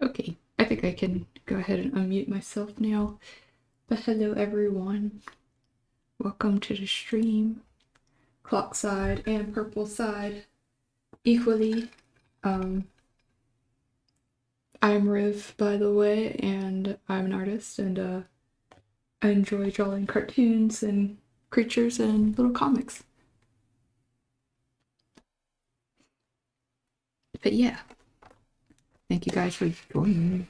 Okay, I think I can go ahead and unmute myself now. But hello everyone. Welcome to the stream. Clock side and purple side equally. Um I'm Riv, by the way, and I'm an artist, and I enjoy drawing cartoons and creatures and little comics. But yeah, thank you guys for joining me.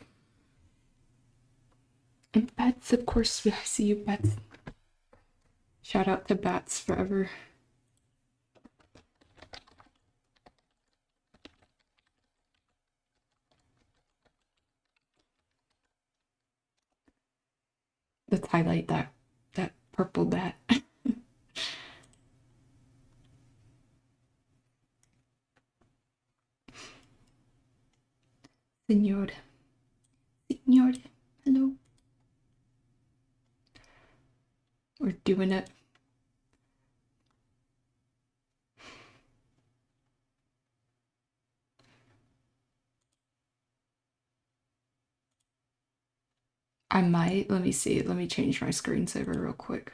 And Bats, of course, I see you, Bats. Shout out to Bats forever. Let's highlight that purple bat. Senor. Senor. Hello. We're doing it. I might. Let me see. Let me change my screensaver real quick.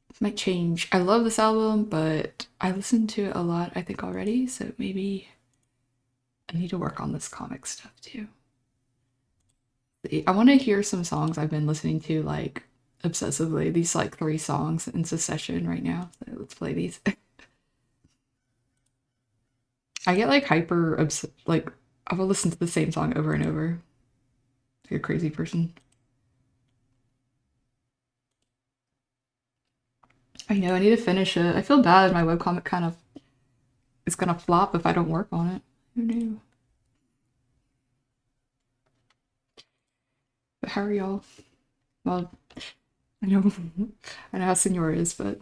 This might change. I love this album, but I listened to it a lot, I think, already, so maybe I need to work on this comic stuff too. I want to hear some songs I've been listening to, like, obsessively. These, like, 3 songs in succession right now. So let's play these. I get, like, hyper like, I will listen to the same song over and over. Like a crazy person. I know, I need to finish it. I feel bad my webcomic kind of is gonna flop if I don't work on it. Who knew? But how are y'all? Well, I know I know how Senor is, but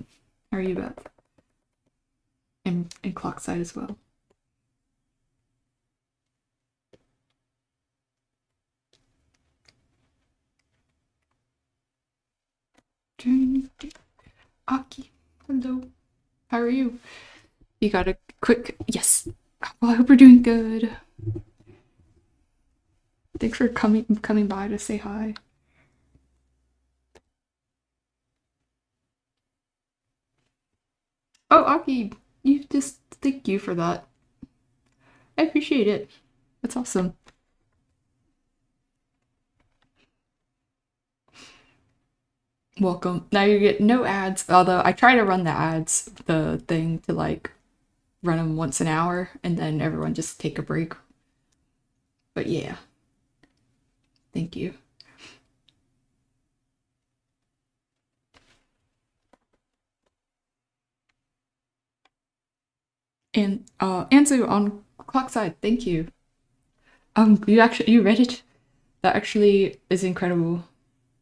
how are you, Beth? And Clockside as well. Aki, hello. How are you? You got a quick yes. Well, I hope you're doing good. Thanks for coming by to say hi. Oh, Aki, you just thank you for that. I appreciate it. That's awesome. Welcome. Now you get no ads, although I try to run the ads, the thing to like run them once an hour and then everyone just take a break. But yeah, thank you. And Anzu on Clockside, thank you. You read it? That actually is incredible.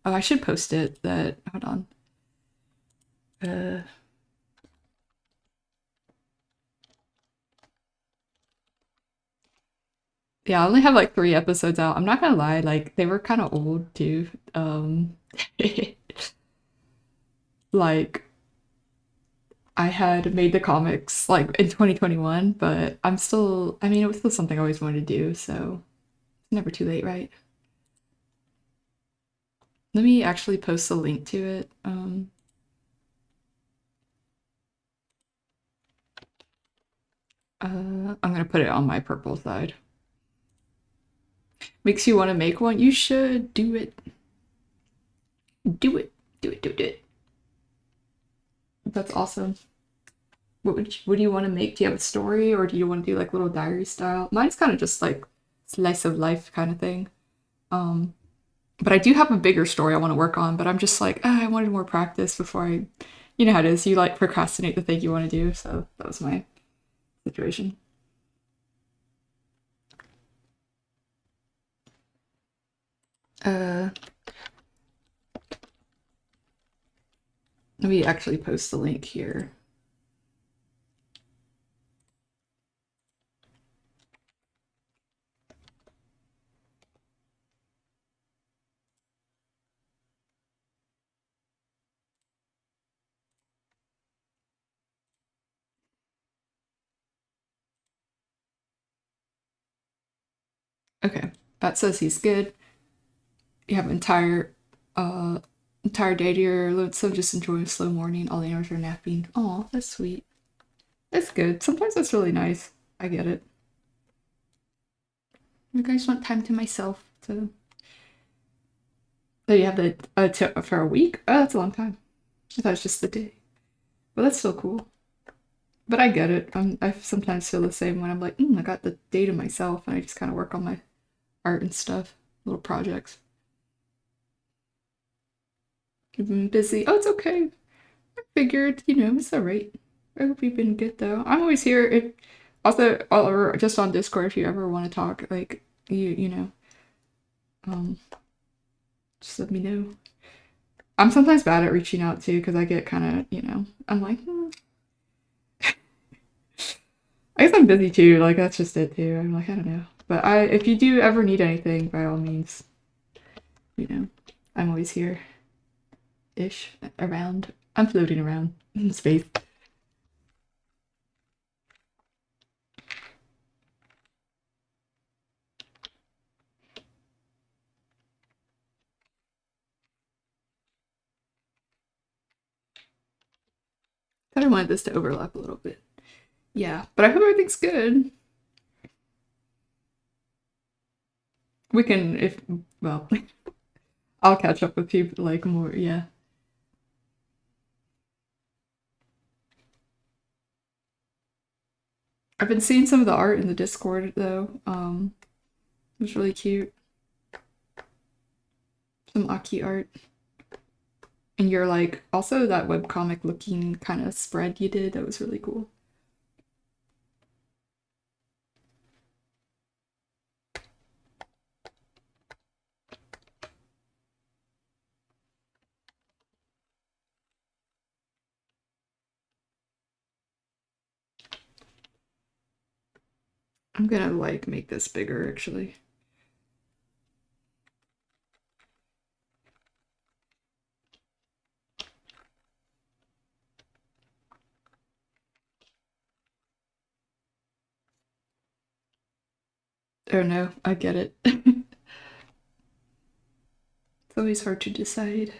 Oh, I should post it. That hold on. Uh, yeah, I only have like 3 episodes out. I'm not gonna lie, like they were kind of old too. Like I had made the comics like in 2021, but I'm still. I mean, it was still something I always wanted to do, so it's never too late, right? Let me actually post a link to it. I'm gonna put it on my purple side. Makes you want to make one? You should do it. Do it. Do it. Do it. Do it. That's awesome. What do you want to make? Do you have a story, or do you want to do like little diary style? Mine's kind of just like slice of life kind of thing. Um, but I do have a bigger story I want to work on. But I'm just like, I wanted more practice before I, you know how it is. You like procrastinate the thing you want to do. So that was my situation. Uh, Let me actually post the link here. Okay. That says he's good. You have uh entire day to your lonesome, just enjoy a slow morning. All the others are napping. Oh, that's sweet. That's good. Sometimes that's really nice. I get it. Like I just want time to myself. So you have the for a week? Oh, that's a long time. I thought it was just the day. But that's still cool. But I get it. I sometimes feel the same when I'm like, I got the day to myself, and I just kind of work on my art and stuff, little projects. You've been busy. Oh, it's okay. I figured, it's all right. I hope you've been good though. I'm always here if also or just on Discord if you ever want to talk. Like um, just let me know. I'm sometimes bad at reaching out too because I get kind of, I'm like, I guess I'm busy too. Like that's just it too. I'm like, I don't know. But if you do ever need anything, by all means, you know, I'm always here, ish, around. I'm floating around in space. Kind of wanted this to overlap a little bit. Yeah, but I hope everything's good. We can, if, well, I'll catch up with you, like, more, yeah. I've been seeing some of the art in the Discord, though. It was really cute. Some Aki art. And you're like, also that webcomic looking kind of spread you did, that was really cool. I'm gonna, like, make this bigger, actually. Oh no, I get it. It's always hard to decide.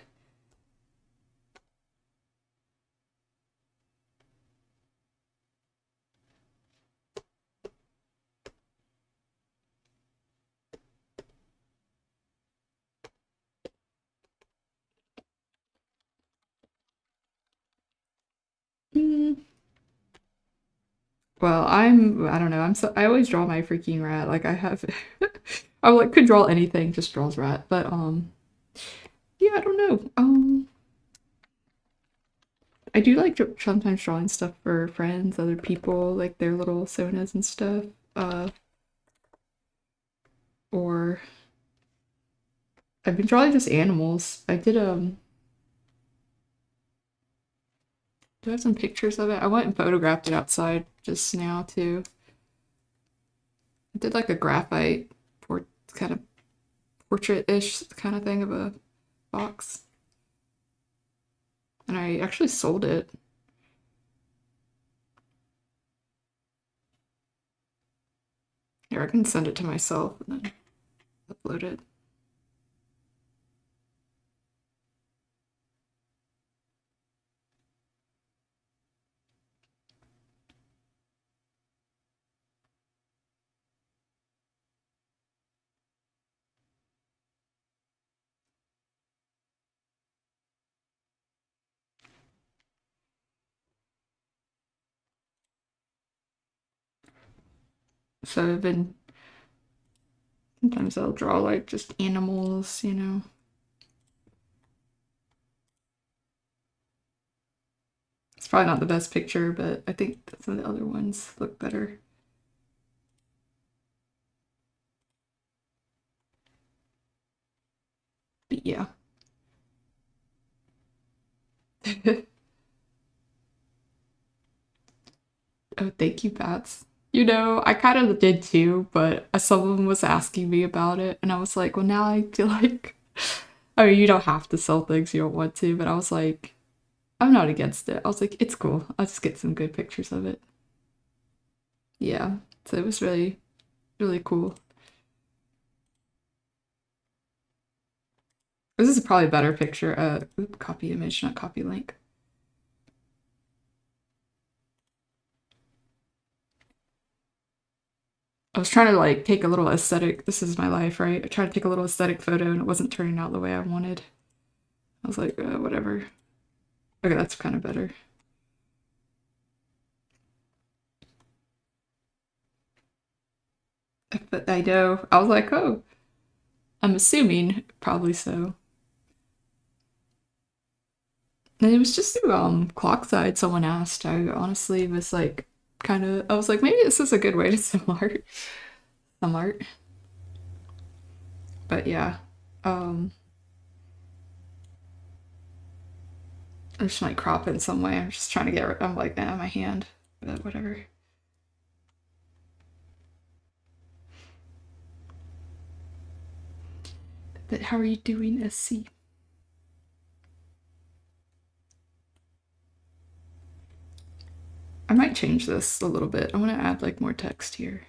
Mm. Well, I don't know, I always draw my freaking rat. Like, I have, I like could draw anything, just draws rat. But, yeah, I don't know. I do like sometimes drawing stuff for friends, other people, like their little sonas and stuff. Or I've been drawing just animals. I did do I have some pictures of it? I went and photographed it outside just now too. I did like a graphite port kind of portrait-ish kind of thing of a fox. And I actually sold it. Here, I can send it to myself and then upload it. So I've been sometimes I'll draw like just animals. It's probably not the best picture, but I think some of the other ones look better. But yeah. Oh, thank you, Bats. I kind of did too, but someone was asking me about it, and I was like, well, now I feel like, I mean, you don't have to sell things you don't want to, but I was like, I'm not against it. I was like, it's cool. I'll just get some good pictures of it. Yeah. So it was really, really cool. This is probably a better picture. Copy image, not copy link. I was trying to like take a little aesthetic. This is my life, right? I tried to take a little aesthetic photo and it wasn't turning out the way I wanted. I was like, whatever. Okay, that's kind of better. But I know. I was like, oh, I'm assuming probably so. And it was just through Clockside someone asked. I honestly was like kind of I was like, maybe this is a good way to sell art. Some art. But yeah. Um I just might crop it in some way. I'm just trying to get I'm like, my hand. But whatever. But how are you doing, SC? I might change this a little bit. I want to add like more text here.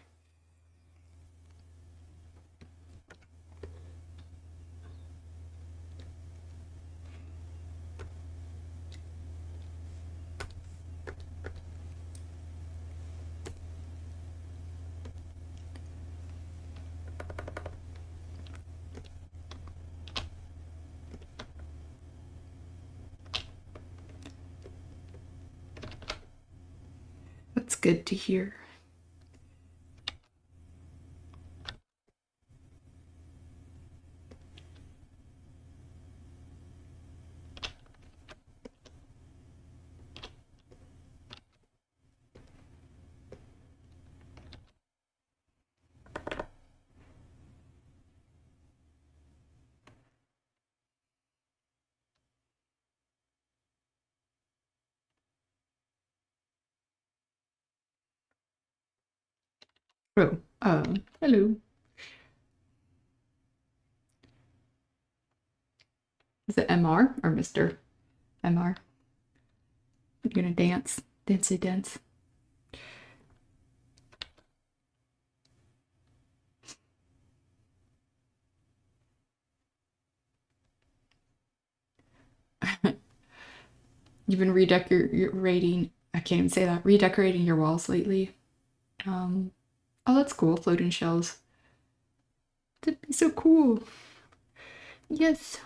That's good to hear. Oh, hello. Is it MR or Mr. MR? You're gonna dance. Dancey dance. You've been redecorating. I can't even say that. Redecorating your walls lately. Oh, that's cool. Floating shells. That'd be so cool. Yes,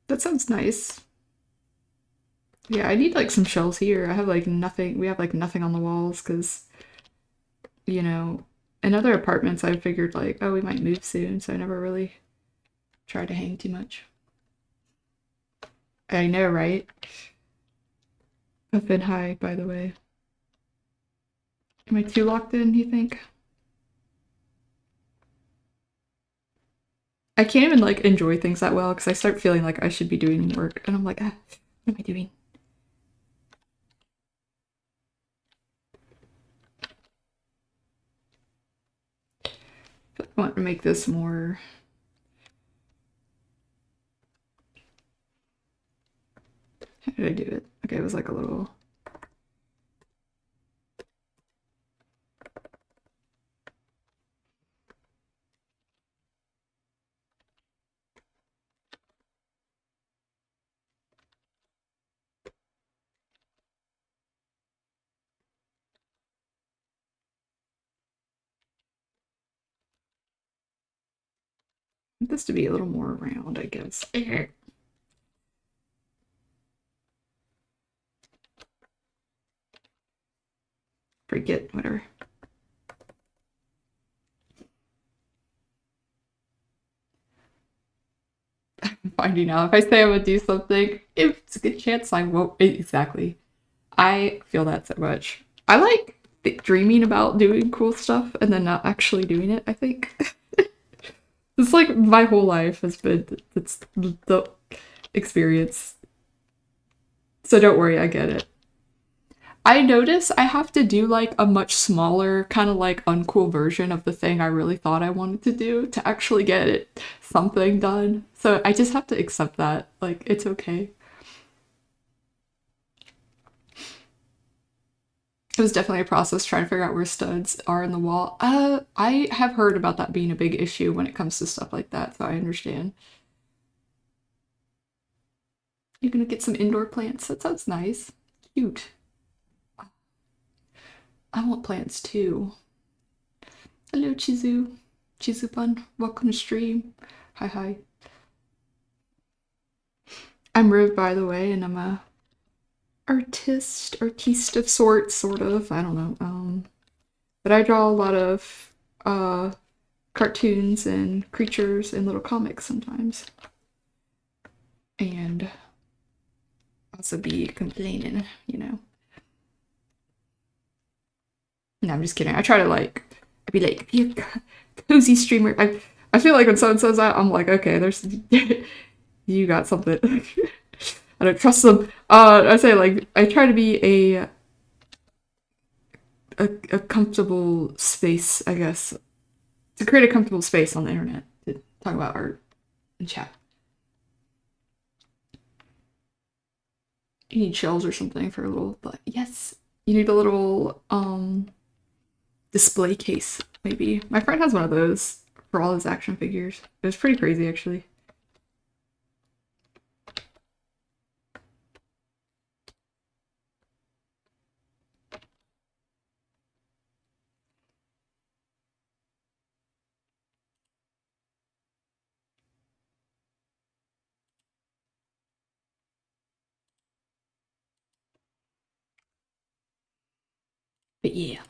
that sounds nice. Yeah, I need like some shells here. I have like nothing. We have like nothing on the walls because, you know, in other apartments I figured like, oh, we might move soon, so I never really tried to hang too much. I know, right? I've been high, by the way. Am I too locked in, you think? I can't even like enjoy things that well because I start feeling like I should be doing work and I'm like, what am I doing? I want to make this more. How did I do it? Okay, it was like a little. I want this to be a little more round, I guess. Forget, whatever. I'm finding out if I say I'm gonna do something, it's a good chance I won't. Exactly. I feel that so much. I like dreaming about doing cool stuff and then not actually doing it, I think. It's like my whole life has been it's the experience. So don't worry, I get it. I notice I have to do like a much smaller, kind of like uncool version of the thing I really thought I wanted to do to actually get it something done. So I just have to accept that. Like it's okay. It was definitely a process trying to figure out where studs are in the wall. I have heard about that being a big issue when it comes to stuff like that, so I understand. You're gonna get some indoor plants. That sounds nice. Cute. I want plants too. Hello, Chizu. Chizu-bun. Welcome to stream. Hi, hi. I'm Riv, by the way, and I'm a artiste of sorts, sort of. I don't know. But I draw a lot of cartoons and creatures and little comics sometimes. And also be complaining, you know. No, I'm just kidding. I try to like be like be a cozy streamer. I feel like when someone says that, I'm like, okay, there's you got something. I don't trust them. I say like I try to be a comfortable space, I guess, to create a comfortable space on the internet to talk about art and chat. You need shelves or something for a little, but yes, you need a little display case, maybe. My friend has one of those for all his action figures. It was pretty crazy, actually. But yeah.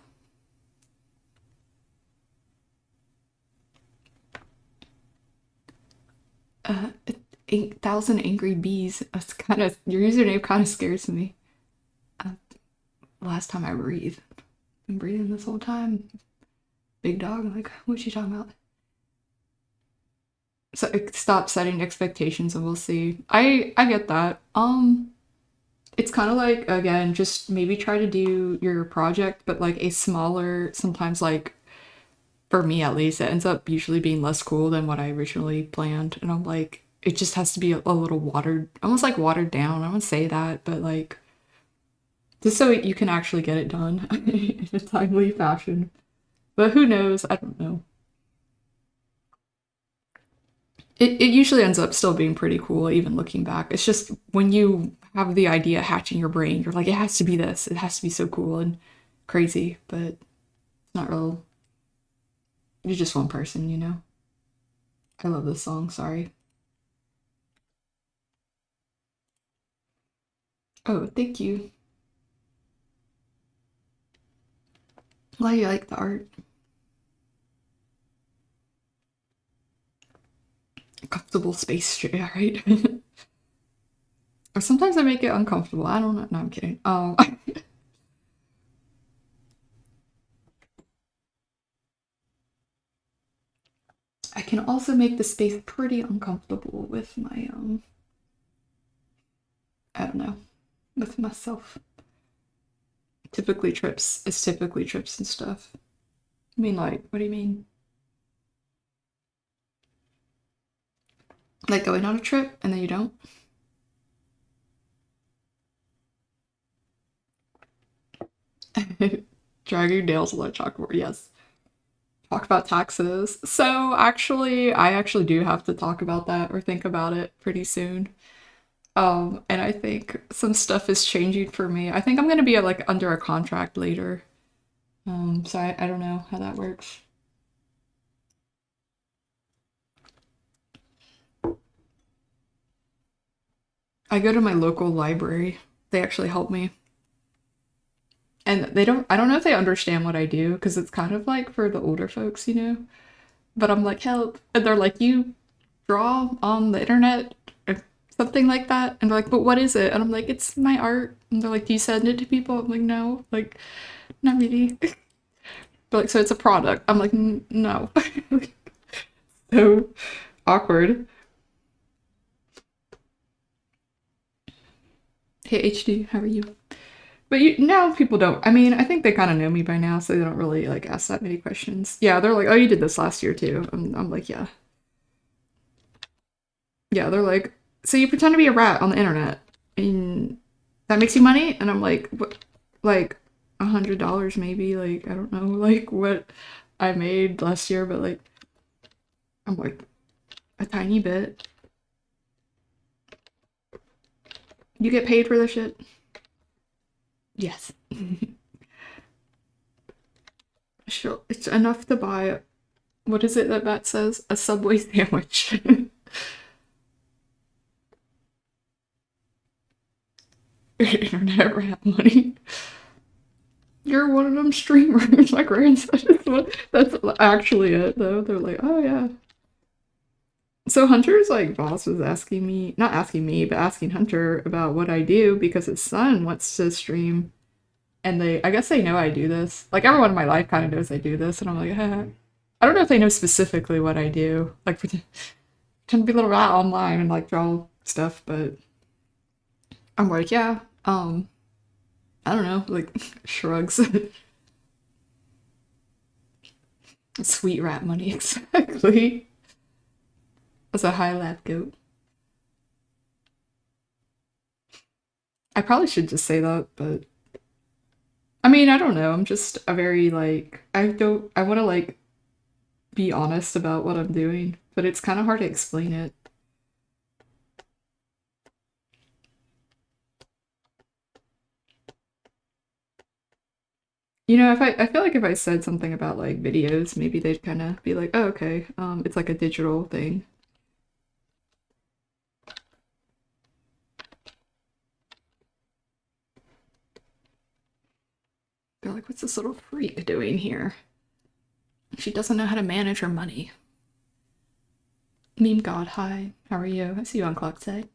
8,000 angry bees. That's kind of your username kind of scares me. Uh, last time I breathed. Been breathing this whole time. Big dog. Like, what's she talking about? So stop setting expectations and we'll see. I get that. It's kind of like again, just maybe try to do your project, but like a smaller. Sometimes like for me at least, it ends up usually being less cool than what I originally planned, and I'm like, it just has to be a little watered, almost like watered down. I wouldn't say that, but like just so you can actually get it done in a timely fashion. But who knows? I don't know. It usually ends up still being pretty cool, even looking back. It's just when you have the idea hatch in your brain, you're like, it has to be this. It has to be so cool and crazy, but it's not real. You're just one person, you know? I love this song, sorry. Oh, thank you. Glad you like the art. Comfortable space, yeah, right? Or sometimes I make it uncomfortable. I don't know. No, I'm kidding. I can also make the space pretty uncomfortable with my I don't know, with myself. Typically trips. It's typically trips and stuff. I mean, like, what do you mean? Like going on a trip and then you don't? Drag your nails on a chalkboard, yes. Talk about taxes. So actually, I actually do have to talk about that or think about it pretty soon. And I think some stuff is changing for me. I think I'm gonna be like under a contract later. So I don't know how that works. I go to my local library. They actually help me. And I don't know if they understand what I do because it's kind of like for the older folks, you know? But I'm like, help. And they're like, you draw on the internet or something like that. And they're like, but what is it? And I'm like, it's my art. And they're like, do you send it to people? I'm like, no, like, not really. But like, so it's a product. I'm like, no. So awkward. Hey, HD, how are you? But now people don't. I mean, I think they kind of know me by now, so they don't really like ask that many questions. Yeah, they're like, "Oh, you did this last year too." I'm like, "Yeah, yeah." They're like, "So you pretend to be a rat on the internet, and that makes you money?" And I'm like, "What? Like $100 maybe? Like I don't know, like what I made last year, but like I'm like a tiny bit." You get paid for this shit? Yes. Sure. It's enough to buy, what is it that Matt says? A Subway sandwich. Internet rat money. You're one of them streamers, my grandson. That's actually it, though. They're like, oh yeah. So Hunter's like boss was asking me, not asking me, but asking Hunter about what I do because his son wants to stream, and I guess they know I do this. Like everyone in my life kind of knows I do this, and I'm like, I don't know if they know specifically what I do. Like pretend to be a little rat online and like draw stuff, but I'm like, yeah, I don't know, like shrugs. Sweet rat money, exactly. As a high lab goat. I probably should just say that, but I mean, I don't know. I'm just a very like I want to like be honest about what I'm doing, but it's kind of hard to explain it. You know, if I feel like if I said something about like videos, maybe they'd kind of be like, "Oh, okay. It's like a digital thing." They're like, "What's this little freak doing here? She doesn't know how to manage her money." Meme God, hi. How are you? I see you on clock side.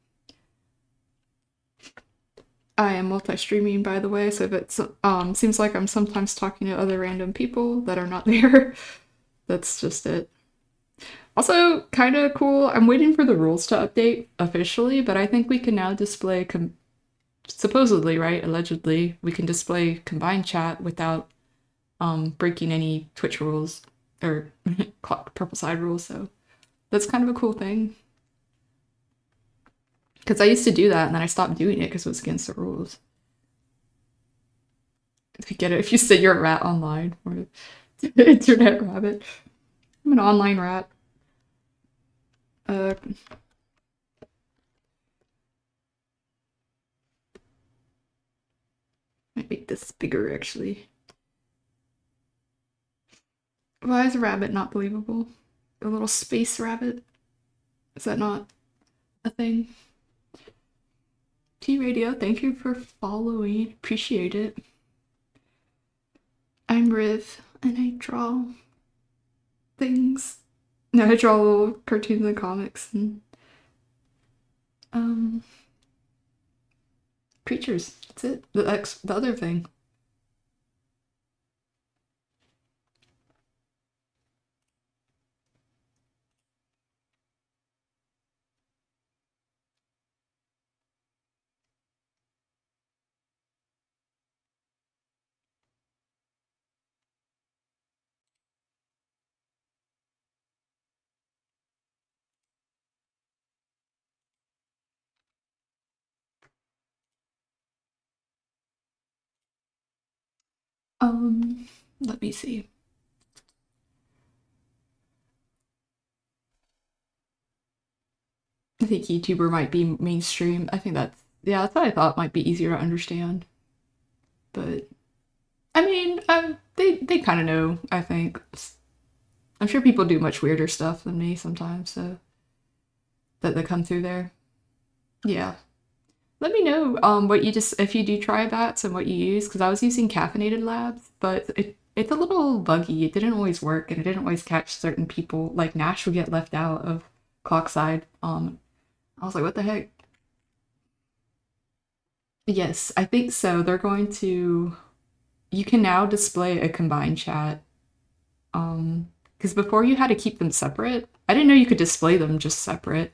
I am multi-streaming, by the way, so if it seems like I'm sometimes talking to other random people that are not there, that's just it. Also, kind of cool, I'm waiting for the rules to update officially, but I think we can now display, supposedly, right, allegedly, we can display combined chat without breaking any Twitch rules or purple side rules, so that's kind of a cool thing. Because I used to do that and then I stopped doing it because it was against the rules. If you get it, if you say you're a rat online or internet rabbit, I'm an online rat. Might make this bigger actually. Why is a rabbit not believable? A little space rabbit? Is that not a thing? T Radio, thank you for following. Appreciate it. I'm Riv, and I draw things. No, I draw little cartoons and comics and creatures. That's it. The other thing. Let me see. I think YouTuber might be mainstream. I think yeah, that's what I thought might be easier to understand. But I mean, they kind of know. I think I'm sure people do much weirder stuff than me sometimes, so that they come through there. Yeah. Let me know what you just if you do try bats and what you use because I was using caffeinated labs, but it's a little buggy. It didn't always work and it didn't always catch certain people. Like Nash would get left out of Clockside. I was like, what the heck? Yes, I think so. They're going to. You can now display a combined chat. Because before you had to keep them separate. I didn't know you could display them just separate.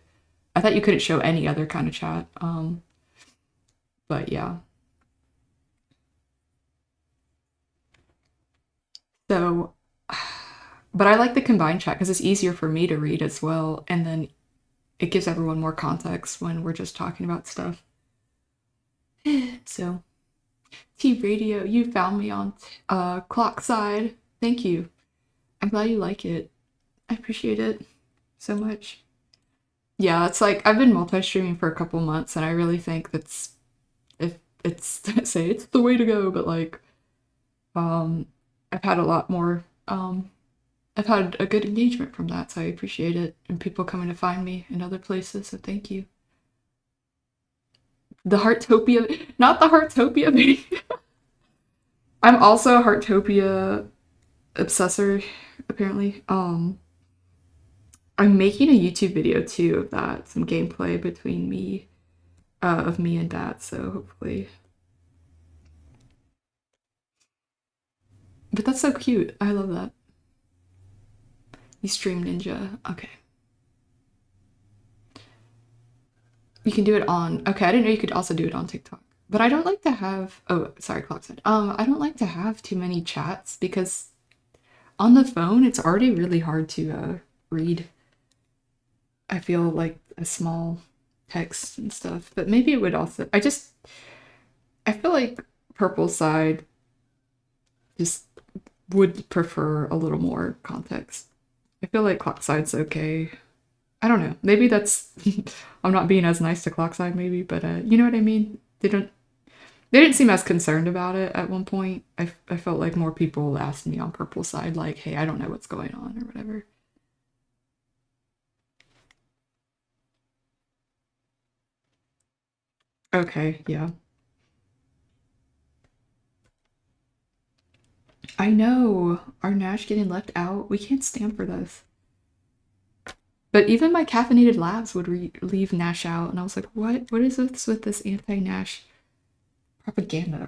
I thought you couldn't show any other kind of chat. But yeah. So, but I like the combined chat because it's easier for me to read as well, and then it gives everyone more context when we're just talking about stuff. So, T Radio, you found me on Clockside. Thank you. I'm glad you like it. I appreciate it so much. Yeah, it's like I've been multi-streaming for a couple months, and I really think that's if it's say it's the way to go, but like um I've had a lot more I've had a good engagement from that, so I appreciate it, and people coming to find me in other places, so thank you. The Heartopia, not the Heartopia video. I'm also a Heartopia obsessor, apparently. I'm making a YouTube video too of that, some gameplay between me, of me and that, so hopefully. But that's so cute. I love that. You stream Ninja. Okay. You can do it on. Okay, I didn't know you could also do it on TikTok. But I don't like to have. Oh, sorry, clock said. I don't like to have too many chats because on the phone it's already really hard to read. I feel like a small text and stuff. But maybe it would also. I feel like Purple Side just would prefer a little more context. I feel like Clockside's okay. I don't know. Maybe that's I'm not being as nice to Clockside maybe, but you know what I mean? They didn't seem as concerned about it at one point. I felt like more people asked me on Purple Side like, "Hey, I don't know what's going on" or whatever. Okay, yeah. I know. Our Nash getting left out. We can't stand for this. But even my caffeinated labs would leave Nash out, and I was like, "What? What is this with this anti-Nash propaganda?"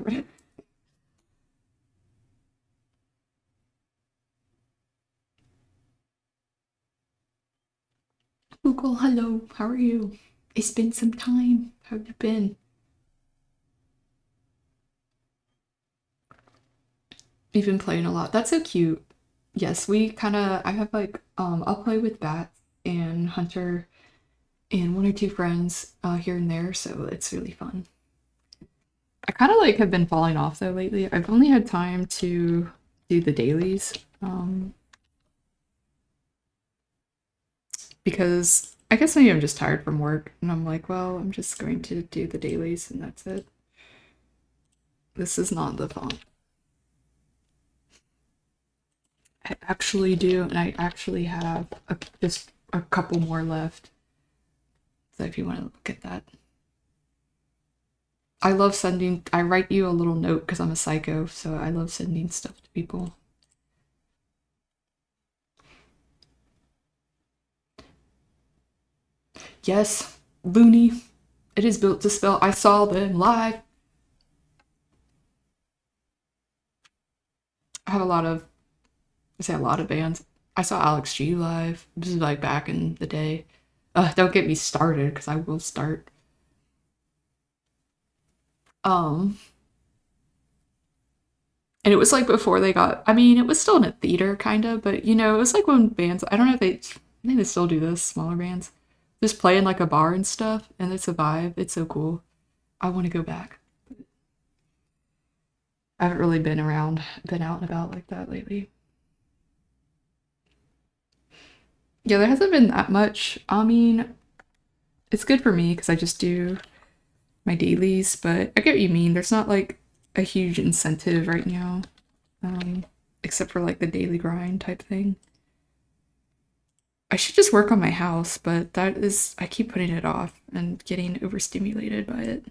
Google, hello, how are you? It's been some time. How have you been? You've been playing a lot. That's so cute. Yes, we kind of. I have like I'll play with Bats and Hunter and one or two friends here and there, so it's really fun. I kind of like have been falling off though lately. I've only had time to do the dailies because I guess maybe I'm just tired from work, and I'm like, well, I'm just going to do the dailies, and that's it. This is not the font. I actually do, and I actually have just a couple more left. So if you want to look at that. I love sending, I write you a little note because I'm a psycho, so I love sending stuff to people. Yes, Looney. It is built to spell. I saw them live. I have a lot of, I say a lot of bands. I saw Alex G live. This is like back in the day. Don't get me started because I will start. Um, and it was like before they got, I mean, it was still in a theater kind of, but you know, it was like when bands, I don't know if they, I think they still do this, smaller bands, just play in like a bar and stuff, and it's a vibe. It's so cool. I want to go back. I haven't really been around, been out and about like that lately. Yeah, there hasn't been that much. I mean, it's good for me because I just do my dailies, but I get what you mean. There's not like a huge incentive right now, um, except for like the daily grind type thing. I should just work on my house, but that is, I keep putting it off and getting overstimulated by it.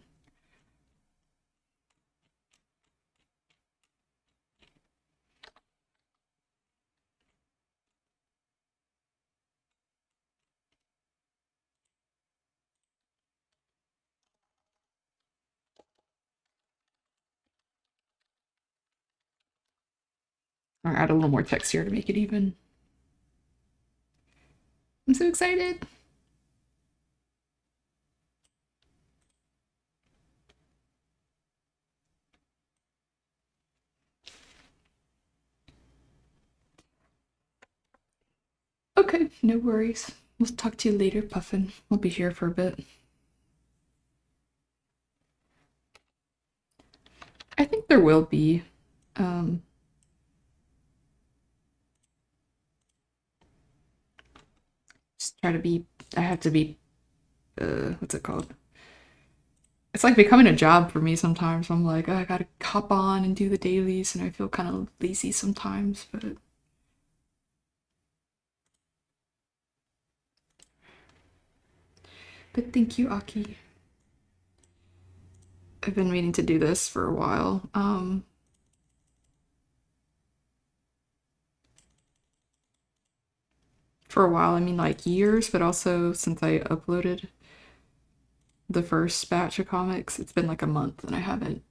Or add a little more text here to make it even. I'm so excited. Okay, no worries. We'll talk to you later, Puffin. We'll be here for a bit. I think there will be. Um, just try to be. I have to be. What's it called? It's like becoming a job for me sometimes. I'm like, oh, I gotta hop on and do the dailies, and I feel kind of lazy sometimes, but thank you, Aki. I've been meaning to do this for a while. For a while, I mean like years, but also since I uploaded the first batch of comics, it's been like a month and I haven't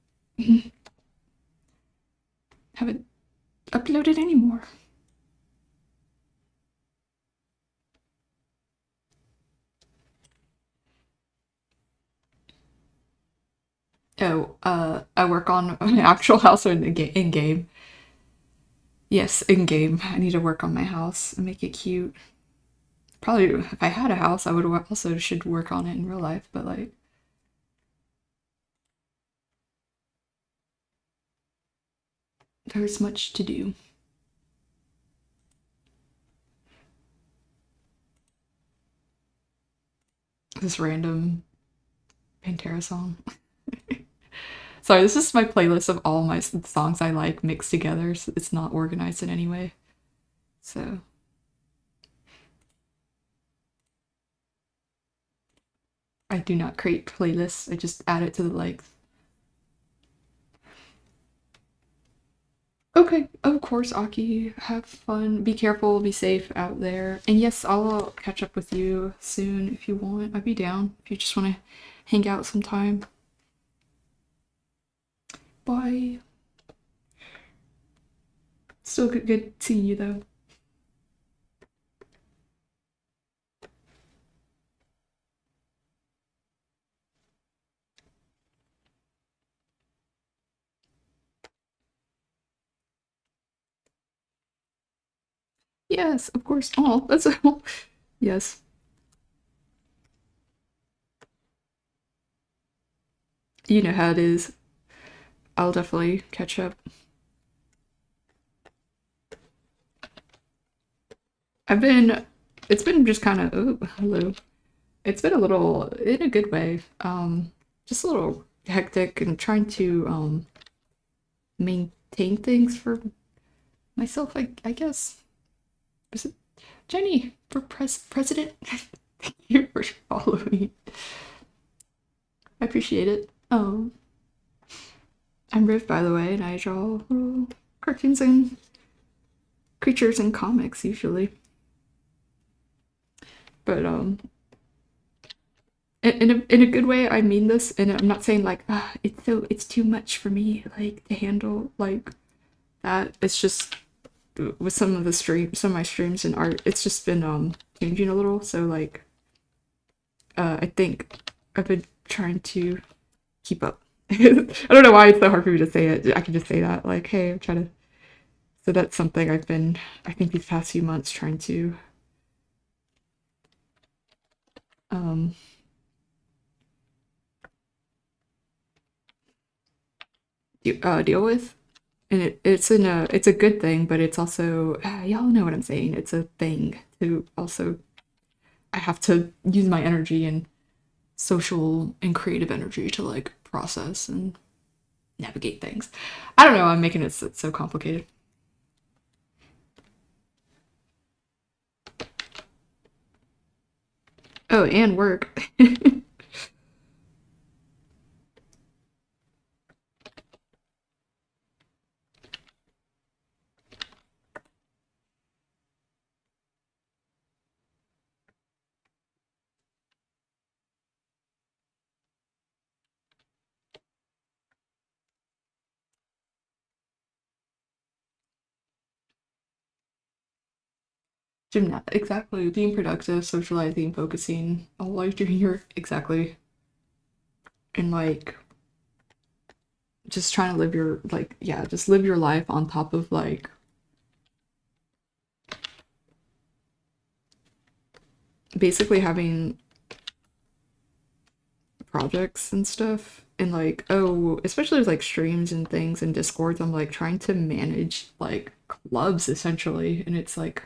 uploaded anymore. Oh, I work on an actual house or in game. Yes, in game. I need to work on my house and make it cute. Probably if I had a house, I would also should work on it in real life, but like there's much to do. This random Pantera song. Sorry, this is my playlist of all my songs I like mixed together, so it's not organized in any way. So I do not create playlists. I just add it to the likes. Okay, of course, Aki. Have fun. Be careful. Be safe out there. And yes, I'll catch up with you soon if you want. I'd be down if you just want to hang out sometime. Bye. Still good seeing you though. Yes, of course. Oh, that's yes. You know how it is. I'll definitely catch up. I've been, it's been just kind of, oh, hello. It's been a little, in a good way, just a little hectic and trying to maintain things for myself, I guess. Was it Jenny for president? Thank you for following. I appreciate it. I'm Riv, by the way, and I draw little cartoons and creatures and comics usually. But in a good way, I mean this, and I'm not saying like it's too much for me like to handle like that. It's just with some of my streams and art, it's just been changing a little. So like I think I've been trying to keep up. I don't know why it's so hard for me to say it. I can just say that like, hey, I'm trying to. So that's something I've been, I think, these past few months trying to um deal with. And it's a good thing, but it's also y'all know what I'm saying. It's a thing to also I have to use my energy and social and creative energy to like process and navigate things. I don't know. I'm making it so complicated. Oh, and work. Gymnast exactly. Being productive, socializing, focusing, all while you're doing your exactly, and like just trying to live your like yeah, just live your life on top of like basically having projects and stuff and like oh especially with like streams and things and discords I'm like trying to manage like clubs essentially and it's like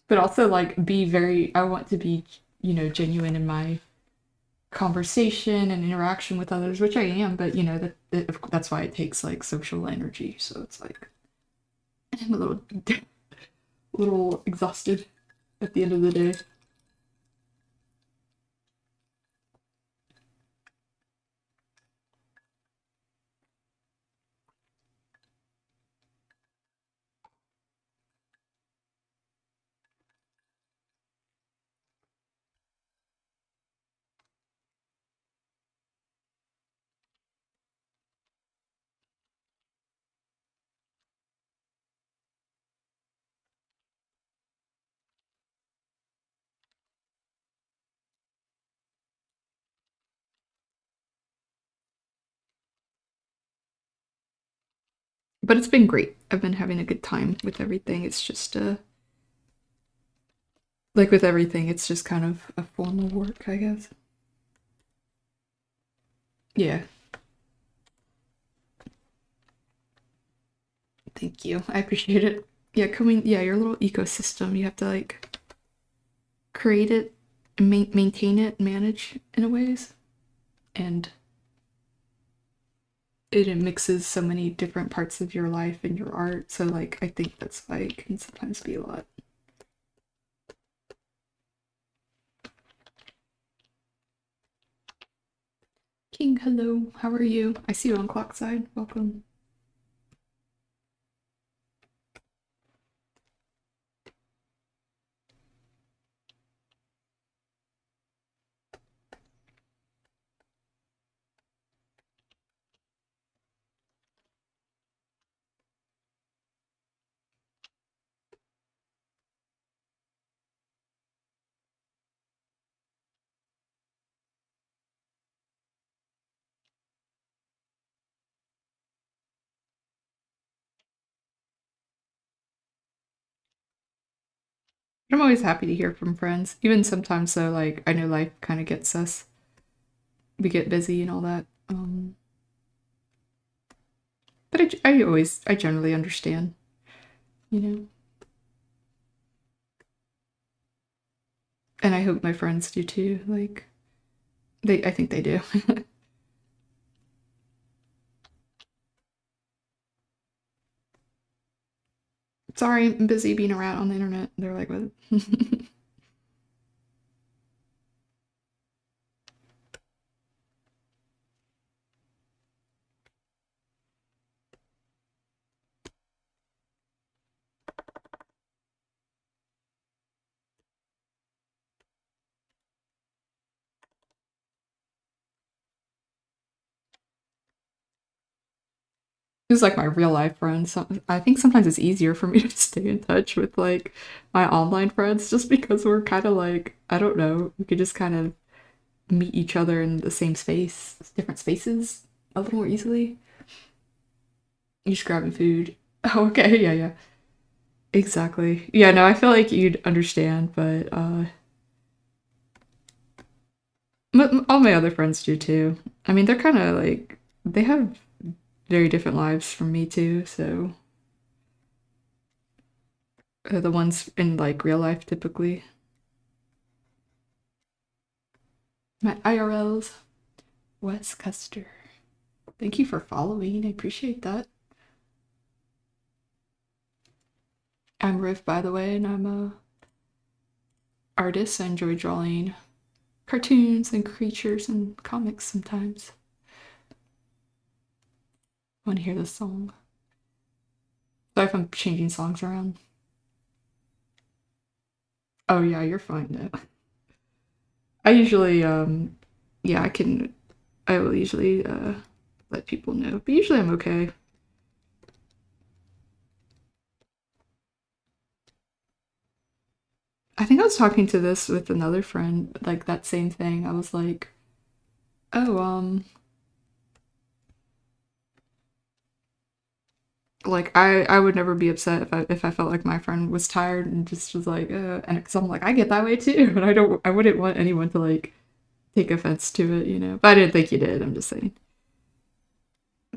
but also like be very I want to be genuine in my conversation and interaction with others, which I am, but you know that's why it takes like social energy. So it's like I'm a little exhausted at the end of the day. But it's been great. I've been having a good time with everything. It's just like with everything, it's just kind of a form of work, I guess. Yeah. Thank you. I appreciate it. Yeah, your little ecosystem, you have to like create it, maintain it, manage in a ways, and it mixes so many different parts of your life and your art. So like, I think that's why it can sometimes be a lot. King, hello. How are you? I see you on Clockside. Welcome. I'm always happy to hear from friends. Even sometimes though, like I know life kind of gets us. We get busy and all that. But I generally understand, you know. And I hope my friends do too. Like I think they do. Sorry, I'm busy being a rat on the internet. They're like, what? It's like my real life friends. I think sometimes it's easier for me to stay in touch with like my online friends just because we're kind of like, I don't know, we could just kind of meet each other in the same space, different spaces a little more easily. You just grabbing food. Oh, okay, yeah, yeah. Exactly. Yeah, no, I feel like you'd understand, but all my other friends do too. I mean, they're kind of like they have very different lives from me too, so the ones in like real life typically. My IRLs, Wes Custer. Thank you for following. I appreciate that. I'm Riv, by the way, and I'm a artist. I enjoy drawing cartoons and creatures and comics sometimes. I want to hear this song. Sorry if I'm changing songs around. Oh yeah, you're fine now. I usually yeah, I will usually let people know. But usually I'm okay. I think I was talking to this with another friend, like that same thing. I was like, "Oh, like I would never be upset if I felt like my friend was tired and just was like, and because I'm like I get that way too, and I wouldn't want anyone to like take offense to it, you know. But I didn't think you did. I'm just saying.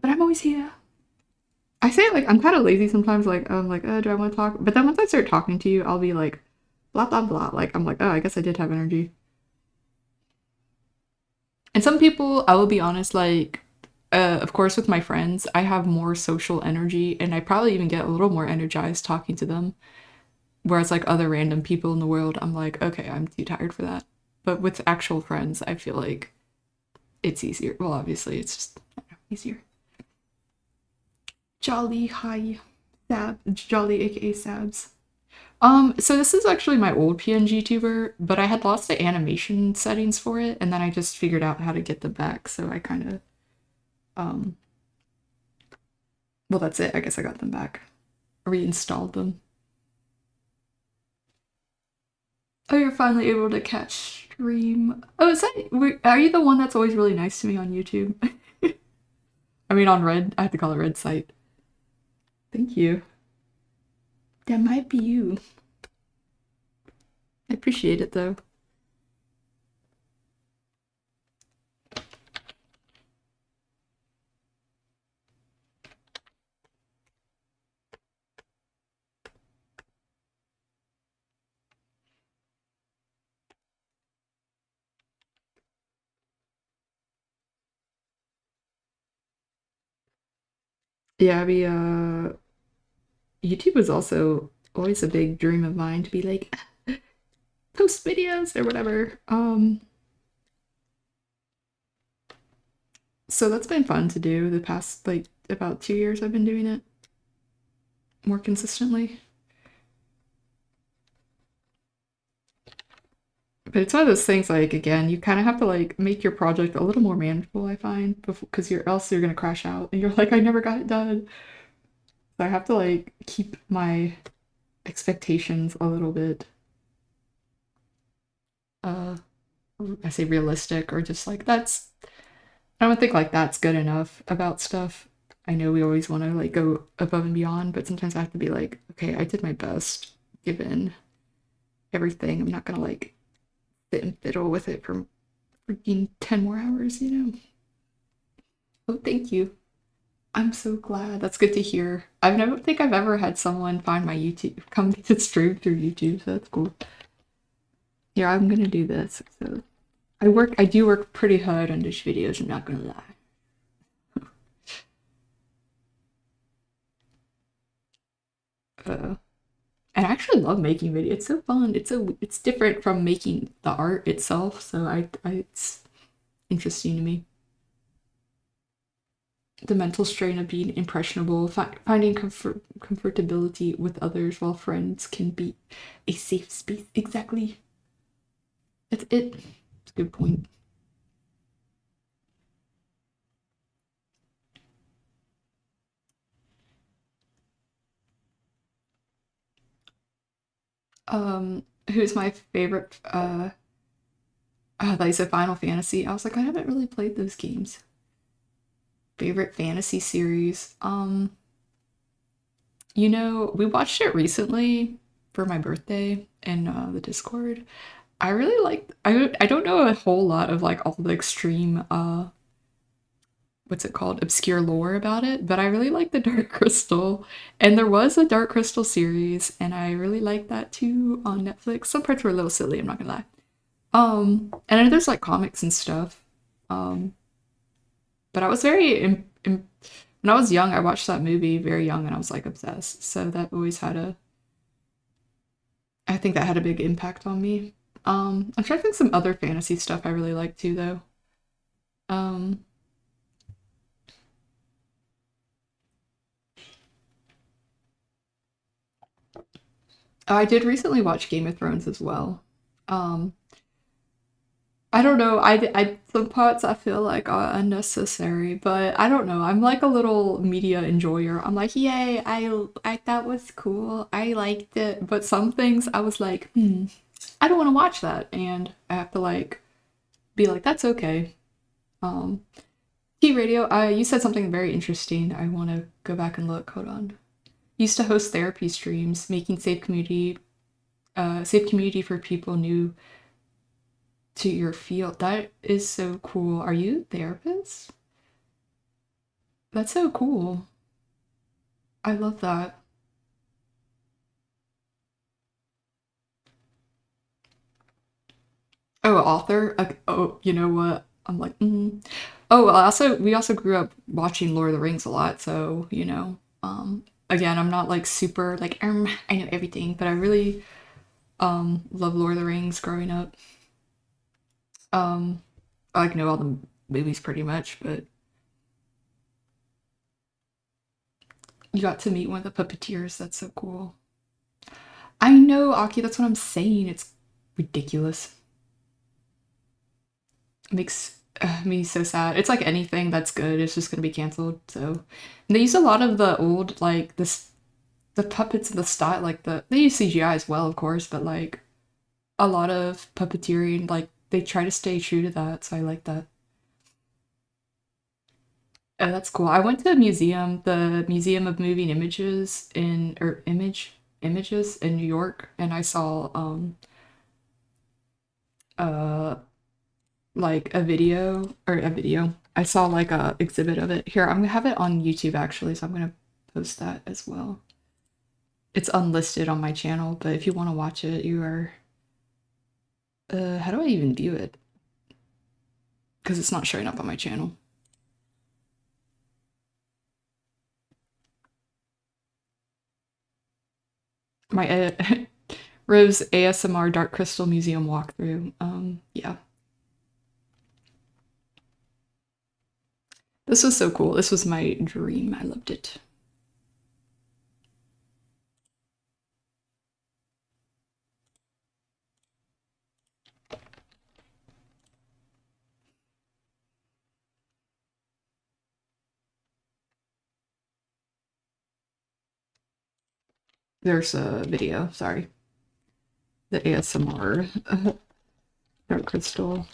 But I'm always here. I say it like I'm kind of lazy sometimes. Like I'm like, do I want to talk? But then once I start talking to you, I'll be like, blah blah blah. Like I'm like, oh, I guess I did have energy. And some people, I will be honest, like, of course, with my friends, I have more social energy and I probably even get a little more energized talking to them. Whereas, like, other random people in the world, I'm like, okay, I'm too tired for that. But with actual friends, I feel like it's easier. Well, obviously, it's just I don't know, easier. Jolly, hi. Sab. Jolly, aka Sabs. So this is actually my old PNG tuber, but I had lost the animation settings for it, and then I just figured out how to get them back, so I kind of, um, well, that's it. I guess I got them back. Reinstalled them. Oh, you're finally able to catch stream. Oh, is that, are you the one that's always really nice to me on YouTube? I mean, on Red, I have to call it Red Site. Thank you. That might be you. I appreciate it though. Yeah, YouTube was also always a big dream of mine to be like post videos or whatever. So that's been fun to do the past like about 2 years I've been doing it more consistently. But it's one of those things like again, you kind of have to like make your project a little more manageable, I find, because you're else you're gonna crash out and you're like, I never got it done. So I have to like keep my expectations a little bit uh I say realistic or just like that's I don't think like that's good enough about stuff. I know we always want to like go above and beyond, but sometimes I have to be like, okay, I did my best given everything. I'm not gonna like sit and fiddle with it for freaking 10 more hours, you know? Oh, thank you. I'm so glad. That's good to hear. I don't think I've ever had someone find my YouTube, come to stream through YouTube, so that's cool. Yeah, I'm gonna do this. So I do work pretty hard on these videos, I'm not gonna lie. Uh, and I actually love making videos. It's so fun. It's different from making the art itself, so it's interesting to me. The mental strain of being impressionable, finding comfortability with others while friends can be a safe space. Exactly. That's it. It's a good point. Who's my favorite? Like I said, Final Fantasy. I was like, I haven't really played those games. Favorite fantasy series. We watched it recently for my birthday in the Discord. I really like. I don't know a whole lot of like all the extreme what's it called, obscure lore about it, but I really like the Dark Crystal, and there was a Dark Crystal series, and I really liked that too on Netflix. Some parts were a little silly, I'm not gonna lie. And I know there's like comics and stuff. Um, but I was when I was young, I watched that movie very young, and I was like obsessed. So that always had I think that had a big impact on me. I'm trying to think some other fantasy stuff I really like too, though. Um, I did recently watch Game of Thrones as well. Um, I don't know. Some parts I feel like are unnecessary, but I don't know. I'm like a little media enjoyer. I'm like, yay! I that was cool. I liked it. But some things I was like, I don't want to watch that, and I have to like be like, that's okay. Um, T Radio. You said something very interesting. I want to go back and look. Hold on. Used to host therapy streams, making safe community for people new to your field. That is so cool. Are you a therapist? That's so cool. I love that. Oh, author? Oh, you know what? I'm like, Oh, well, also we also grew up watching Lord of the Rings a lot, so again, I'm not like super like I know everything, but I really love Lord of the Rings growing up. Um, I like know all the movies pretty much, but you got to meet one of the puppeteers. That's so cool. I know, Aki. That's what I'm saying. It's ridiculous. It makes me so sad. It's like anything that's good, it's just gonna be canceled. So and they use a lot of the old like this the puppets and the style like they use CGI as well, of course, but like a lot of puppeteering like they try to stay true to that. So I like that. Oh, that's cool. I went to a museum, the Museum of Moving Images in or Images in New York, and I saw uh like a video. I saw like a exhibit of it. Here, I'm gonna have it on YouTube actually, so I'm gonna post that as well. It's unlisted on my channel, but if you want to watch it, you are how do I even view it? Because it's not showing up on my channel. My Rose ASMR Dark Crystal Museum walkthrough. Yeah. This was so cool. This was my dream. I loved it. There's a video, sorry. The ASMR Dark Crystal.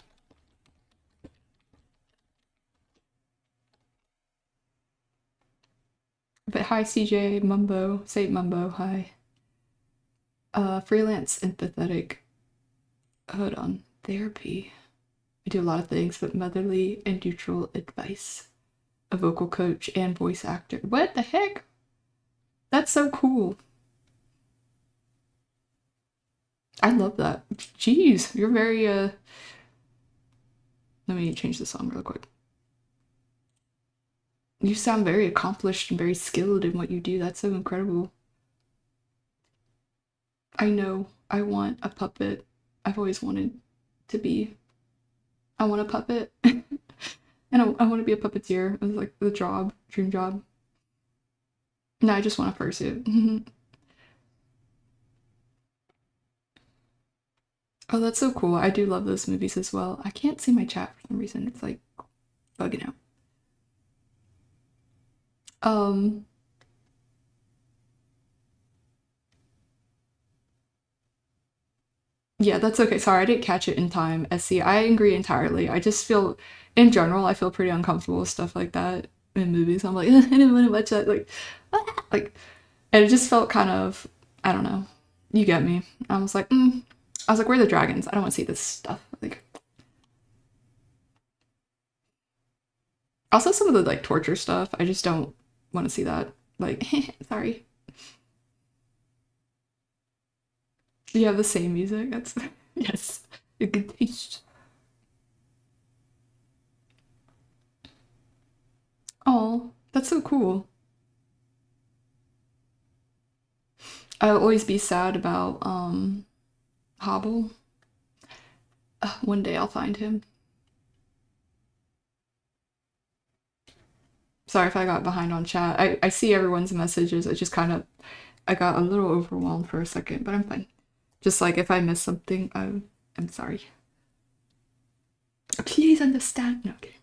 But hi CJ, Mumbo, say Mumbo, hi. Freelance empathetic. Hold on. Therapy. I do a lot of things, but motherly and neutral advice. A vocal coach and voice actor. What the heck? That's so cool. I love that. Jeez, you're very let me change the song real quick. You sound very accomplished and very skilled in what you do. That's so incredible. I know. I want a puppet. I've always wanted to be. I want a puppet. And I want to be a puppeteer. It was like the job, dream job. No, I just want a fursuit. Oh, that's so cool. I do love those movies as well. I can't see my chat for some reason. It's like bugging out. Um, yeah, that's okay. Sorry, I didn't catch it in time. SC, I agree entirely. I just feel, in general, I feel pretty uncomfortable with stuff like that in movies. I'm like, I didn't want to watch that. Like, and it just felt kind of, I don't know. You get me. I was like, where are the dragons? I don't want to see this stuff. Like, also some of the like torture stuff. I just don't want to see that. Like, sorry. You have the same music. That's yes, a good taste. Oh, that's so cool. I'll always be sad about Hobble. One day I'll find him. Sorry if I got behind on chat. I see everyone's messages. I just kind of I got a little overwhelmed for a second, but I'm fine. Just like if I miss something, I'm sorry. Please understand. No, okay.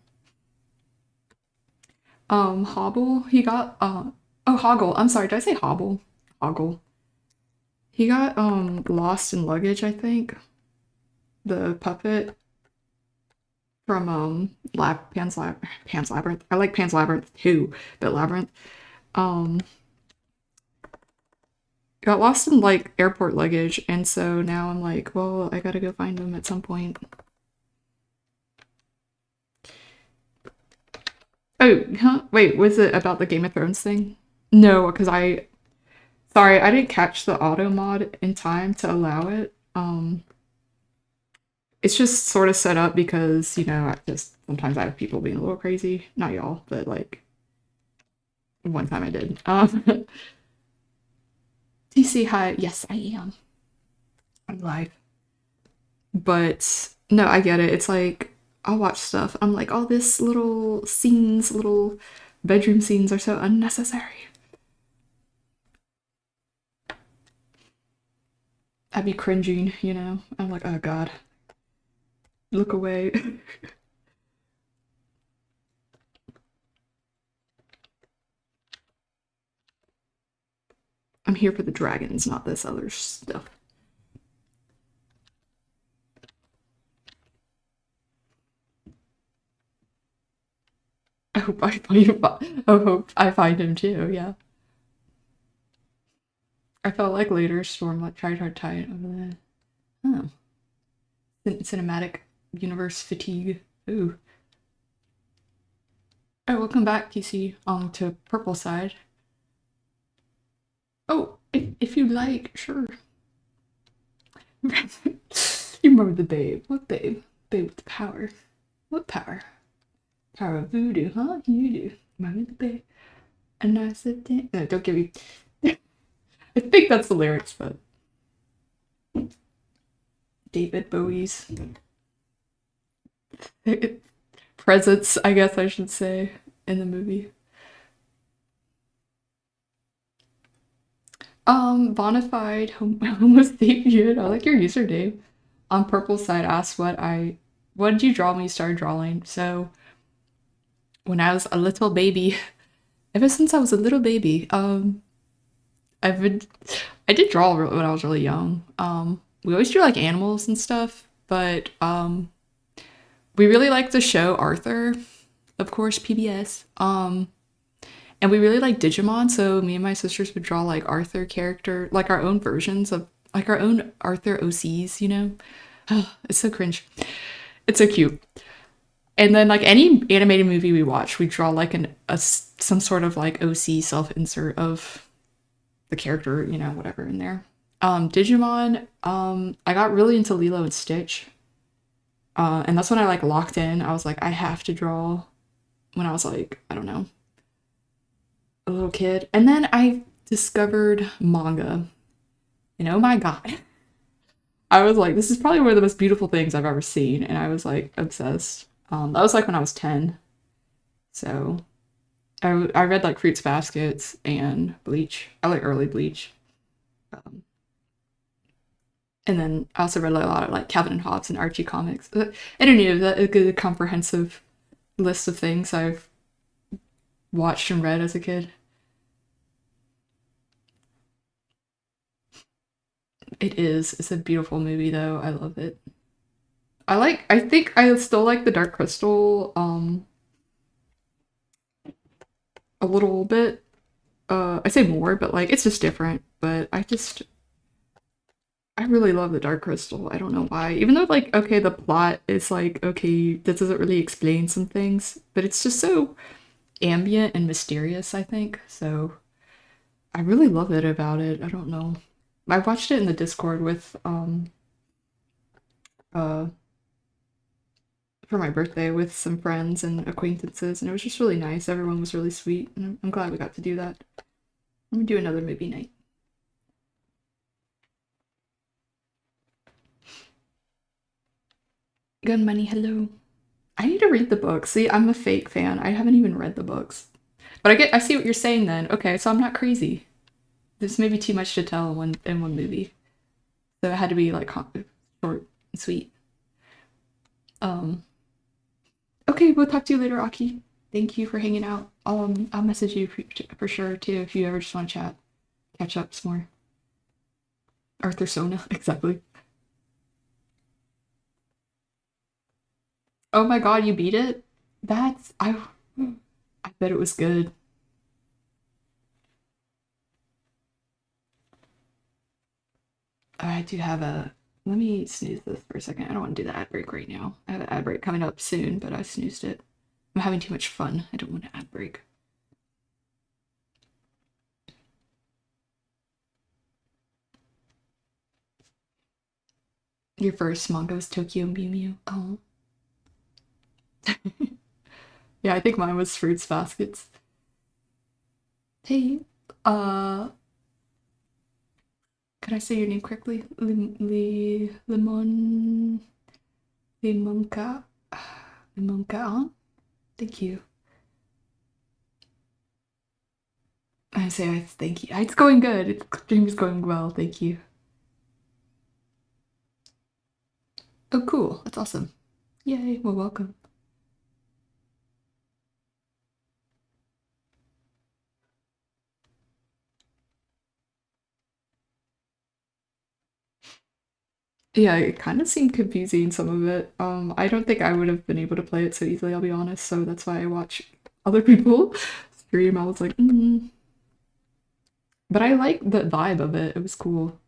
Hobble, he got oh Hoggle. I'm sorry, did I say Hobble? Hoggle. He got lost in luggage, I think. The puppet from Pan's Labyrinth. I like Pan's Labyrinth too, but Labyrinth. Um got lost in like airport luggage, and so now I'm like, well, I gotta go find him at some point. Oh, huh? Wait, was it about the Game of Thrones thing? No, because sorry, I didn't catch the auto mod in time to allow it. It's just sort of set up because, I just sometimes I have people being a little crazy. Not y'all, but like one time I did. TC, hi. Yes, I am. I'm live. But no, I get it. It's like I'll watch stuff. I'm like, all this little scenes, little bedroom scenes are so unnecessary. I'd be cringing. I'm like, oh God, look away. I'm here for the dragons, not this other stuff. I hope I find him too, yeah. I felt like later Storm like tried hard tight over there. Oh. Cinematic universe fatigue. Ooh. Oh, welcome back, PC, to purple side. Oh, if you like, sure. You remember the babe. What babe? Babe with the power. What power? Power of voodoo, huh? You do. Remember the babe. And I said, no, don't give me. I think that's the lyrics, but. David Bowie's presence, I guess I should say, in the movie. Bonafide Homo sapien. I like your username. On purple side asked what did you draw when you started drawing? So when I was a little baby, ever since I was a little baby, I've been I did draw when I was really young. We always drew like animals and stuff, but we really liked the show Arthur, of course, PBS. And we really like Digimon, so me and my sisters would draw like Arthur character, like our own versions of like our own Arthur OCs. It's so cringe. It's so cute. And then like any animated movie we watch, we draw like some sort of like OC self insert of the character, whatever in there. Digimon, I got really into Lilo and Stitch. And that's when I like locked in. I was like, I have to draw when I was like, I don't know, a little kid. And then I discovered manga. And oh my God. I was like, this is probably one of the most beautiful things I've ever seen. And I was like obsessed. That was like when I was 10. So I read like Fruits Baskets and Bleach. I like early Bleach. And then I also read like, a lot of like Calvin and Hobbes and Archie comics. I don't know, that a good comprehensive list of things I've watched and read as a kid. It is. It's a beautiful movie though. I love it. I think I still like the Dark Crystal a little bit. I say more, but like it's just different. But I really love the Dark Crystal. I don't know why. Even though like okay, the plot is like okay, that doesn't really explain some things, but it's just so ambient and mysterious, I think. So I really love it about it. I don't know. I watched it in the Discord with uh for my birthday with some friends and acquaintances, and it was just really nice. Everyone was really sweet, and I'm glad we got to do that. I'm gonna do another movie night. Gun Money, hello. I need to read the books. See, I'm a fake fan. I haven't even read the books. But I see what you're saying then. Okay, so I'm not crazy. There's maybe too much to tell in one movie. So it had to be like short and sweet. Um okay, we'll talk to you later, Aki. Thank you for hanging out. I'll message you for sure too if you ever just want to chat. Catch up some more. Arthur Sona, exactly. Oh my god, you beat it? I bet it was good. I do have a let me snooze this for a second. I don't want to do the ad break right now. I have an ad break coming up soon, but I snoozed it. I'm having too much fun. I don't want to ad break. Your first manga was Tokyo Mew Mew. Oh. Yeah, I think mine was Fruits Baskets. Hey, uh, can I say your name correctly? Limonka, Limonka on? Thank you. I say I thank you. It's going good. It's stream's going well. Thank you. Oh, cool. That's awesome. Yay. Well, welcome. Yeah, it kind of seemed confusing, some of it. I don't think I would have been able to play it so easily, I'll be honest, so that's why I watch other people stream. I was like, But I like the vibe of it. It was cool.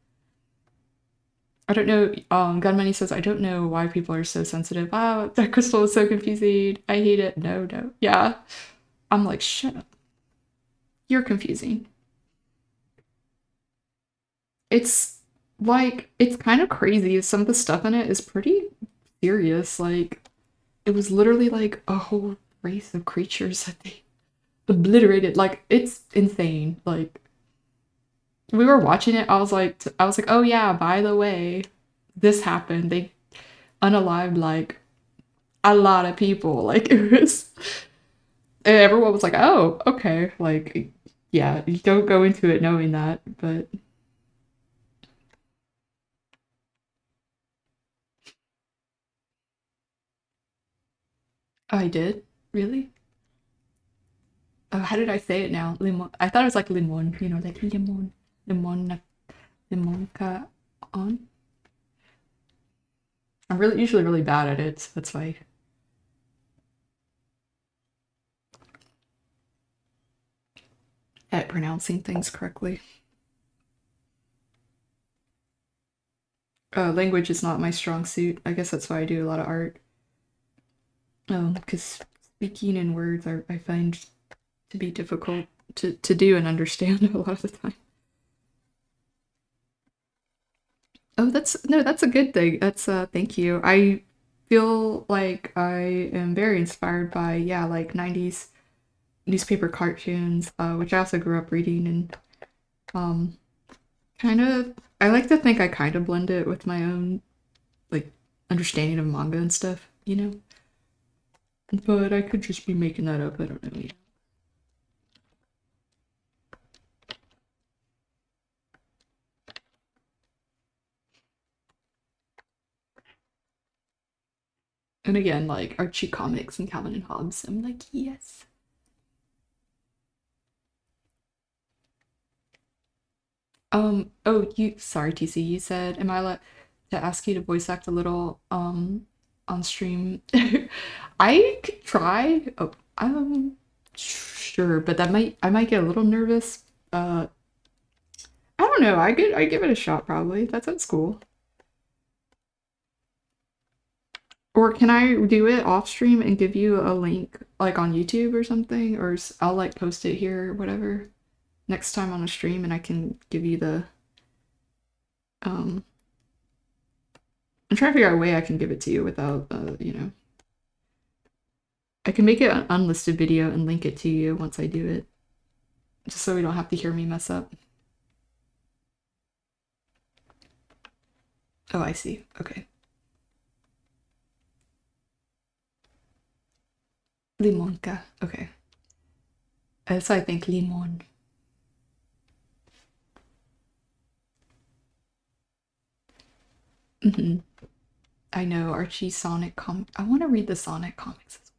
I don't know, Gunmoney says, I don't know why people are so sensitive. Oh, that crystal is so confusing. I hate it. No, no. Yeah. I'm like, shut up. You're confusing. It's like, it's kind of crazy. Some of the stuff in it is pretty serious. Like, it was literally like a whole race of creatures that they obliterated. Like, it's insane. Like, we were watching it. I was like, oh yeah, by the way, this happened. They unalived like a lot of people. Like, it was, and everyone was like, oh, okay. Like, yeah, you don't go into it knowing that, but I did. Really? Oh, how did I say it now? Limon. I thought it was like limon, like limon, limon, limonka on. I'm really usually really bad at it, so that's why. At pronouncing things correctly. Language is not my strong suit. I guess that's why I do a lot of art. Because speaking in words I find to be difficult to do and understand a lot of the time. Oh, that's a good thing. That's thank you. I feel like I am very inspired by, yeah, like 90s newspaper cartoons, which I also grew up reading, and um kind of I like to think I kind of blend it with my own like understanding of manga and stuff. But I could just be making that up. I don't know. And again, like Archie comics and Calvin and Hobbes, I'm like, yes. Oh, sorry, TC, you said, am I allowed to ask you to voice act a little on stream? I could try. Oh, sure, but I might get a little nervous. I don't know. I give it a shot probably. That sounds cool. Or can I do it off stream and give you a link like on YouTube or something? Or I'll like post it here or whatever next time on a stream and I can give you the um I'm trying to figure out a way I can give it to you without I can make it an unlisted video and link it to you once I do it. Just so we don't have to hear me mess up. Oh, I see. Okay. Limonka. Okay. So I think limon. Mm-hmm. I know Archie Sonic I want to read the Sonic comics as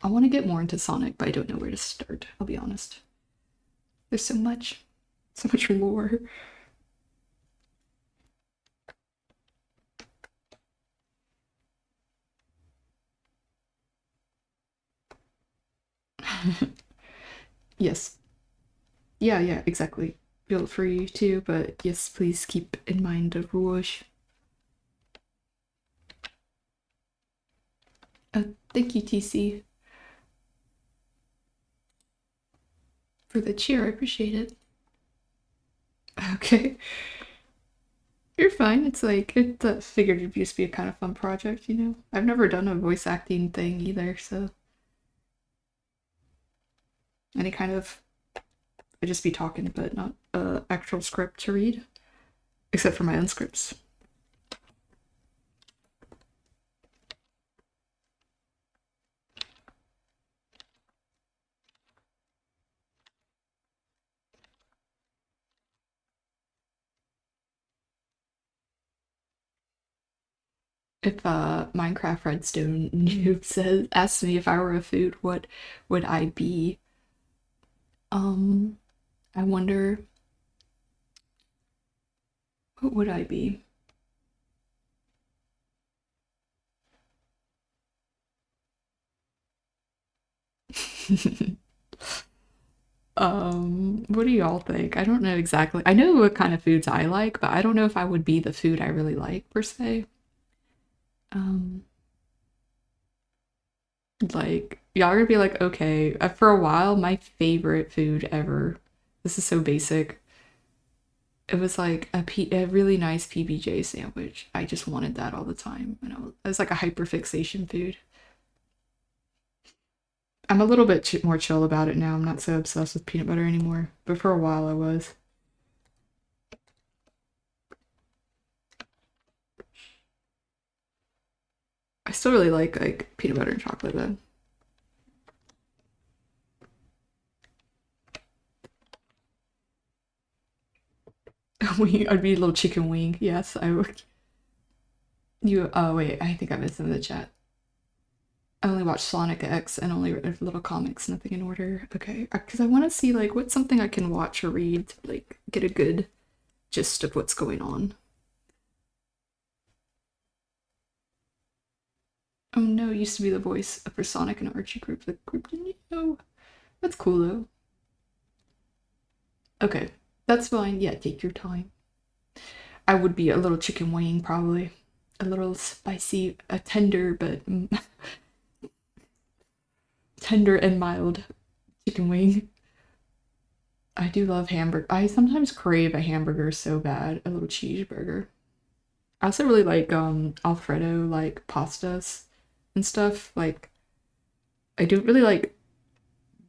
well. I want to get more into Sonic, but I don't know where to start. I'll be honest. There's so much lore. Yes. Yeah, yeah, exactly. Feel free to, but yes, please keep in mind the rules. Thank you, TC, for the cheer. I appreciate it. Okay. You're fine. It's like it figured it'd just be a kind of fun project, you know. I've never done a voice acting thing either, so any kind of I'd just be talking, but not actual script to read, except for my own scripts. If Minecraft Redstone noob says asks me if I were a food, what would I be? Um, I wonder what would I be? What do y'all think? I don't know exactly. I know what kind of foods I like, but I don't know if I would be the food I really like per se. Um, like y'all are gonna be like, okay, for a while, my favorite food ever. This is so basic. It was like a really nice PBJ sandwich. I just wanted that all the time, and it was like a hyperfixation food. I'm a little bit more chill about it now. I'm not so obsessed with peanut butter anymore, but for a while I was. I still really like peanut butter and chocolate though. I'd be a little chicken wing. Yes, I would. You. Oh wait, I think I missed some of the chat. I only watched Sonic X and only read little comics, nothing in order. Okay, because I want to see like what's something I can watch or read to like get a good gist of what's going on. Oh no, used to be the voice for Sonic and Archie group. The group didn't know. That's cool though. Okay, that's fine. Yeah, take your time. I would be a little chicken wing probably. A little spicy, a tender but tender and mild chicken wing. I do love hamburger. I sometimes crave a hamburger so bad, a little cheeseburger. I also really like Alfredo like pastas and stuff. Like I do really like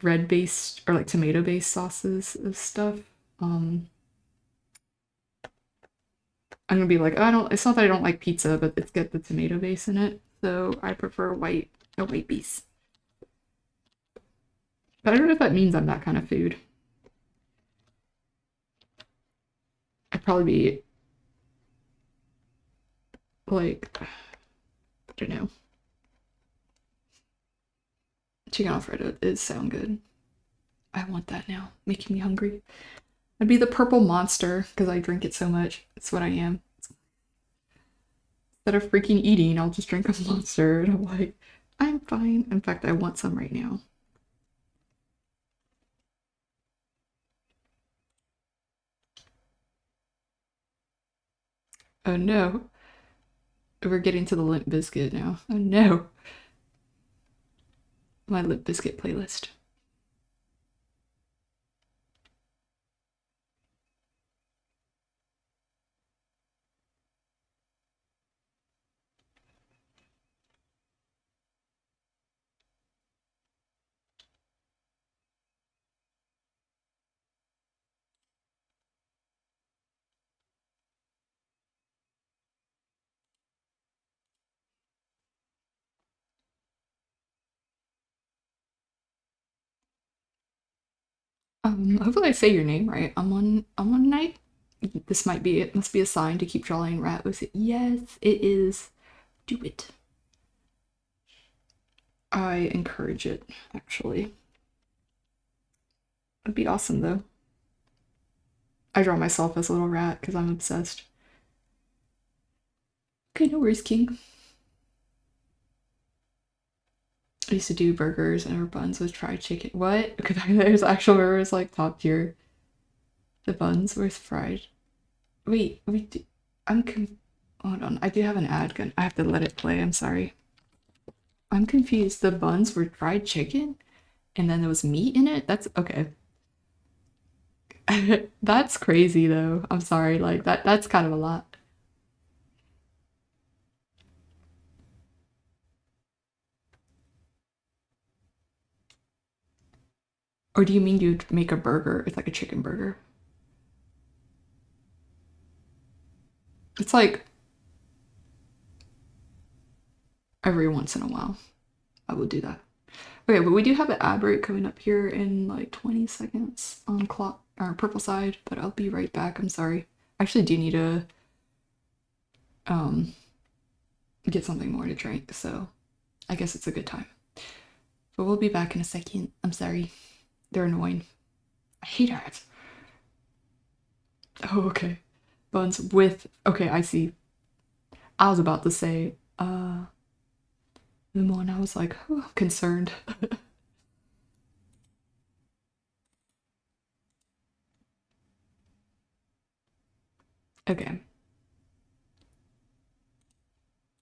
red based or like tomato based sauces and stuff. Um I'm gonna be like, I don't. It's not that I don't like pizza, but it's got the tomato base in it, so I prefer a white base. But I don't know if that means I'm that kind of food. I'd probably be like, I don't know. Chicken Alfredo is sound good. I want that now, making me hungry. I'd be the purple monster because I drink it so much. It's what I am. Instead of freaking eating, I'll just drink a monster, and I'm like, I'm fine. In fact, I want some right now. Oh no, we're getting to the Limp Biscuit now. Oh no, my Limp Biscuit playlist. Hopefully I say your name right. I'm on night. This might be it. Must be a sign to keep drawing rat with it. Yes, it is. Do it. I encourage it, actually. It'd be awesome though. I draw myself as a little rat because I'm obsessed. Okay, no worries, King. I used to do burgers and our buns with fried chicken. What? Okay, there's actual burgers like top tier. The buns with fried. Wait, I'm hold on. I do have an ad gun. I have to let it play. I'm sorry. I'm confused. The buns were fried chicken, and then there was meat in it. That's okay. That's crazy though. I'm sorry. Like that's kind of a lot. Or do you mean you'd make a burger? It's like a chicken burger. It's like every once in a while I will do that. Okay, but we do have an ad break coming up here in like 20 seconds on clock or purple side, but I'll be right back. I'm sorry. I actually do need to um get something more to drink, so I guess it's a good time. But we'll be back in a second. I'm sorry. They're annoying. I hate ads. Oh, okay. Buns with okay, I see. I was about to say, lemon. I was like, oh, concerned. Okay.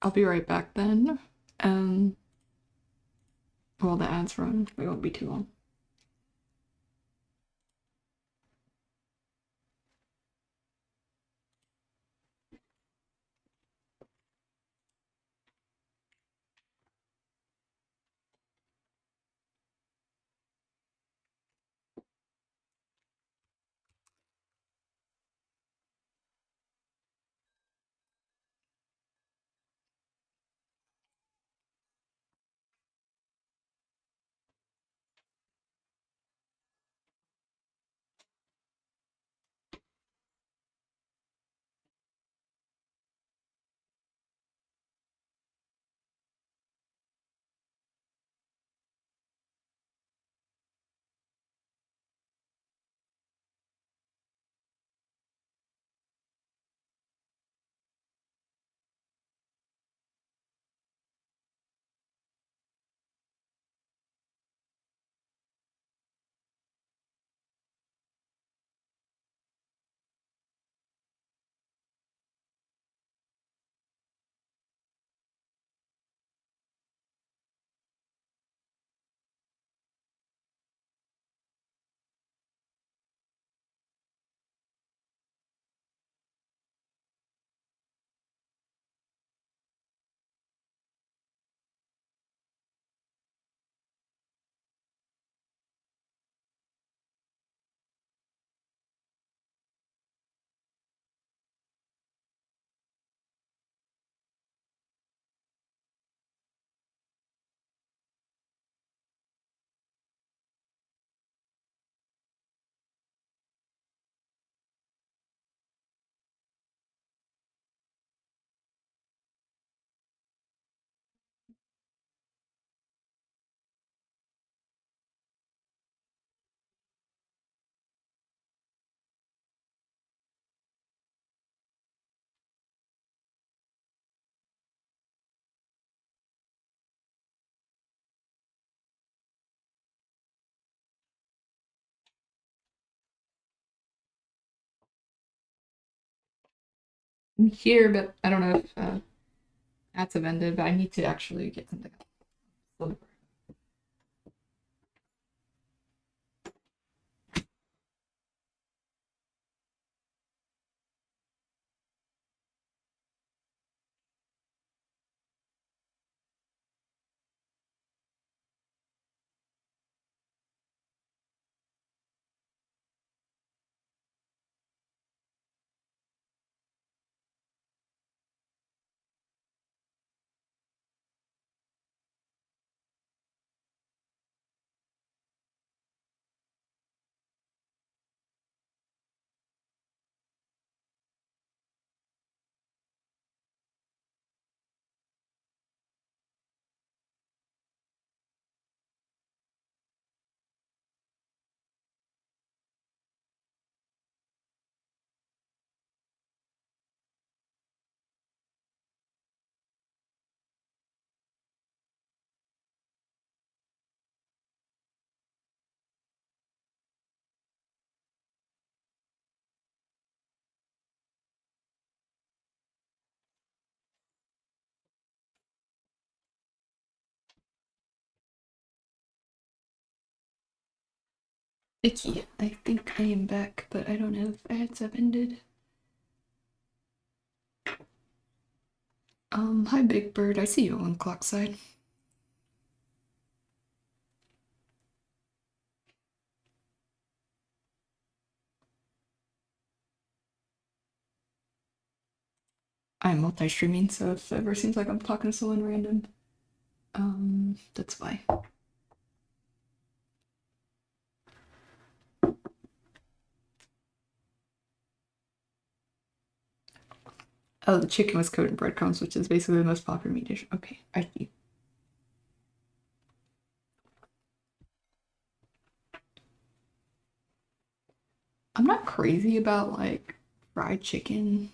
I'll be right back then. Um, while the ads run, it won't be too long. I'm here, but I don't know if ads have ended, but I need to actually get something else. Icky. I think I am back, but I don't know if ads have ended. Hi Big Bird, I see you on clock side. I'm multi-streaming, so if it ever seems like I'm talking to someone random, that's why. Oh, the chicken was coated in breadcrumbs, which is basically the most popular meat dish. Okay, I see. I'm not crazy about like fried chicken.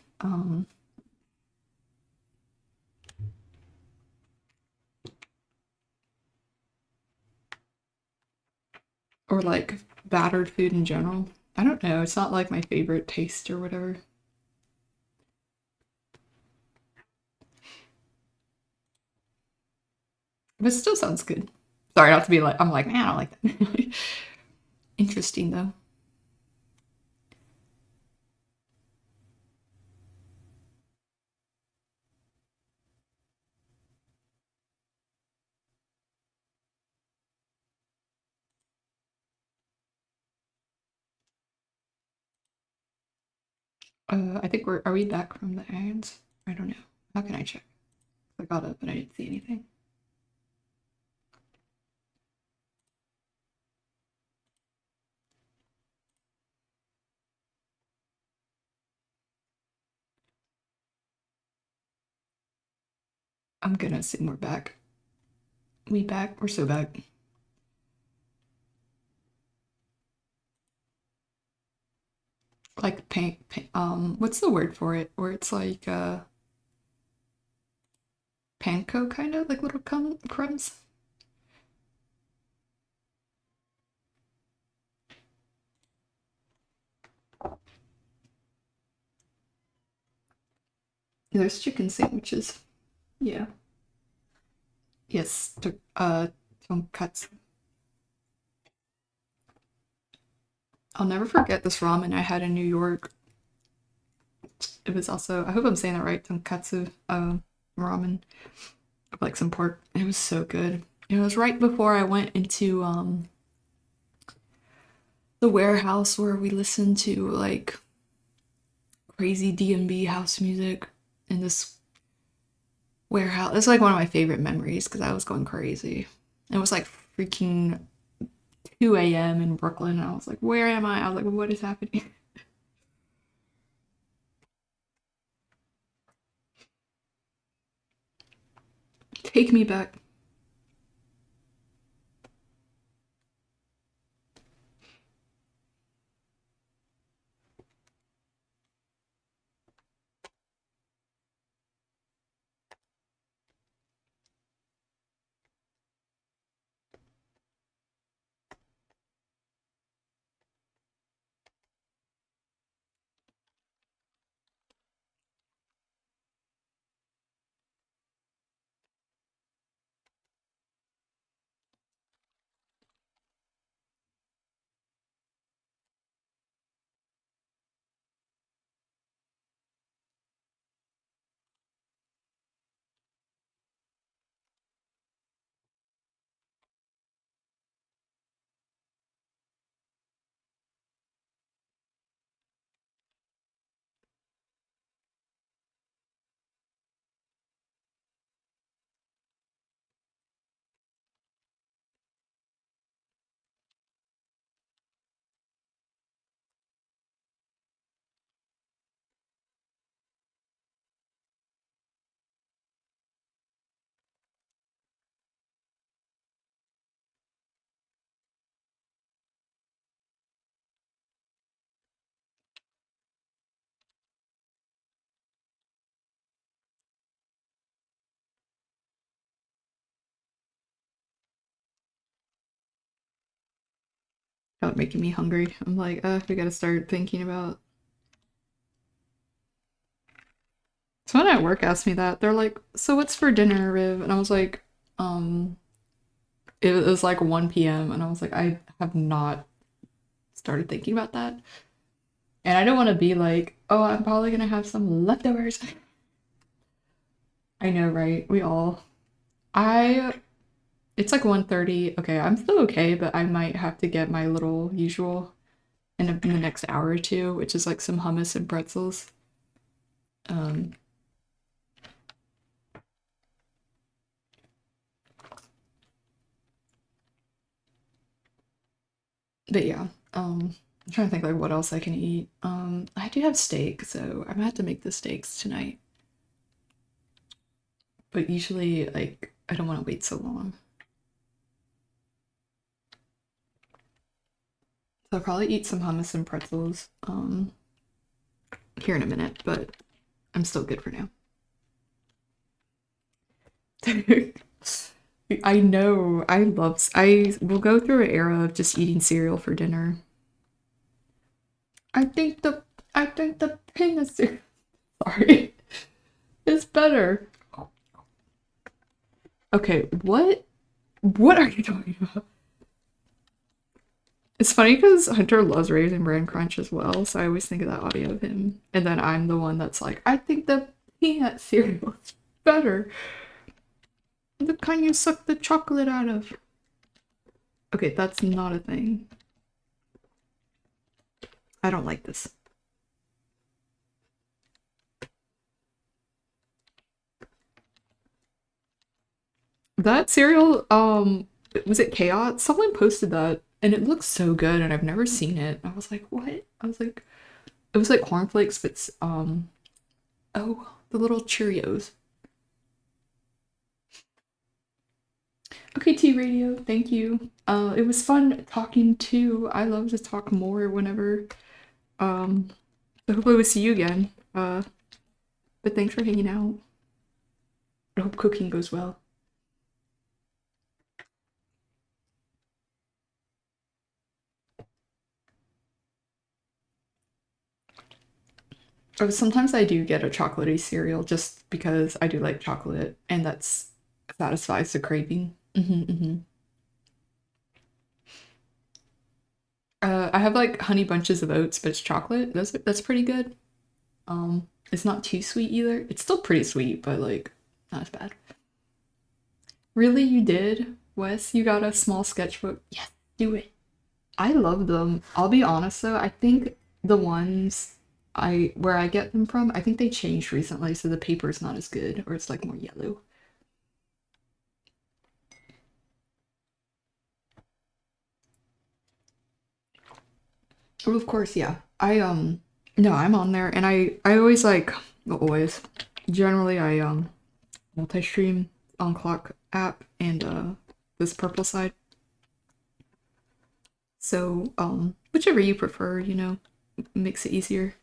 Or like battered food in general. I don't know. It's not like my favorite taste or whatever. But it still sounds good. Sorry, not to be like, I'm like, man, I don't like that. Interesting though. I think are we back from the ads? I don't know. How can I check? I got up and I didn't see anything. I'm gonna assume we're back. We back? We're so back. Like what's the word for it? Where it's like panko kind of like little crumbs. There's chicken sandwiches. Yeah. Yes. Tonkatsu. I'll never forget this ramen I had in New York. It was also, I hope I'm saying that right, tonkatsu ramen, like some pork. It was so good. It was right before I went into the warehouse where we listened to like crazy D&B house music in this warehouse. It's like one of my favorite memories because I was going crazy. It was like freaking 2 a.m. in Brooklyn. And I was like, where am I? I was like, what is happening? Take me back. Not making me hungry. I'm like, we gotta start thinking about. Someone at work asked me that. They're like, so what's for dinner, Riv? And I was like, um, it was like 1 p.m. And I was like, I have not started thinking about that. And I don't want to be like, oh, I'm probably gonna have some leftovers. I know, right? We all. I it's like 1:30. Okay, I'm still okay, but I might have to get my little usual in the next hour or two, which is like some hummus and pretzels. Um, But yeah, I'm trying to think like what else I can eat. I do have steak, so I'm gonna have to make the steaks tonight. But usually, like, I don't want to wait so long. So I'll probably eat some hummus and pretzels here in a minute, but I'm still good for now. I know. I will go through an era of just eating cereal for dinner. I think the I think the penis cereal, sorry, is better. Okay, what are you talking about? It's funny because Hunter loves Raisin Bran Crunch as well, so I always think of that audio of him. And then I'm the one that's like, I think the peanut cereal is better. The kind you suck the chocolate out of. Okay, that's not a thing. I don't like this. That cereal, was it Chaos? Someone posted that and it looks so good and I've never seen it. I was like, what? I was like, it was like cornflakes, but oh, the little Cheerios. Okay, T Radio, thank you. It was fun talking too. I love to talk more whenever. Um, so hopefully we'll see you again. But thanks for hanging out. I hope cooking goes well. Oh, sometimes I do get a chocolatey cereal just because I do like chocolate, and that's satisfies the craving. I have like honey bunches of oats, but it's chocolate. That's pretty good. It's not too sweet either. It's still pretty sweet, but like not as bad. Really, you did, Wes? You got a small sketchbook? Yes, do it. I love them. I'll be honest though, I think the ones I where I get them from, I think they changed recently, so the paper's not as good, or it's like more yellow. Oh, of course, yeah. No, I'm on there, and I always like, well, always. Generally, I multi-stream on Clock app and this purple side. So whichever you prefer, makes it easier.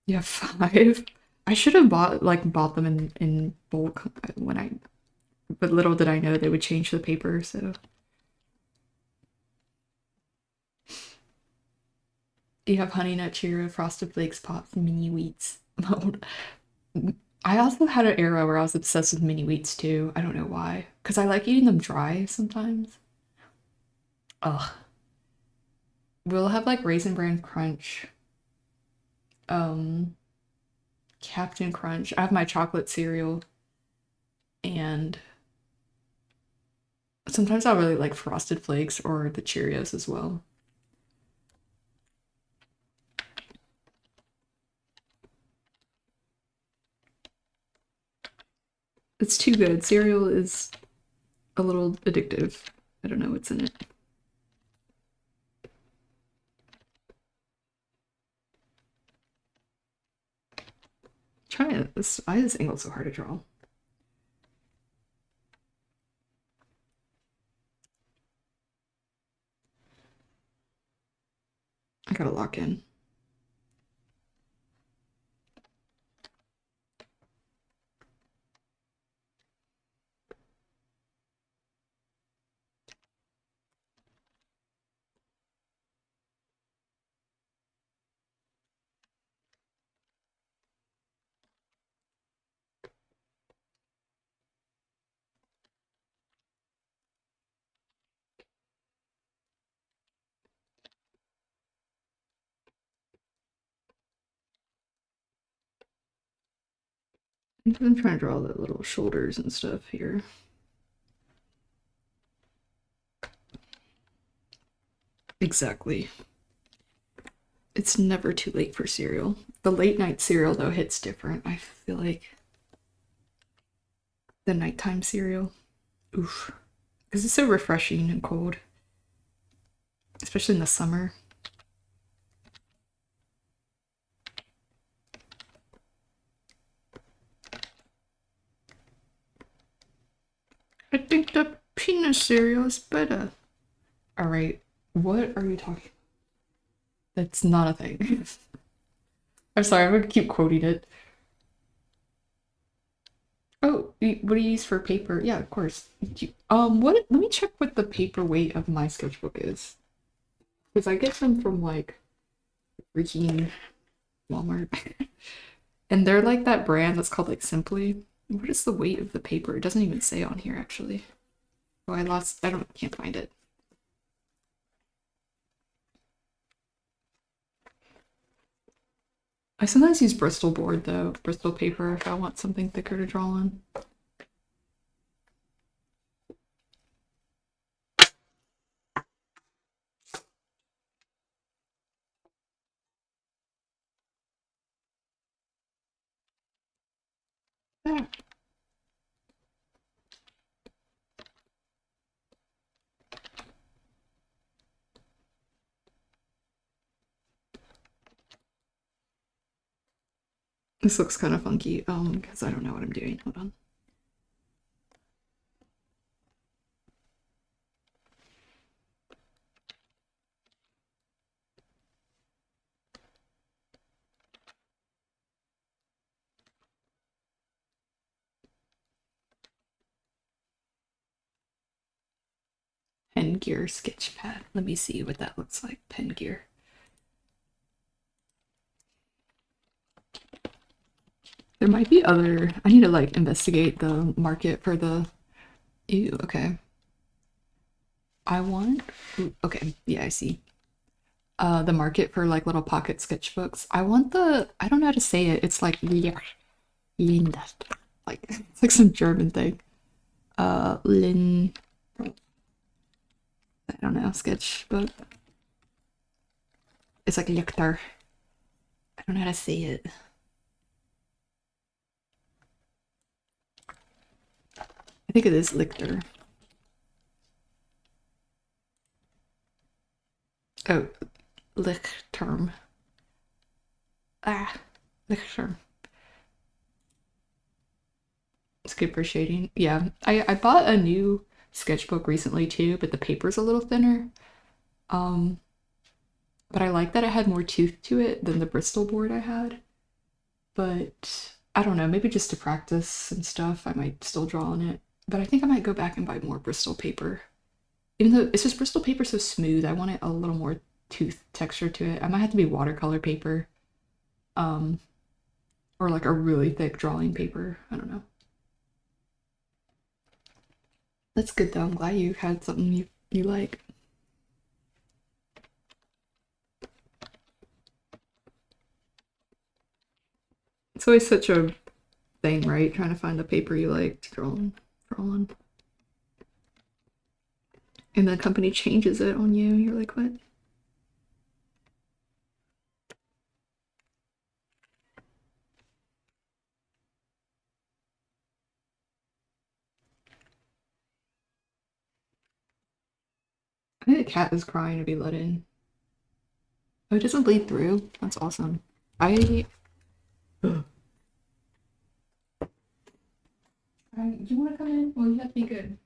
You have five. I should have bought them in bulk when I, but little did I know they would change the paper. So you have Honey Nut Cheerio, Frosted Flakes, Pops, Mini Wheats. I also had an era where I was obsessed with mini wheats too. I don't know why. Because I like eating them dry sometimes. Ugh. We'll have like Raisin Bran Crunch, um, Captain Crunch. I have my chocolate cereal, and sometimes I really like Frosted Flakes or the Cheerios as well. It's too good. Cereal is a little addictive. I don't know what's in it. Trying this. Why is this angle so hard to draw? I gotta lock in. I'm trying to draw the little shoulders and stuff here. Exactly. It's never too late for cereal. The late night cereal, though, hits different. I feel like the nighttime cereal. Oof. Because it's so refreshing and cold. especially in the summer. I think the peanut cereal is better. All right, what are you talking? That's not a thing. I'm sorry, I'm gonna keep quoting it. Oh, what do you use for paper? Yeah, of course. What? Let me check what the paper weight of my sketchbook is, because I get them from like freaking Walmart, and they're like that brand that's called like Simply. What is the weight of the paper? It doesn't even say on here actually. Oh, I lost. Can't find it. I sometimes use Bristol board though, Bristol paper if I want something thicker to draw on. There. This looks kind of funky, because I don't know what I'm doing. Hold on. Pen gear sketch pad. Let me see what that looks like. Pen gear. There might be other. I need to like investigate the market for the. Ew, okay. I want. Ooh, okay, yeah, I see. The market for like little pocket sketchbooks. I want the. I don't know how to say it. It's like Linda. Like it's like some German thing. Lin. I don't know, sketchbook. It's like Lichter. I don't know how to say it. I think it is Lichter. Oh, Lichterm. Ah, Lichterm. It's good for shading. Yeah, I bought a new sketchbook recently too, but the paper's a little thinner. Um, but I like that it had more tooth to it than the Bristol board I had. But I don't know, maybe just to practice and stuff, I might still draw on it. But I think I might go back and buy more Bristol paper. Even though it's just Bristol paper so smooth, I want it a little more tooth texture to it. I might have to be watercolor paper. Um, or like a really thick drawing paper. I don't know. That's good though. I'm glad you had something you like. It's always such a thing, right? Trying to find the paper you like to draw on. Draw on. And the company changes it on you. You're like, what? I think the cat is crying to be let in. Oh, it doesn't bleed through. That's awesome. I. You want to come in? Well, you have to be good.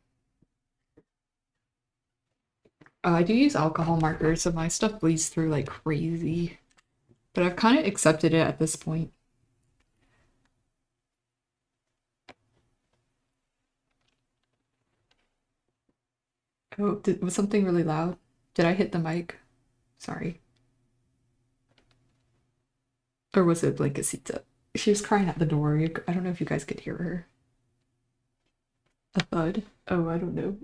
I do use alcohol markers, so my stuff bleeds through like crazy. But I've kind of accepted it at this point. Oh, was something really loud? Did I hit the mic? Sorry. Or was it Blankasita? She was crying at the door. I don't know if you guys could hear her. A thud? Oh, I don't know.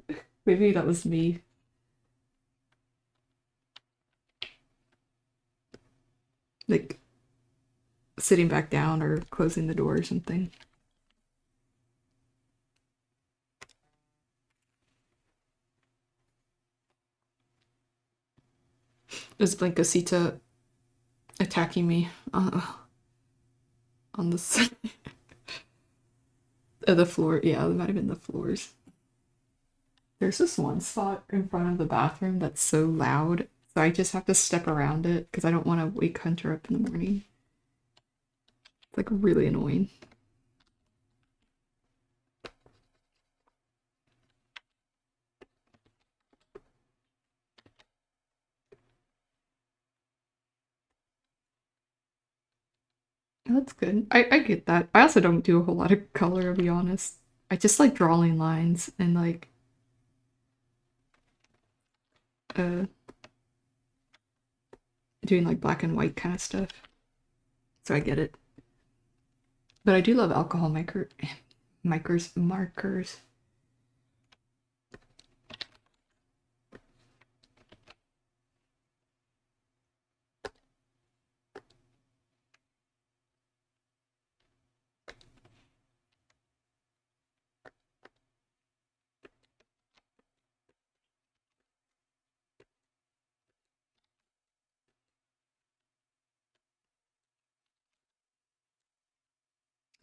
Maybe that was me. Like sitting back down or closing the door or something. Is Blankasita attacking me on the the floor? Yeah, it might have been the floors. There's this one spot in front of the bathroom that's so loud. So I just have to step around it because I don't want to wake Hunter up in the morning. It's like really annoying. That's good. I get that. I also don't do a whole lot of color, to be honest. I just like drawing lines and like uh doing like black and white kind of stuff. So I get it. But I do love alcohol markers.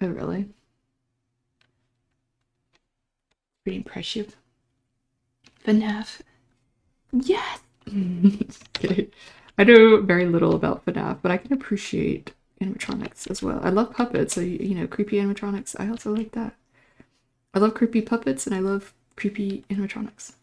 Oh really? Pretty impressive. FNAF. Yes! Just kidding. I know very little about FNAF, but I can appreciate animatronics as well. I love puppets, so you know, creepy animatronics. I also like that. I love creepy puppets and I love creepy animatronics.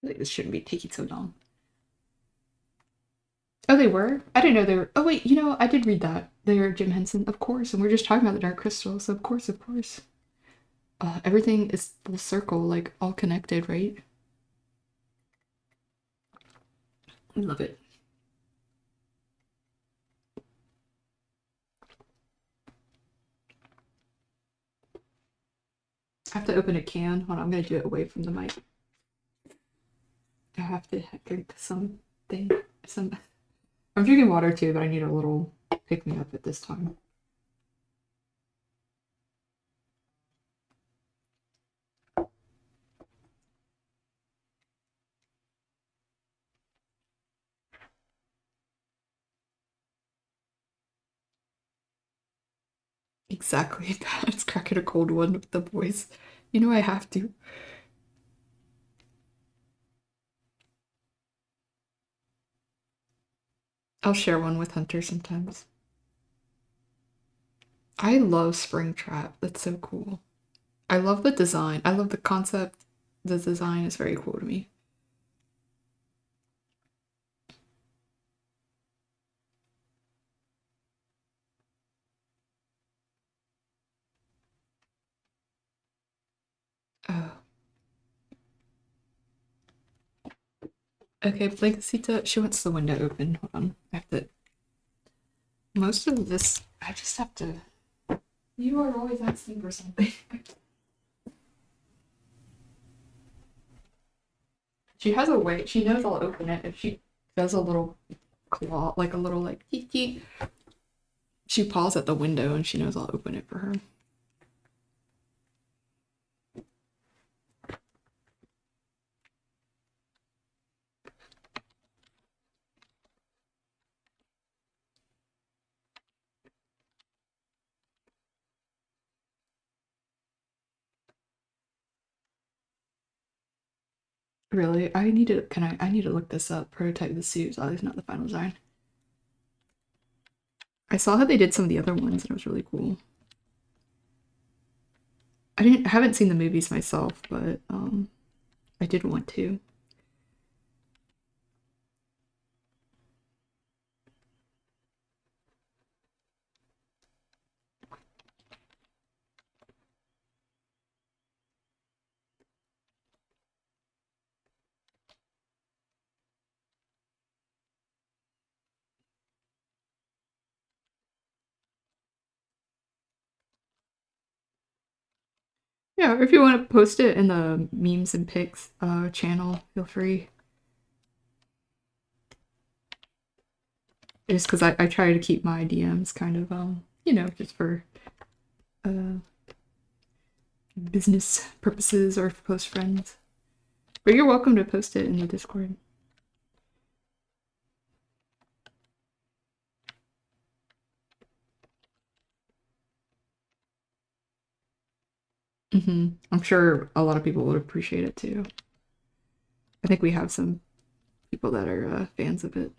I think this shouldn't be taking so long. Oh, they were? I didn't know they were. Oh, wait, you know, I did read that. They're Jim Henson, of course, and we're just talking about the Dark Crystal, so of course, of course. Everything is full circle, like all connected, right? I love it. I have to open a can. Hold on, I'm gonna do it away from the mic. I have to drink something. Some. I'm drinking water too, but I need a little pick me up at this time. Exactly. That's cracking a cold one with the boys. You know I have to. I'll share one with Hunter sometimes. I love Springtrap. That's so cool. I love the design. I love the concept. The design is very cool to me. Oh. Okay, Blakecita, she wants the window open. Hold on. I have to. Most of this, I just have to. You are always asking for something. She has a way. She knows I'll open it if she does a little claw, like a little like teet teet. She paws at the window and she knows I'll open it for her. Really, I need to. Can I? I need to look this up. Prototype the suit. Oh, it's not the final design. I saw how they did some of the other ones and it was really cool. Haven't seen the movies myself, but I did want to. Yeah, if you want to post it in the memes and pics channel, feel free. Just because I try to keep my DMs kind of you know, just for uh, business purposes or for close friends. But you're welcome to post it in the Discord. I'm sure a lot of people would appreciate it too. I think we have some people that are fans of it.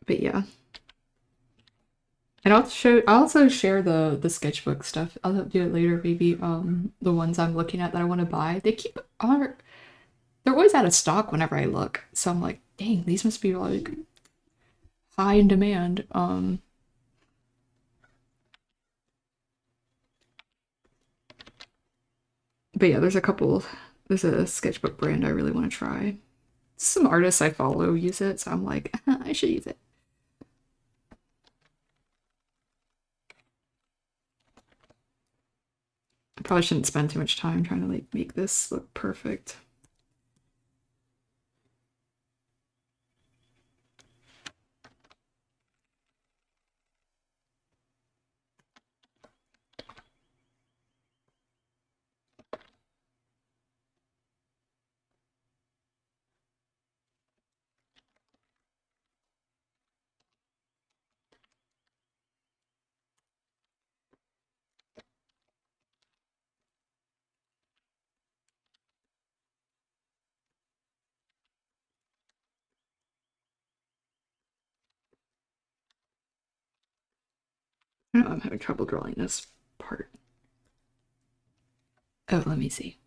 But yeah. And I'll also share the sketchbook stuff. I'll do it later, maybe. The ones I'm looking at that I want to buy. They're always out of stock whenever I look. So I'm like, dang, these must be like high in demand. But yeah, there's a sketchbook brand I really want to try. Some artists I follow use it, so I'm like, I should use it. I probably shouldn't spend too much time trying to like make this look perfect. I know I'm having trouble drawing this part. Oh, let me see.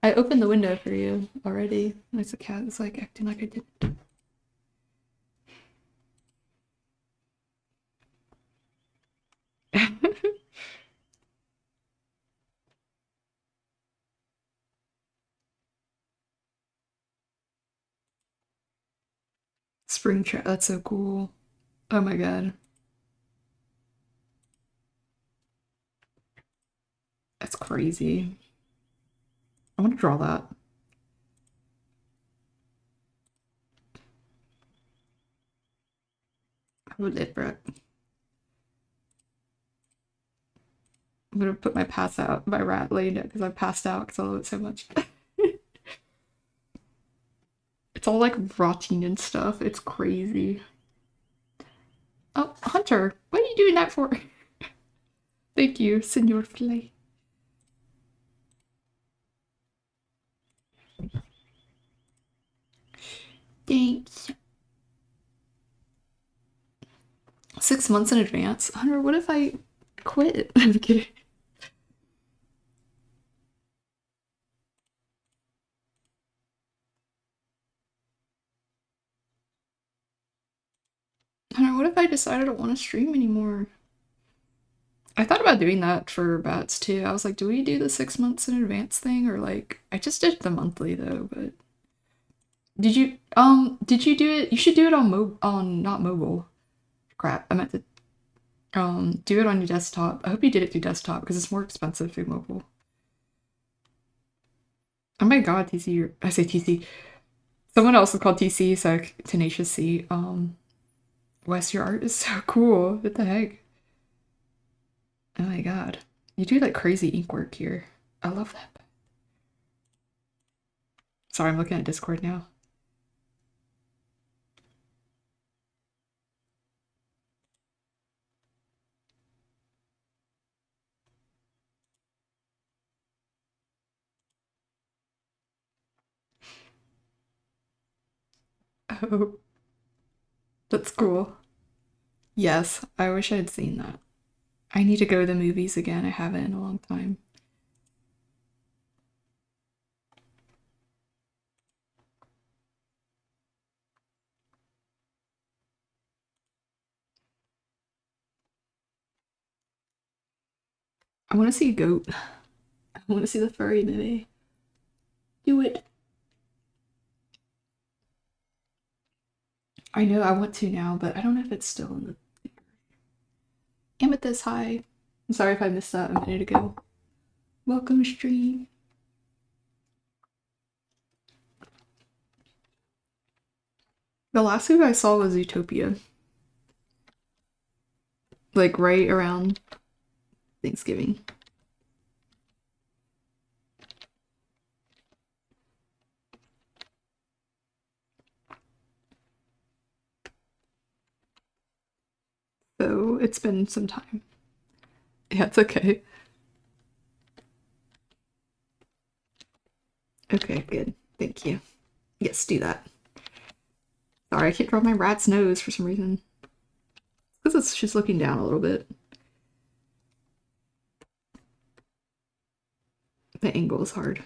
I opened the window for you already. There's a cat that's like acting like I didn't. Spring trap. That's so cool. Oh my god. That's crazy. I want to draw that. I would live for it. I'm gonna put my rat laying it because I passed out because I love it so much. It's all like rotting and stuff. It's crazy. Oh, Hunter, what are you doing that for? Thank you, Senor Flay. Thanks. 6 months in advance? Hunter, what if I quit? I'm kidding. Hunter, what if I decide I don't want to stream anymore? I thought about doing that for bats too. I was like, do we do the 6 months in advance thing or like I just did the monthly though, but did you do it? You should do it on not mobile. Crap, I meant to do it on your desktop. I hope you did it through desktop because it's more expensive through mobile. Oh my god, TC, I say TC. Someone else is called TC, so Tenacious C. Wes, your art is so cool. What the heck? Oh my god. You do like crazy ink work here. I love that. Sorry, I'm looking at Discord now. Oh, that's cool. Yes, I wish I had seen that. I need to go to the movies again. I haven't in a long time. I want to see Goat. I want to see the furry movie. Do it. I know I want to now, but I don't know if it's still in the. Amethyst, hi. I'm sorry if I missed that a minute ago. Welcome stream. The last movie I saw was Utopia. Like right around Thanksgiving. So it's been some time. Yeah, it's okay. Okay, good. Thank you. Yes, do that. Sorry, I can't draw my rat's nose for some reason. Because she's looking down a little bit. The angle is hard.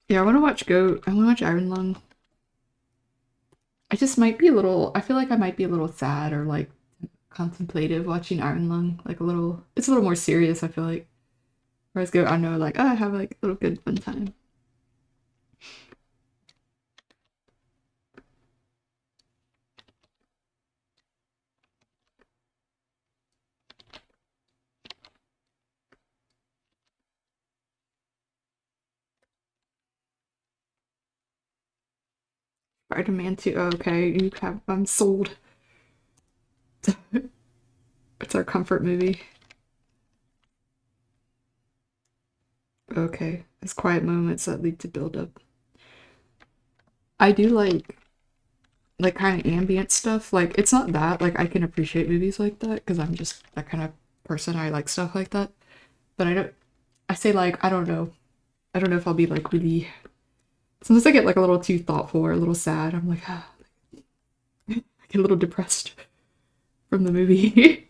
Yeah, I want to watch Goat. I want to watch Iron Lung. I just might be a little, I feel like I might be a little sad or like contemplative watching Iron Lung. Like a little, it's a little more serious, I feel like. Whereas Goat, I know like, oh, I have like a little good fun time. Spider-Man 2, oh, okay, you have, I'm sold. It's our comfort movie. Okay, it's quiet moments that lead to build up. I do like kind of ambient stuff. Like it's not that like I can appreciate movies like that because I'm just that kind of person. I like stuff like that. But I don't. I say like I don't know. I don't know if I'll be like really. Sometimes I get like a little too thoughtful or a little sad. I'm like, ah, I get a little depressed from the movie.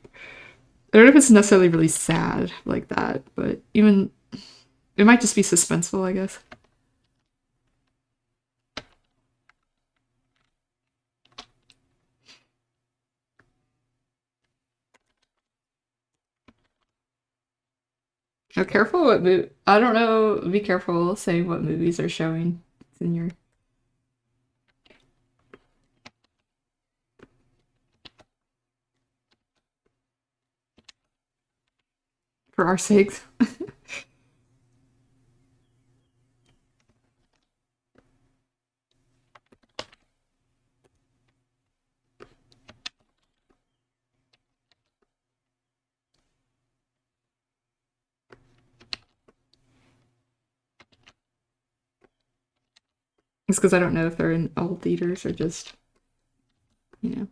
I don't know if it's necessarily really sad like that, but even it might just be suspenseful, I guess. Now, careful what movie. I don't know. Be careful saying what movies are showing. It's in your for our sakes. It's because I don't know if they're in all theaters or just, you know.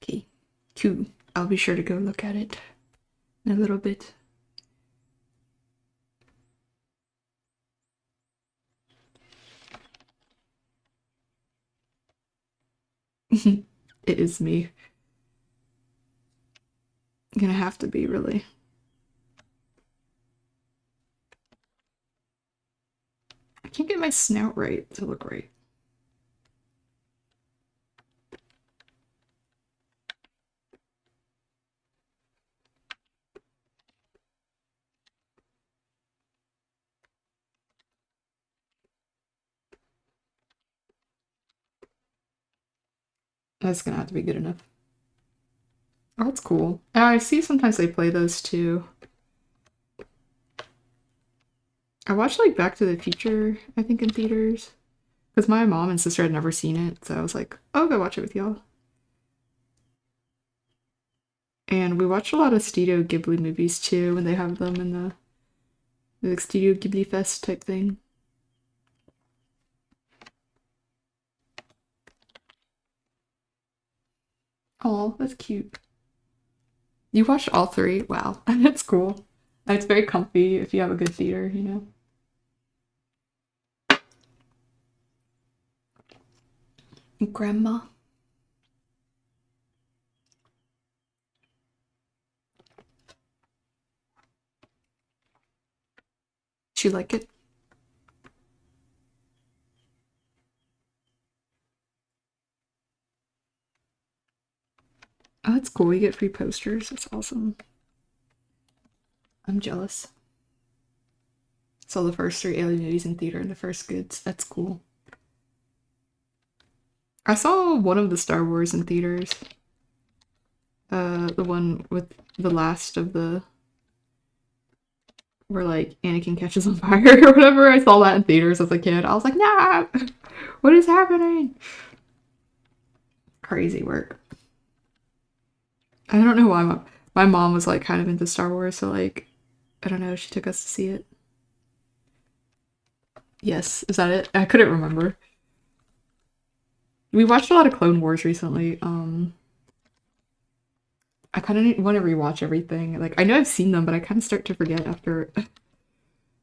Okay, cool. I'll be sure to go look at it in a little bit. It is me. Gonna have to be, really. I can't get my snout right to look right. That's gonna have to be good enough. Oh, that's cool. I see sometimes they play those too. I watched like Back to the Future, I think, in theaters. Because my mom and sister had never seen it, so I was like, I'll go watch it with y'all. And we watched a lot of Studio Ghibli movies too when they have them in the like, Studio Ghibli Fest type thing. Oh, that's cute. You watched all three? Wow, that's cool. And it's very comfy if you have a good theater, you know? Grandma. She like it? Oh, that's cool. You get free posters. That's awesome. I'm jealous. Saw the first three Alien movies in theater and the first goods. That's cool. I saw one of the Star Wars in theaters. The one with the last of the where like Anakin catches on fire or whatever. I saw that in theaters as a kid. I was like, nah, what is happening? Crazy work. I don't know why my mom was like kind of into Star Wars, so like I don't know, she took us to see it. Yes, is that it? I couldn't remember. We watched a lot of Clone Wars recently. I kind of want to rewatch everything. Like I know I've seen them, but I kind of start to forget after.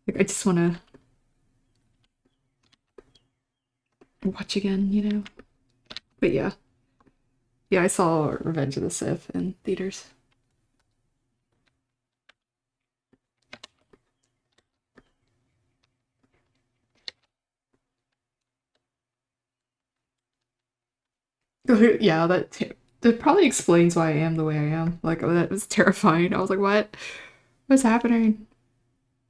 Like I just want to watch again, you know. But yeah, yeah, I saw Revenge of the Sith in theaters. Yeah, that probably explains why I am the way I am. Like that was terrifying. I was like, what? What's happening?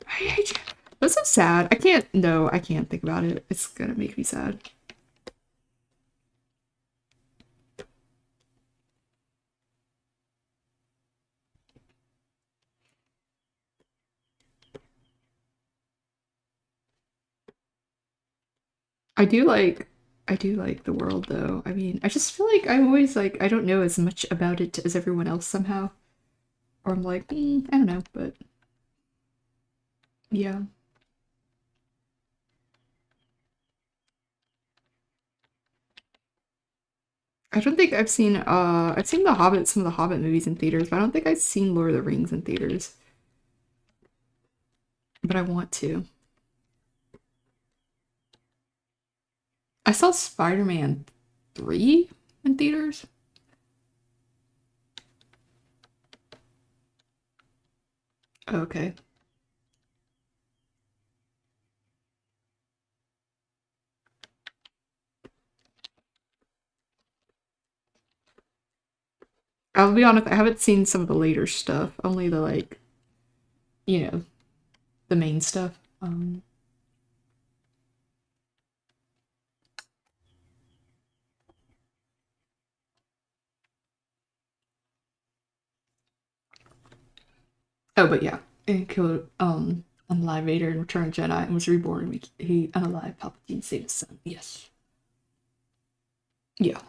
I hate you. That's so sad. I can't. No, I can't think about it. It's gonna make me sad. I do like. I do like the world though. I mean, I just feel like I'm always like I don't know as much about it as everyone else somehow. Or I'm like, I don't know, but yeah. I don't think I've seen The Hobbit, some of the Hobbit movies in theaters, but I don't think I've seen Lord of the Rings in theaters. But I want to. I saw Spider-Man 3 in theaters. Okay. I'll be honest, I haven't seen some of the later stuff, only the like, you know, the main stuff. Oh, but yeah, and killed unalive Vader in Return of the Jedi and was reborn. He unalive Palpatine saved his son. Yes. Yeah.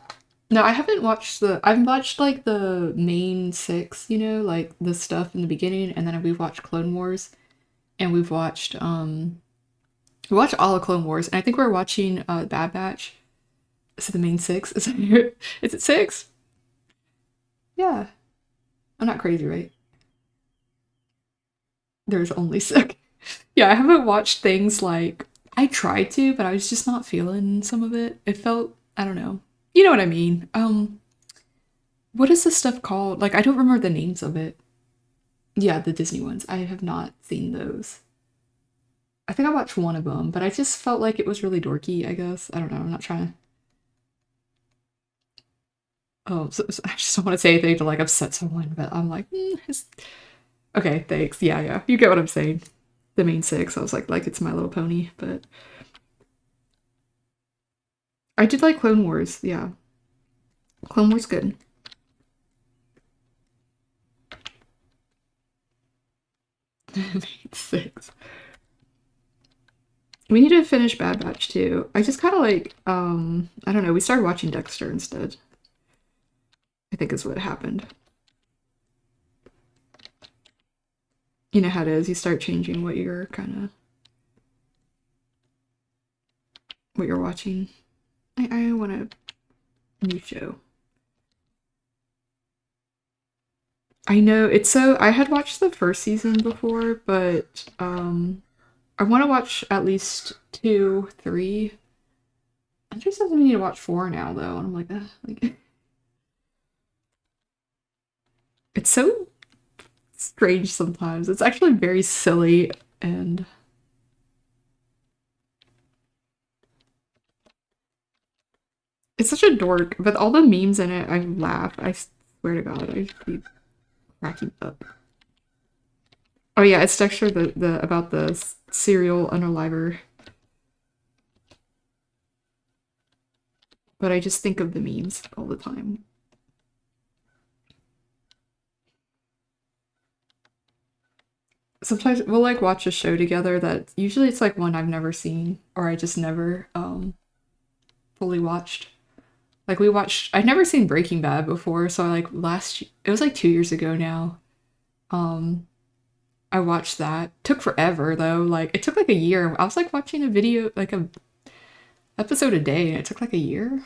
No, I haven't watched the. I've watched like the main six, you know, like the stuff in the beginning, and then we've watched Clone Wars, and we watched all of Clone Wars, and I think we're watching Bad Batch. So the main six is it? Is it six? Yeah, I'm not crazy, right? There's only six. Yeah, I haven't watched things like I tried to, but I was just not feeling some of it. It felt I don't know. You know what I mean? What is this stuff called? Like I don't remember the names of it. Yeah, the Disney ones. I have not seen those. I think I watched one of them, but I just felt like it was really dorky, I guess. I don't know. I'm not trying to. Oh, I just don't want to say anything to like upset someone, but I'm like, okay, thanks. Yeah, yeah. You get what I'm saying. The main six. I was like it's My Little Pony, but I did like Clone Wars. Yeah. Clone Wars good. Main six. We need to finish Bad Batch too. I just kind of like, I don't know. We started watching Dexter instead. I think is what happened. You know how it is. You start changing what you're kind of what you're watching. I want a new show. I know it's so. I had watched the first season before, but I want to watch at least two, three. Andrew says we need to watch four now, though, and I'm like, like it's so strange sometimes. It's actually very silly and it's such a dork. But all the memes in it, I laugh. I swear to God, I keep cracking up. Oh yeah, it's Dexter the about the serial unaliver. But I just think of the memes all the time. Sometimes we'll like watch a show together that usually it's like one I've never seen or I just never fully watched. Like we watched I'd never seen Breaking Bad before, so I like it was like 2 years ago now. Um I watched that. Took forever though. Like it took like a year. I was like watching a video like a episode a day and it took like a year.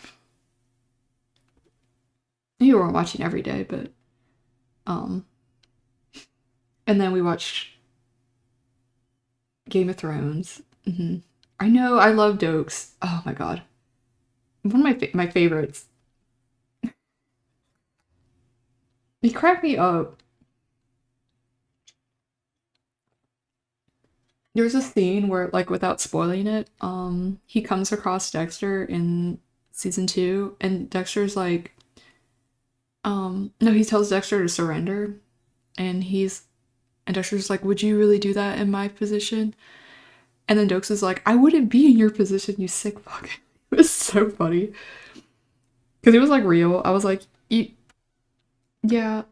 You weren't watching every day, but um and then we watched Game of Thrones. I know I love Dokes. Oh my god. One of my favorites. He cracked me up. There's a scene where, like, without spoiling it, he comes across Dexter in season 2, and Dexter's like, no, he tells Dexter to surrender, and and Dexter's like, would you really do that in my position? And then Dokes is like, I wouldn't be in your position, you sick fuck. It was so funny because it was like real. I was like, yeah,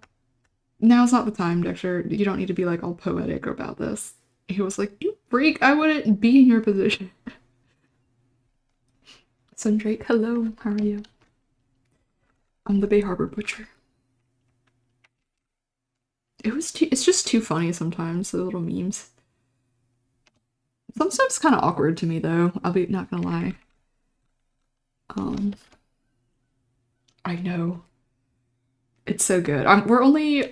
now's not the time, Dexter. You don't need to be like all poetic about this. He was like, you freak, I wouldn't be in your position. Sundrake, hello, how are you? I'm the Bay Harbor Butcher. It's just too funny sometimes, the little memes. Sometimes kind of awkward to me though, I'll be not gonna lie. Um, I know. It's so good. We're only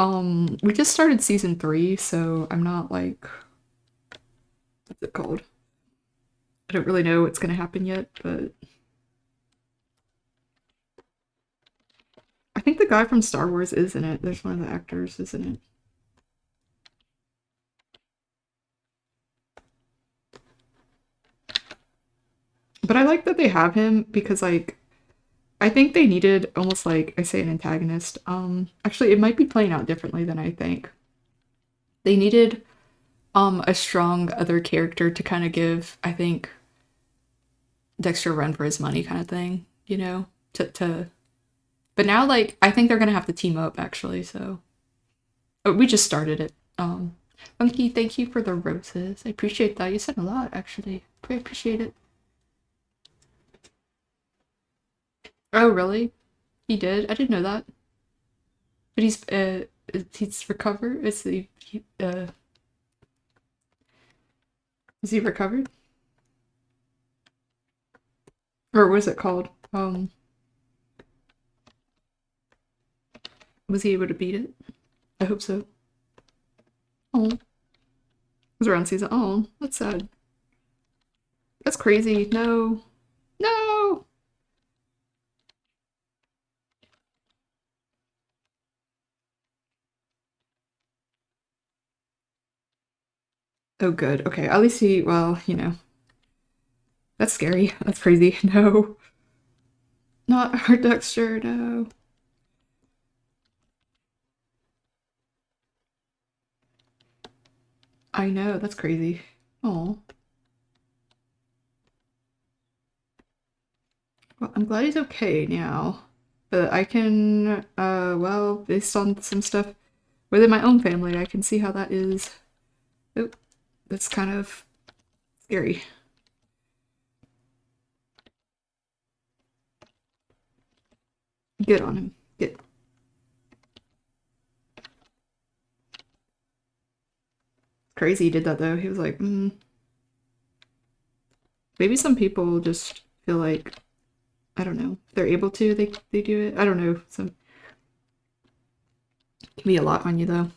we just started season 3, so I'm not like what's it called? I don't really know what's gonna happen yet, but I think the guy from Star Wars is in it. There's one of the actors, isn't it? But I like that they have him because like I think they needed almost like I say an antagonist. Actually it might be playing out differently than I think. They needed a strong other character to kind of give, I think, Dexter a run for his money kind of thing, you know? To But now like I think they're gonna have to team up actually, so we just started it. Funky, thank you for the roses. I appreciate that. You said a lot actually. I appreciate it. Oh really? He did? I didn't know that. But he's recovered? Is he recovered? Or what is it called? Was he able to beat it? I hope so. Oh, it was around season. Oh, that's sad. That's crazy. No. No. Oh, good. Okay. At least well, that's scary. That's crazy. No. Not our Dexter. No. I know. That's crazy. Oh. Well, I'm glad he's okay now. But I can, well, based on some stuff within my own family, I can see how that is. Oh, that's kind of scary. Good on him. Good. Crazy he did that though. He was like, maybe some people just feel like, I don't know, if they're able to, they do it. I don't know. Some can be a lot on you though.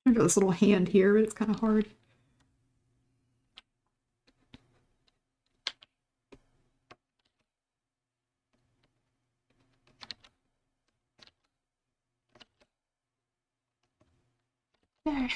I've got this little hand here, but it's kind of hard. There.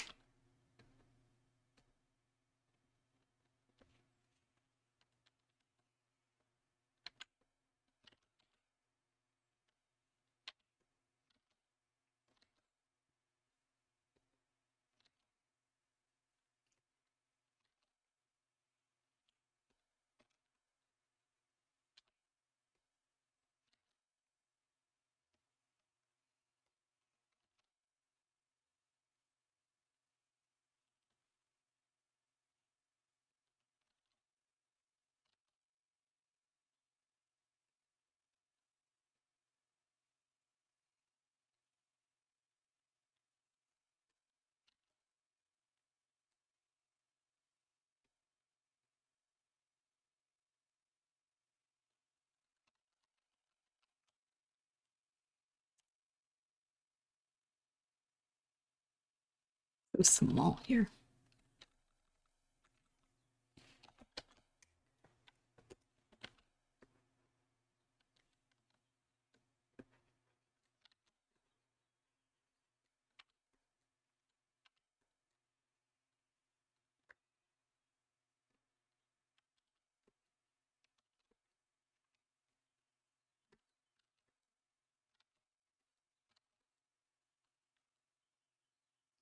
So small here.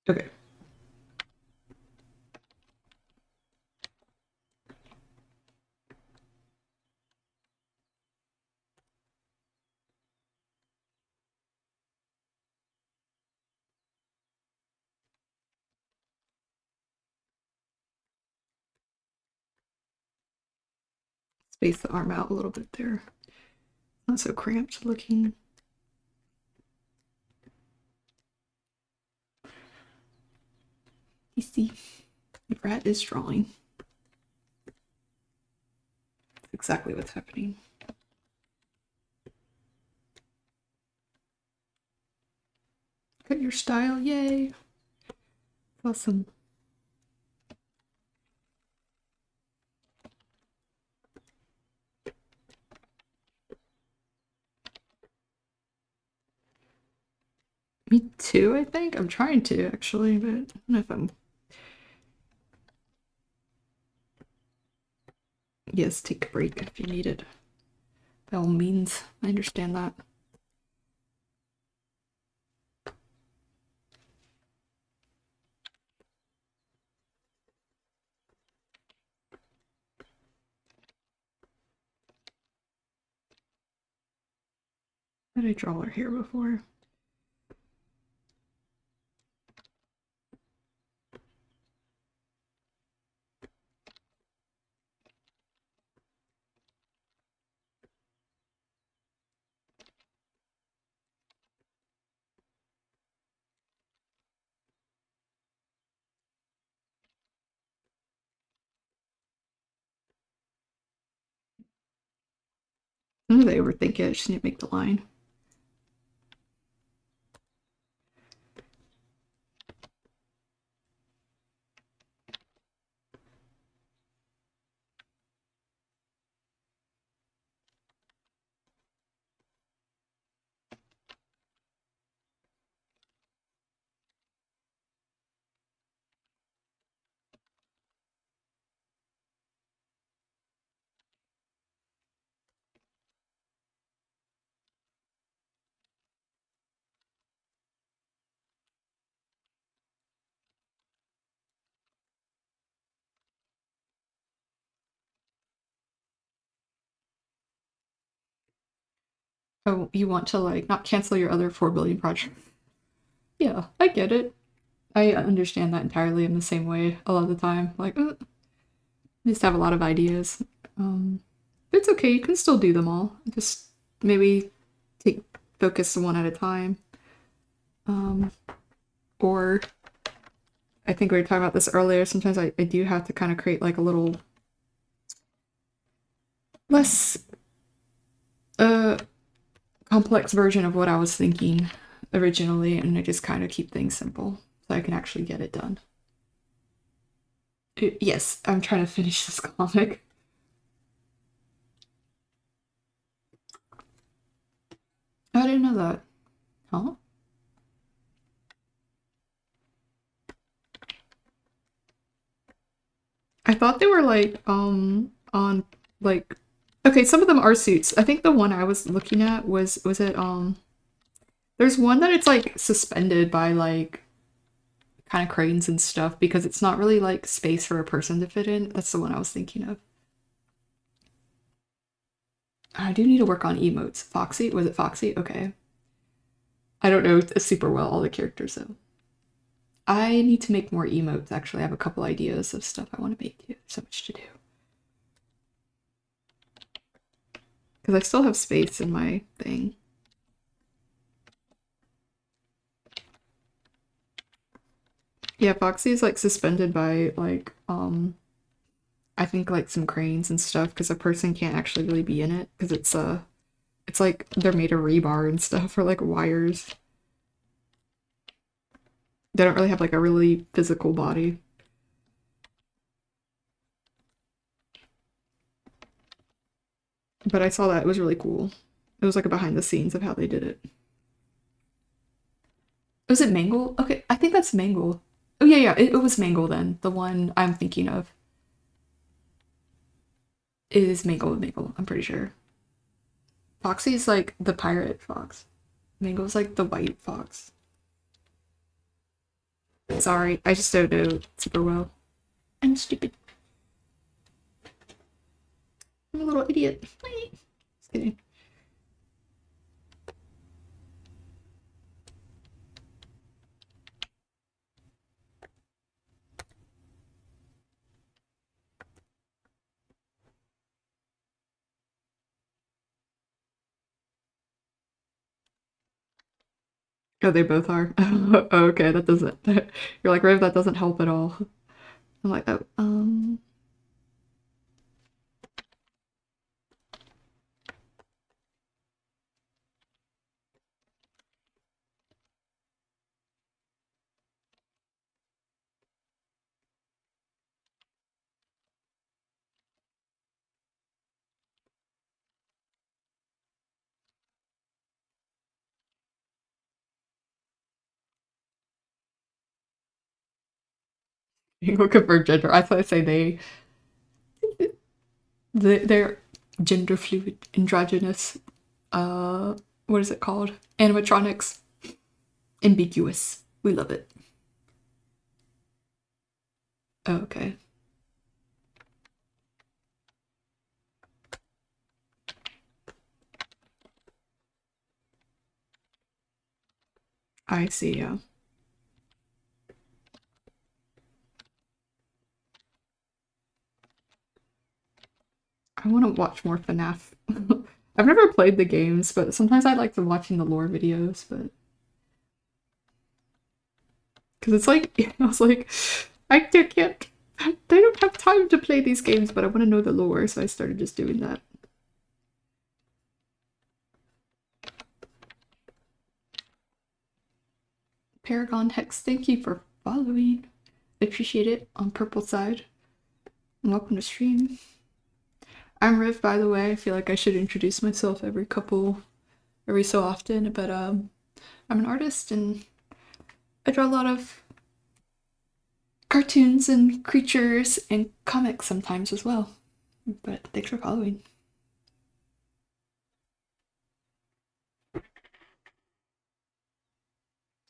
Okay. Space the arm out a little bit there. Not so cramped looking. You see, the rat is drawing. That's exactly what's happening. Got your style, yay! Awesome. Me too, I think. I'm trying to, actually, but I don't know if I'm... Yes, take a break if you need it. By all means, I understand that. How did I draw her hair before? I don't know if they overthink it, I just need to make the line. Oh, you want to, like, not cancel your other 4 billion project? Yeah, I get it. I understand that entirely. I'm the same way a lot of the time. Like, I just have a lot of ideas. But it's okay, you can still do them all. Just maybe take focus one at a time. Or I think we were talking about this earlier, sometimes I do have to kind of create like a little less complex version of what I was thinking originally, and I just kind of keep things simple. so I can actually get it done. Yes, I'm trying to finish this comic. Oh, I didn't know that. Huh? I thought they were like on like okay, some of them are suits. I think the one I was looking at was it there's one that it's like suspended by like kind of cranes and stuff because it's not really like space for a person to fit in. That's the one I was thinking of. I do need to work on emotes. Foxy? Was it Foxy? Okay. I don't know super well all the characters though. I need to make more emotes actually. I have a couple ideas of stuff I want to make. So much to do. Because I still have space in my thing. Yeah, Foxy is like suspended by like I think like some cranes and stuff because a person can't actually really be in it because it's like they're made of rebar and stuff or like wires. They don't really have like a really physical body. But I saw that it was really cool. It was like a behind the scenes of how they did it. Was it Mangle? Okay, I think that's Mangle. Oh yeah, yeah, it was Mangle then. The one I'm thinking of is Mangle. I'm pretty sure. Foxy's like the pirate fox. Mangle's like the white fox. Sorry, I just don't know super well. I'm stupid. I'm a little idiot. Just kidding. Oh, they both are. Oh, okay, that doesn't. You're like, Riv, that doesn't help at all. I'm like, oh, you will confirm gender. I thought I'd say they're gender fluid, androgynous. Uh, what is it called? Animatronics. Ambiguous. We love it. Oh, okay. I see, yeah. I want to watch more FNAF. I've never played the games, but sometimes I like to watching the lore videos, but because it's like I was like, I can't. They don't have time to play these games, but I want to know the lore, so I started just doing that. Paragon Hex, thank you for following. Appreciate it on purple side. And welcome to stream. I'm Riv, by the way. I feel like I should introduce myself every so often, but I'm an artist and I draw a lot of cartoons and creatures and comics sometimes as well. But thanks for following.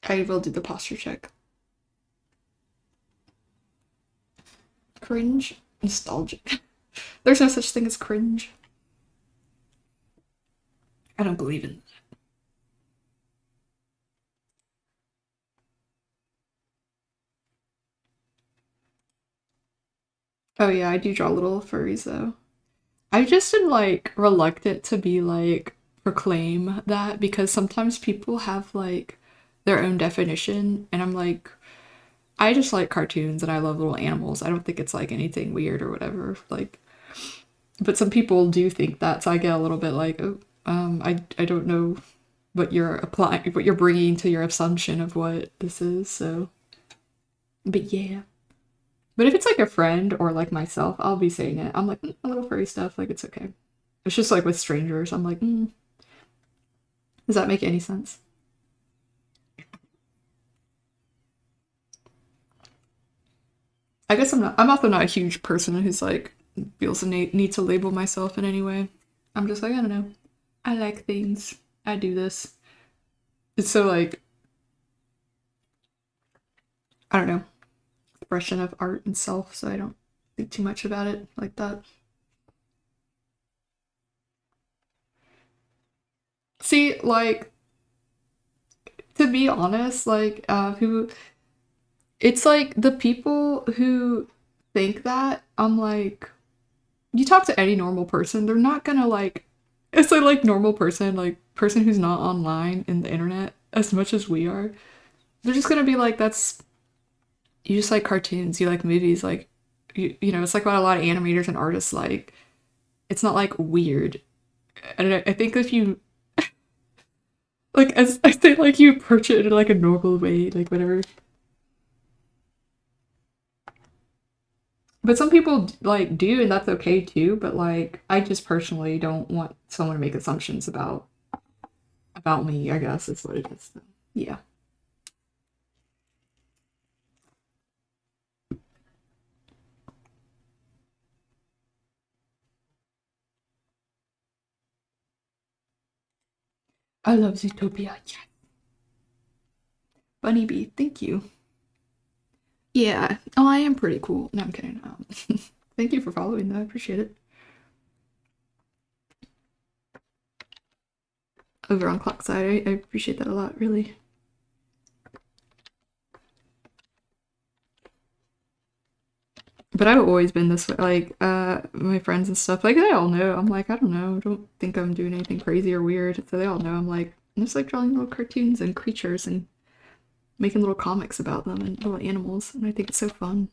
I will do the posture check. Cringe. Nostalgic. There's no such thing as cringe. I don't believe in that. Oh yeah, I do draw little furries though. I just am like reluctant to be like proclaim that because sometimes people have like their own definition and I'm like I just like cartoons and I love little animals. I don't think it's like anything weird or whatever. Like but some people do think that, so I get a little bit like, oh, I don't know what you're applying, what you're bringing to your assumption of what this is. So But yeah. But if it's like a friend or like myself, I'll be saying it. I'm like, a little furry stuff, like it's okay. It's just like with strangers, I'm like, does that make any sense? I guess I'm also not a huge person who's like feels the need to label myself in any way. I'm just like, I don't know. I like things. I do this. It's so like, I don't know, expression of art and self, so I don't think too much about it like that. See, like, to be honest, like, who, it's like the people who think that, I'm like, you talk to any normal person, they're not gonna like, it's like normal person, like person who's not online in the internet as much as we are. They're just gonna be like, that's, you just like cartoons, you like movies, like, you know, it's like what a lot of animators and artists like. It's not like weird. And I think if you, like, as I say, like, you approach it in like a normal way, like, whatever. But some people like do, and that's okay too. But like, I just personally don't want someone to make assumptions about me. I guess is what it is. So, yeah, I love Zootopia. Yeah, Bunny Bee, thank you. Yeah, oh, I am pretty cool. No, I'm kidding. Thank you for following though. I appreciate it. Over on Clockside, I appreciate that a lot. Really. But I've always been this way. Like, my friends and stuff, like they all know. I'm like, I don't know. I don't think I'm doing anything crazy or weird. So they all know. I'm like, I'm just like drawing little cartoons and creatures and making little comics about them and little animals, and I think it's so fun.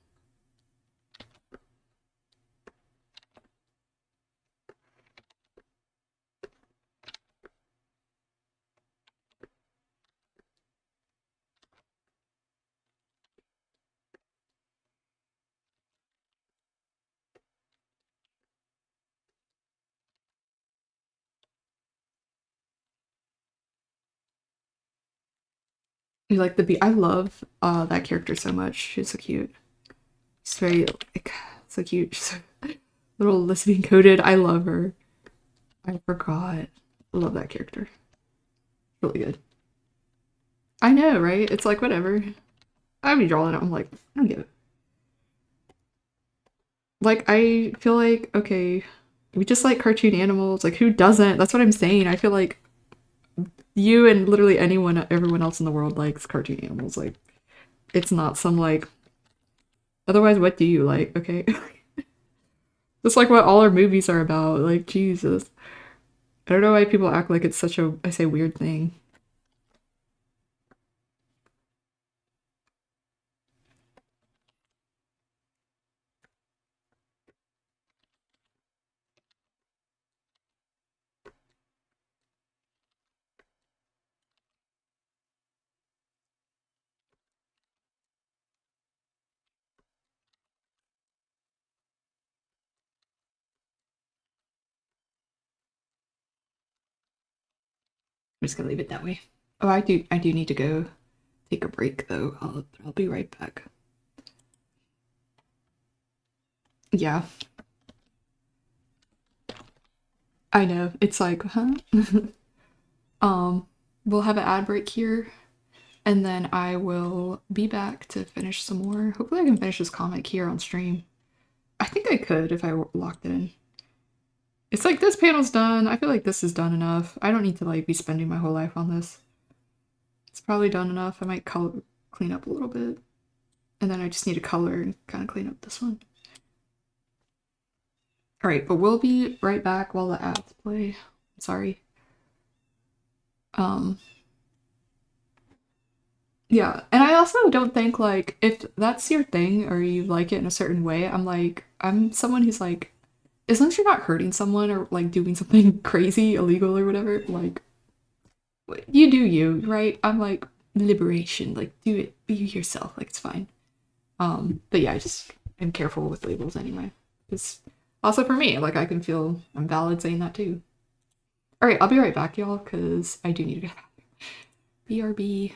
You like the bee? I love that character so much. She's so cute. She's very like so cute. She's so, little lesbian coded. I love her. I forgot. I love that character. Really good. I know, right? It's like whatever. I'd be drawing it. I'm like, I don't give it. Like I feel like okay, we just like cartoon animals. Like who doesn't? That's what I'm saying. I feel like you and literally anyone, everyone else in the world likes cartoon animals. Like it's not some like. Otherwise, what do you like? Okay, that's like what all our movies are about. Like Jesus, I don't know why people act like it's such a I say weird thing. I'm just gonna leave it that way. Oh, I do need to go take a break though. I'll be right back. Yeah, I know. It's like, huh? um, we'll have an ad break here, and then I will be back to finish some more. Hopefully, I can finish this comic here on stream. I think I could if I locked it in. It's like this panel's done. I feel like this is done enough. I don't need to like be spending my whole life on this. It's probably done enough. I might clean up a little bit, and then I just need to color and kind of clean up this one. All right, but we'll be right back while the ads play. Sorry. Um, yeah, and I also don't think like if that's your thing or you like it in a certain way, I'm like I'm someone who's like as long as you're not hurting someone or like doing something crazy, illegal or whatever, like you do you, right? I'm like liberation, like do it, be yourself, like it's fine. But yeah, I just am careful with labels anyway. It's also for me, like I can feel I'm valid saying that too. All right, I'll be right back, y'all, because I do need to go. BRB.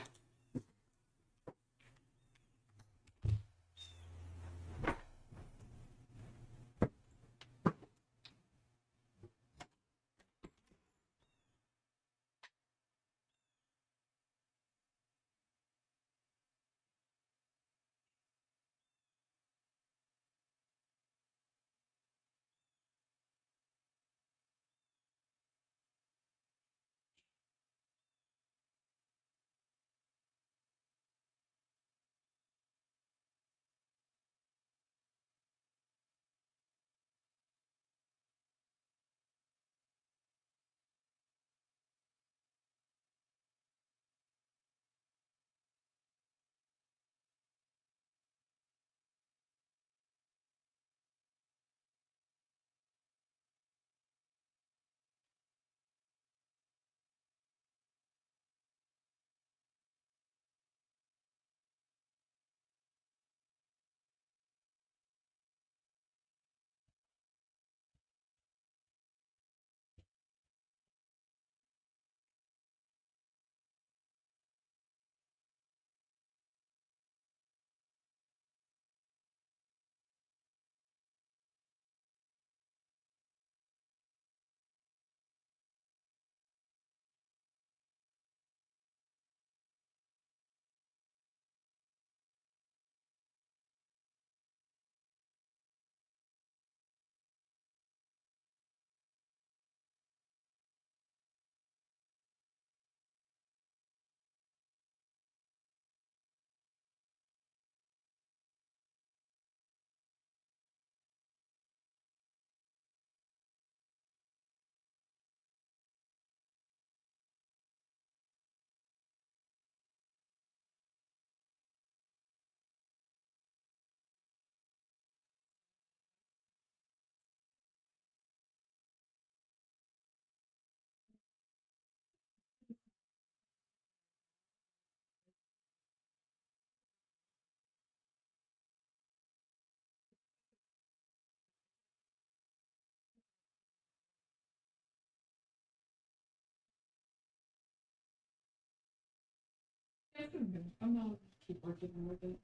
I'm gonna keep working with it.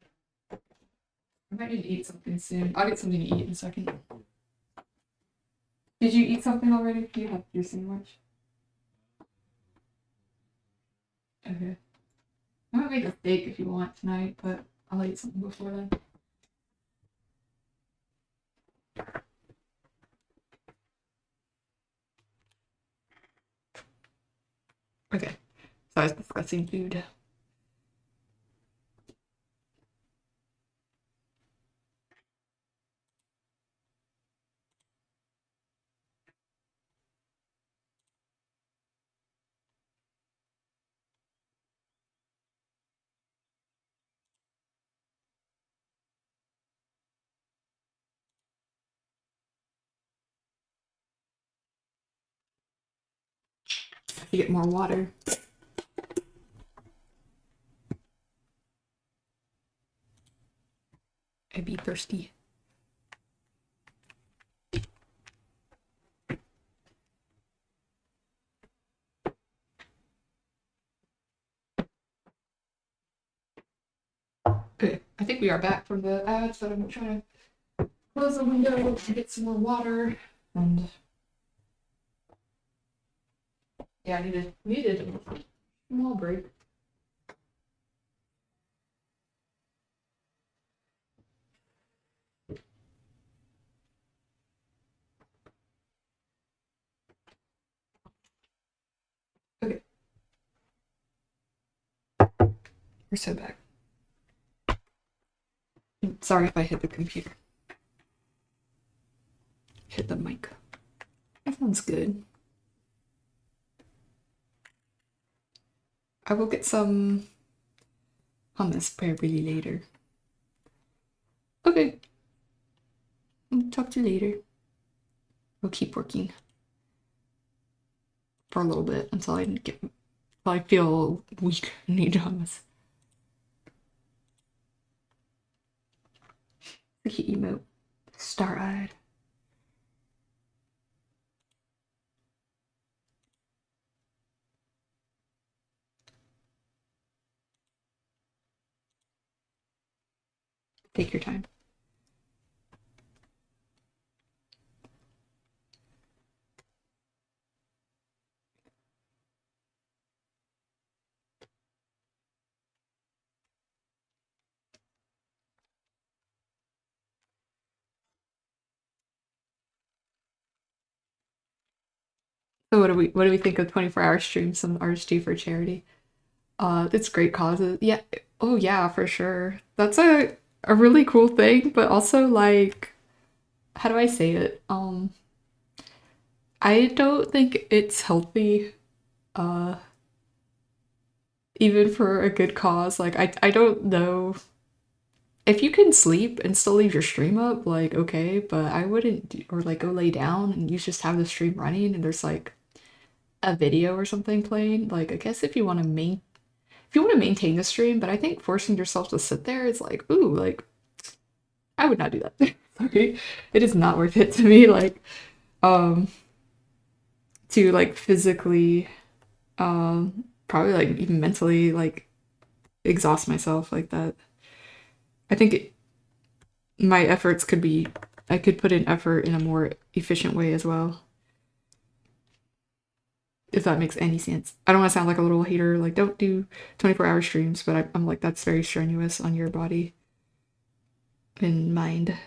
I might need to eat something soon. I'll get something to eat in a second. Did you eat something already? Do you have your sandwich? Okay. I might make a steak if you want tonight, but I'll eat something before then. Okay. So I was discussing food. I have to get more water. I'd be thirsty. Okay, I think we are back from the ads, but I'm trying to close the window to get some more water. And yeah, I needed a small break. Okay, we're so back. Sorry if I hit the computer. Hit the mic. That sounds good. I will get some hummus probably later. Okay. I'll talk to you later. We'll keep working for a little bit until I feel weak and need hummus. The cute emote. Star-eyed. Take your time. So what do we think of 24-hour streams some artists do for charity? It's great causes. Yeah. Oh yeah, for sure. That's a really cool thing, but also like how do I say it? I don't think it's healthy uh even for a good cause. Like I don't know if you can sleep and still leave your stream up, like okay, but I wouldn't or like go lay down and you just have the stream running and there's like a video or something playing. Like I guess if you want to maintain the stream, but I think forcing yourself to sit there is like, ooh, like I would not do that. Sorry. It is not worth it to me, like, um, to like physically, probably like even mentally, like exhaust myself like that. I think my efforts could be, I could put in effort in a more efficient way as well, if that makes any sense. I don't want to sound like a little hater, like, don't do 24-hour streams, but I'm like, that's very strenuous on your body and mind.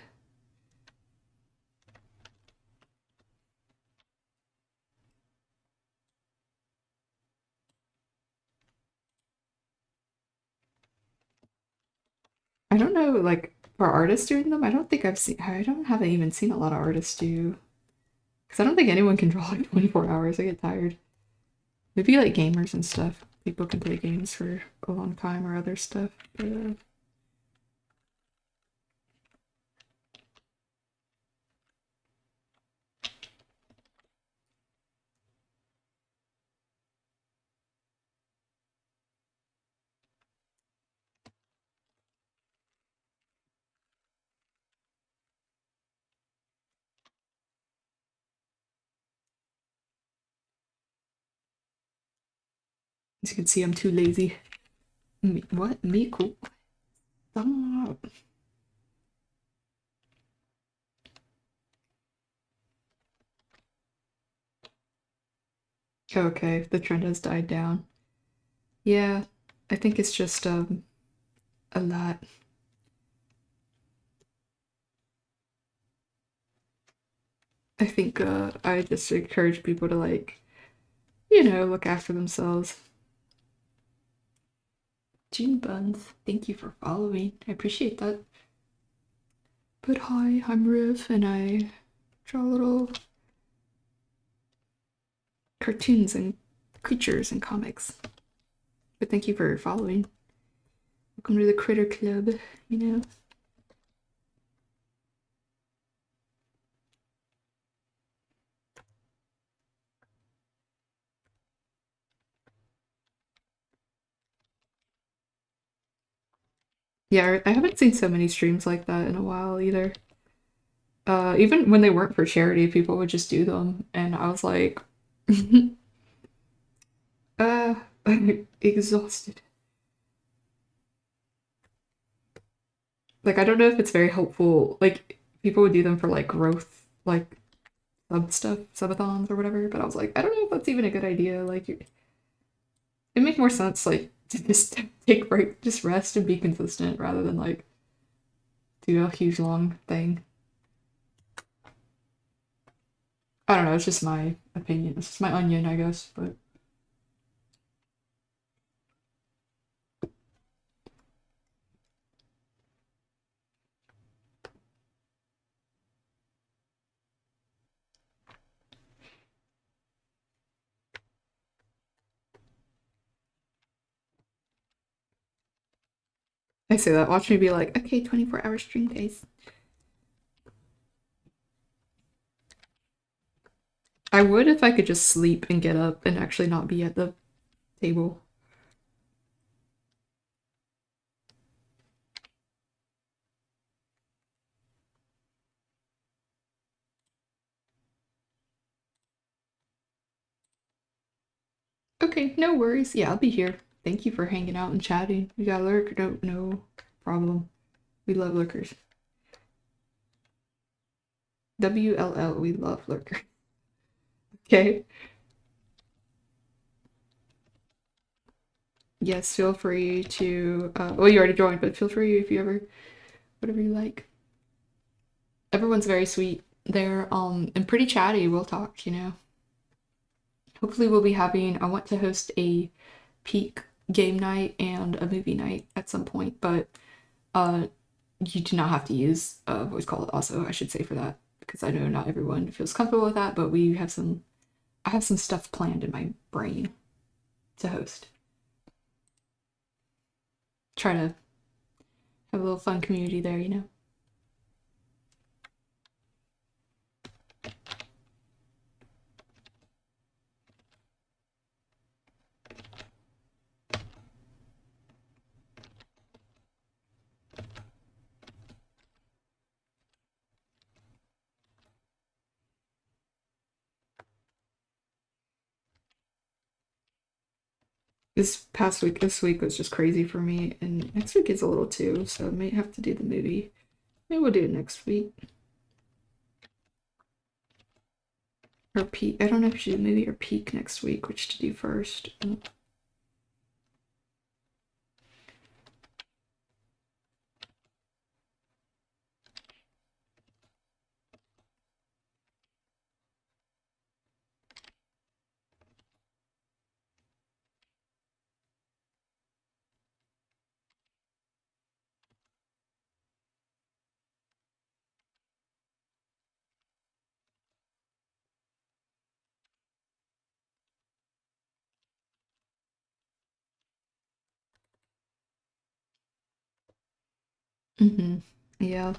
I don't know, like, for artists doing them, I haven't even seen a lot of artists do, because I don't think anyone can draw like 24 hours. I get tired. Maybe like gamers and stuff. People can play games for a long time or other stuff. But, as you can see, I'm too lazy. What? Me? Cool. Stop. Okay, the trend has died down. Yeah, I think it's just a lot. I think I just encourage people to like, look after themselves. June Buns, thank you for following. I appreciate that. But hi, I'm Riv, and I draw little cartoons and creatures and comics. But thank you for following. Welcome to the Critter Club, you know? Yeah, I haven't seen so many streams like that in a while either. Even when they weren't for charity, people would just do them, and I was like, I'm exhausted. Like, I don't know if it's very helpful. Like, people would do them for like growth, like subathons or whatever. But I was like, I don't know if that's even a good idea. Like, it makes more sense like to just take break, just rest and be consistent rather than like do a huge long thing. I don't know. It's just my opinion. It's just my onion, I guess. But I say that. Watch me be like, okay, 24-hour stream days. I would if I could just sleep and get up and actually not be at the table. Okay, no worries. Yeah, I'll be here. Thank you for hanging out and chatting. You got a lurk? No, no problem. We love lurkers. WLL, we love lurkers. Okay. Yes, feel free to. Well, you already joined, but feel free if you ever, whatever you like. Everyone's very sweet. They're and pretty chatty. We'll talk, you know. Hopefully, we'll be having. I want to host a peak game night and a movie night at some point, but uh, you do not have to use a voice call. Also, I should say for that because I know not everyone feels comfortable with that, but we have some. I have some stuff planned in my brain to host. Try to have a little fun community there, you know. This week was just crazy for me, and next week is a little too, so I may have to do the movie. Maybe we'll do it next week. Or peak. I don't know if we should do the movie or peak next week, which to do first. Mm-hmm. Yeah.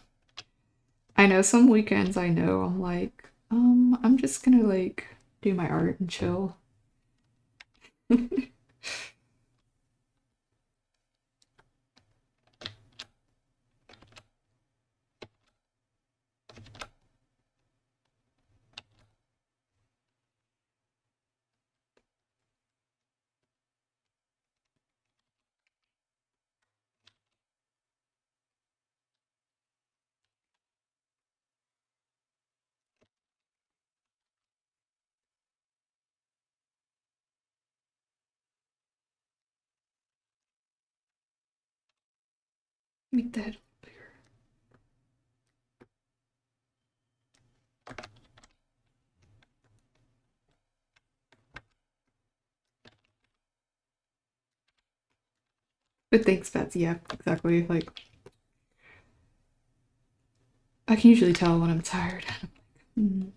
I know some weekends I know I'm like, I'm just gonna like do my art and chill. Make that bigger. But thanks, Betsy. Yeah, exactly. Like I can usually tell when I'm tired. Mm.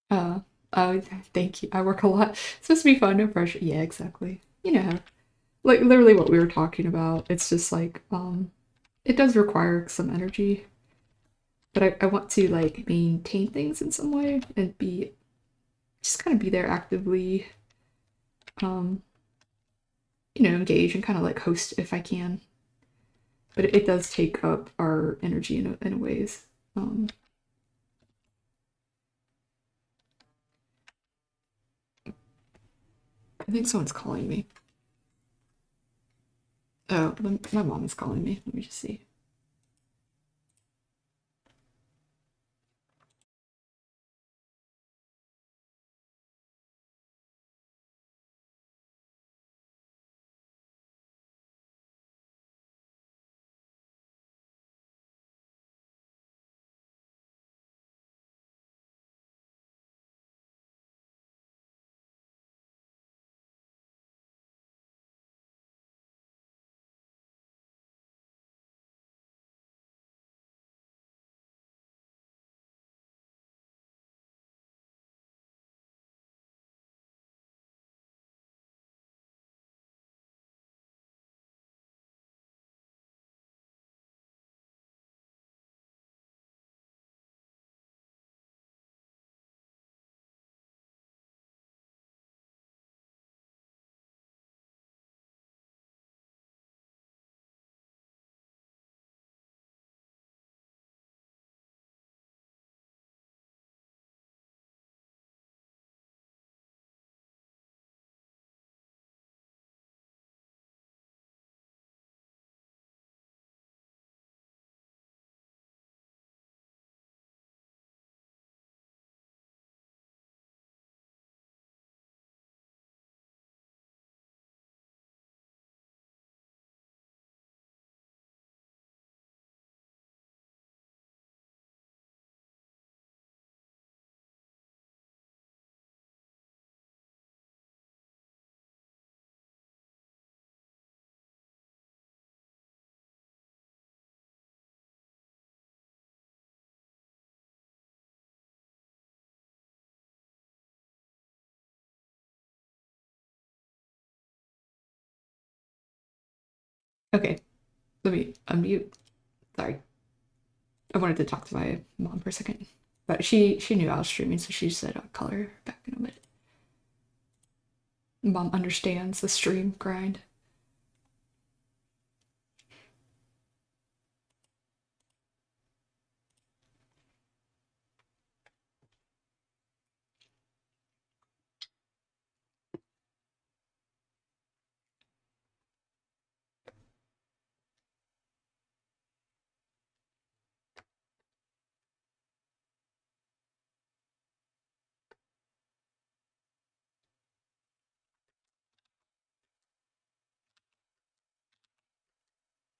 Uh, oh, thank you. I work a lot. It's supposed to be fun, no pressure. Yeah, exactly. You know, like literally what we were talking about. It's just like, it does require some energy, but I want to like maintain things in some way and be just kind of be there actively, um, engage and kind of like host if I can. But it does take up our energy in ways. Um, I think someone's calling me. Oh, my mom is calling me. Let me just see. Okay, let me unmute. Sorry. I wanted to talk to my mom for a second. But she knew I was streaming, so she said I'll call her back in a minute. Mom understands the stream grind.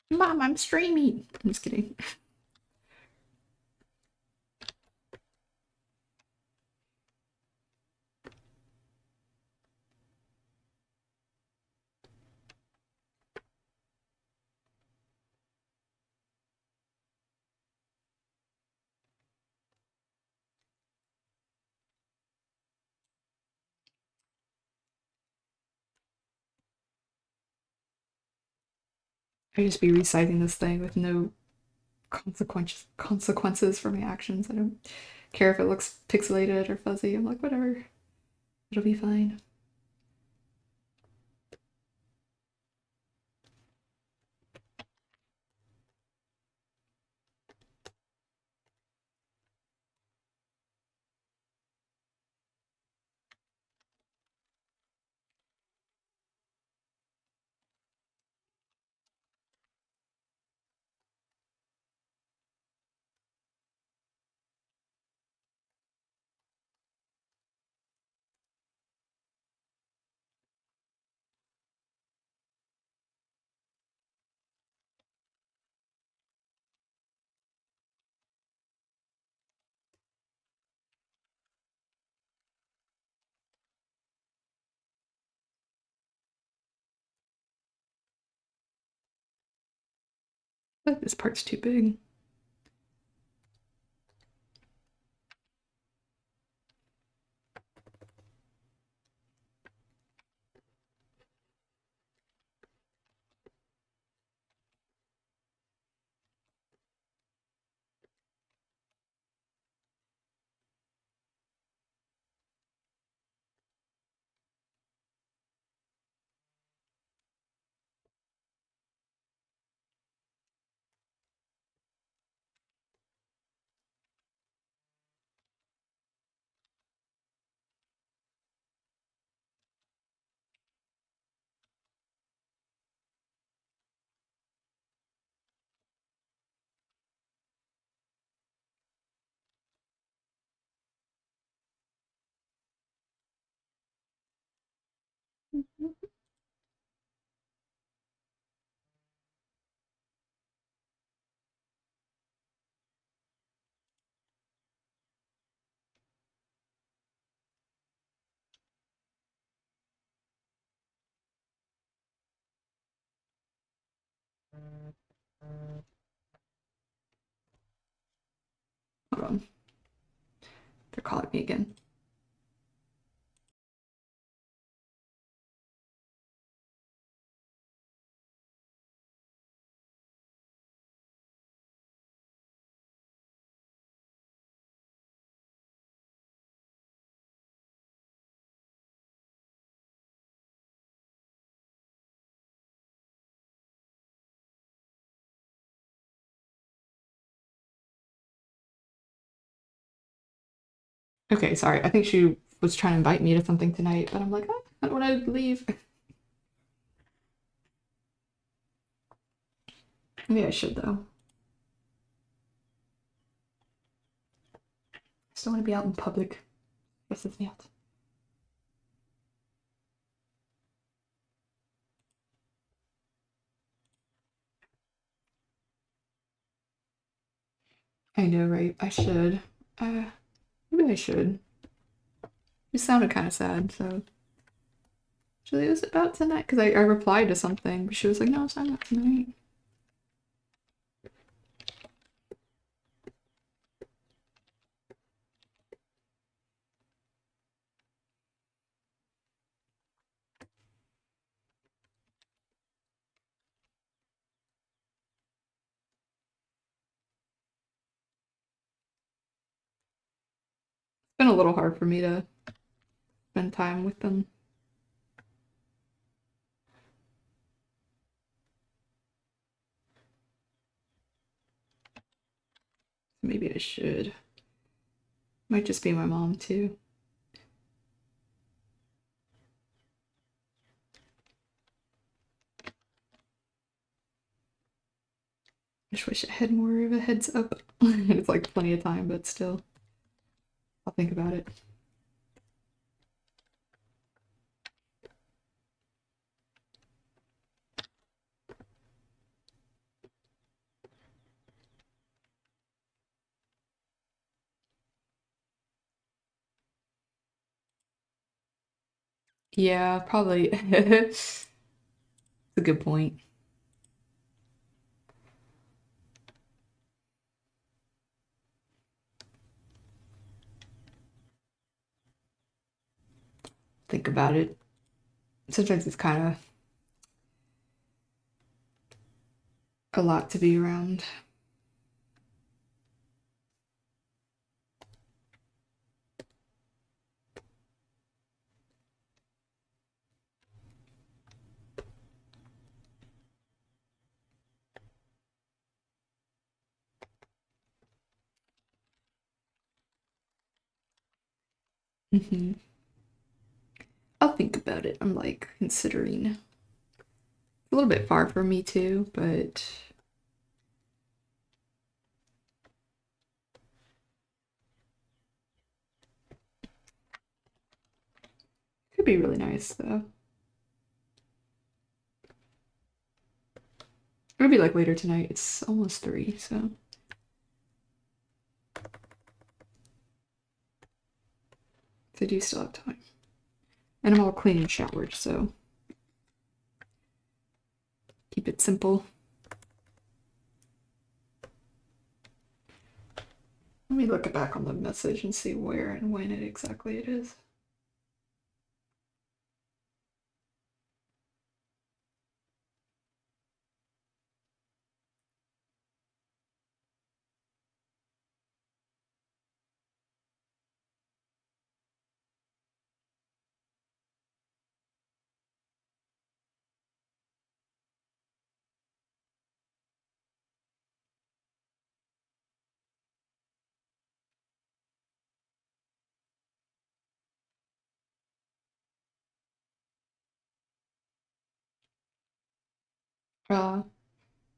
Mom, I'm streaming. I'm just kidding. I just be reciting this thing with no consequences for my actions. I don't care if it looks pixelated or fuzzy. I'm like, whatever. It'll be fine. But this part's too big. Hold on. They're calling me again. Okay, sorry. I think she was trying to invite me to something tonight, but I'm like, oh, I don't want to leave. Maybe I should, though. I still want to be out in public. Stresses me out. I know, right? I should. Maybe I should. You sounded kind of sad, so. Actually, it was about tonight, because I replied to something, but she was like, no, it's not about tonight. It's been a little hard for me to spend time with them. Maybe I should. Might just be my mom, too. I just wish I had more of a heads up. It's like plenty of time, but still. I'll think about it. Yeah, probably. It's a good point. Think about it. Sometimes it's kind of a lot to be around. Hmm. I'll think about it. I'm like considering a little bit far from me too, but could be really nice though. It'll be like later tonight. It's almost 3, so I do still have time. And I'm all clean and showered, so keep it simple. Let me look back on the message and see where and when it exactly it is. Uh,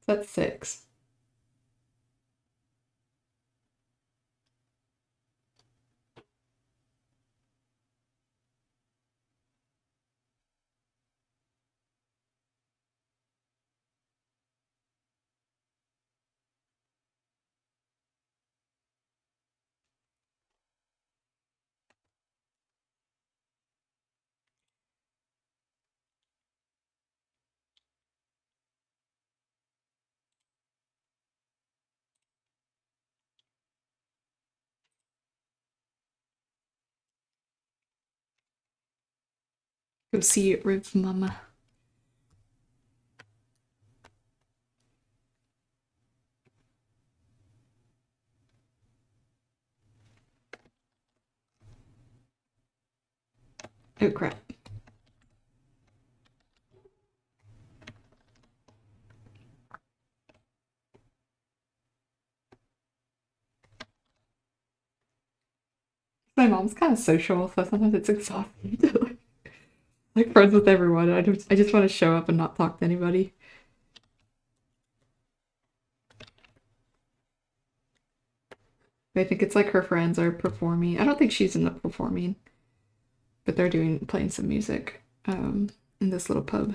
that's 6. Go see Riv Mama. Oh crap. My mom's kind of social, so sometimes it's exhausting to like friends with everyone. I just want to show up and not talk to anybody. I think it's like her friends are performing. I don't think she's in the performing, but they're playing some music in this little pub.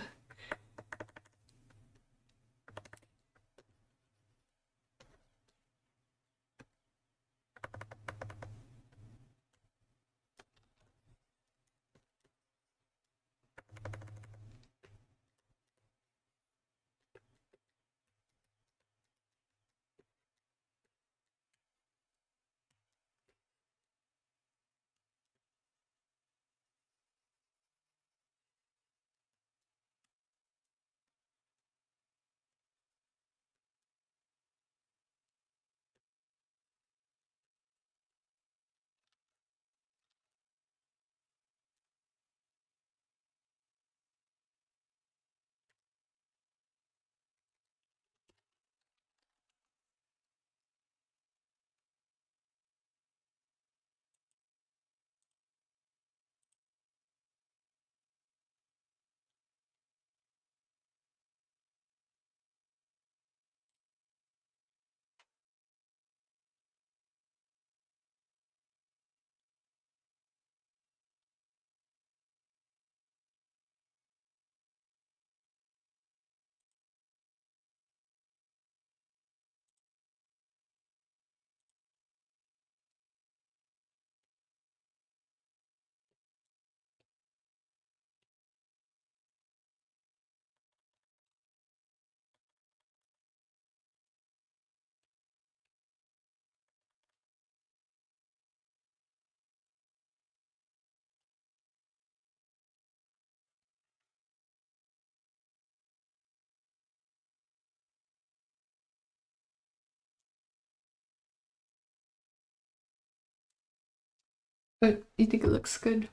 But you think it looks good?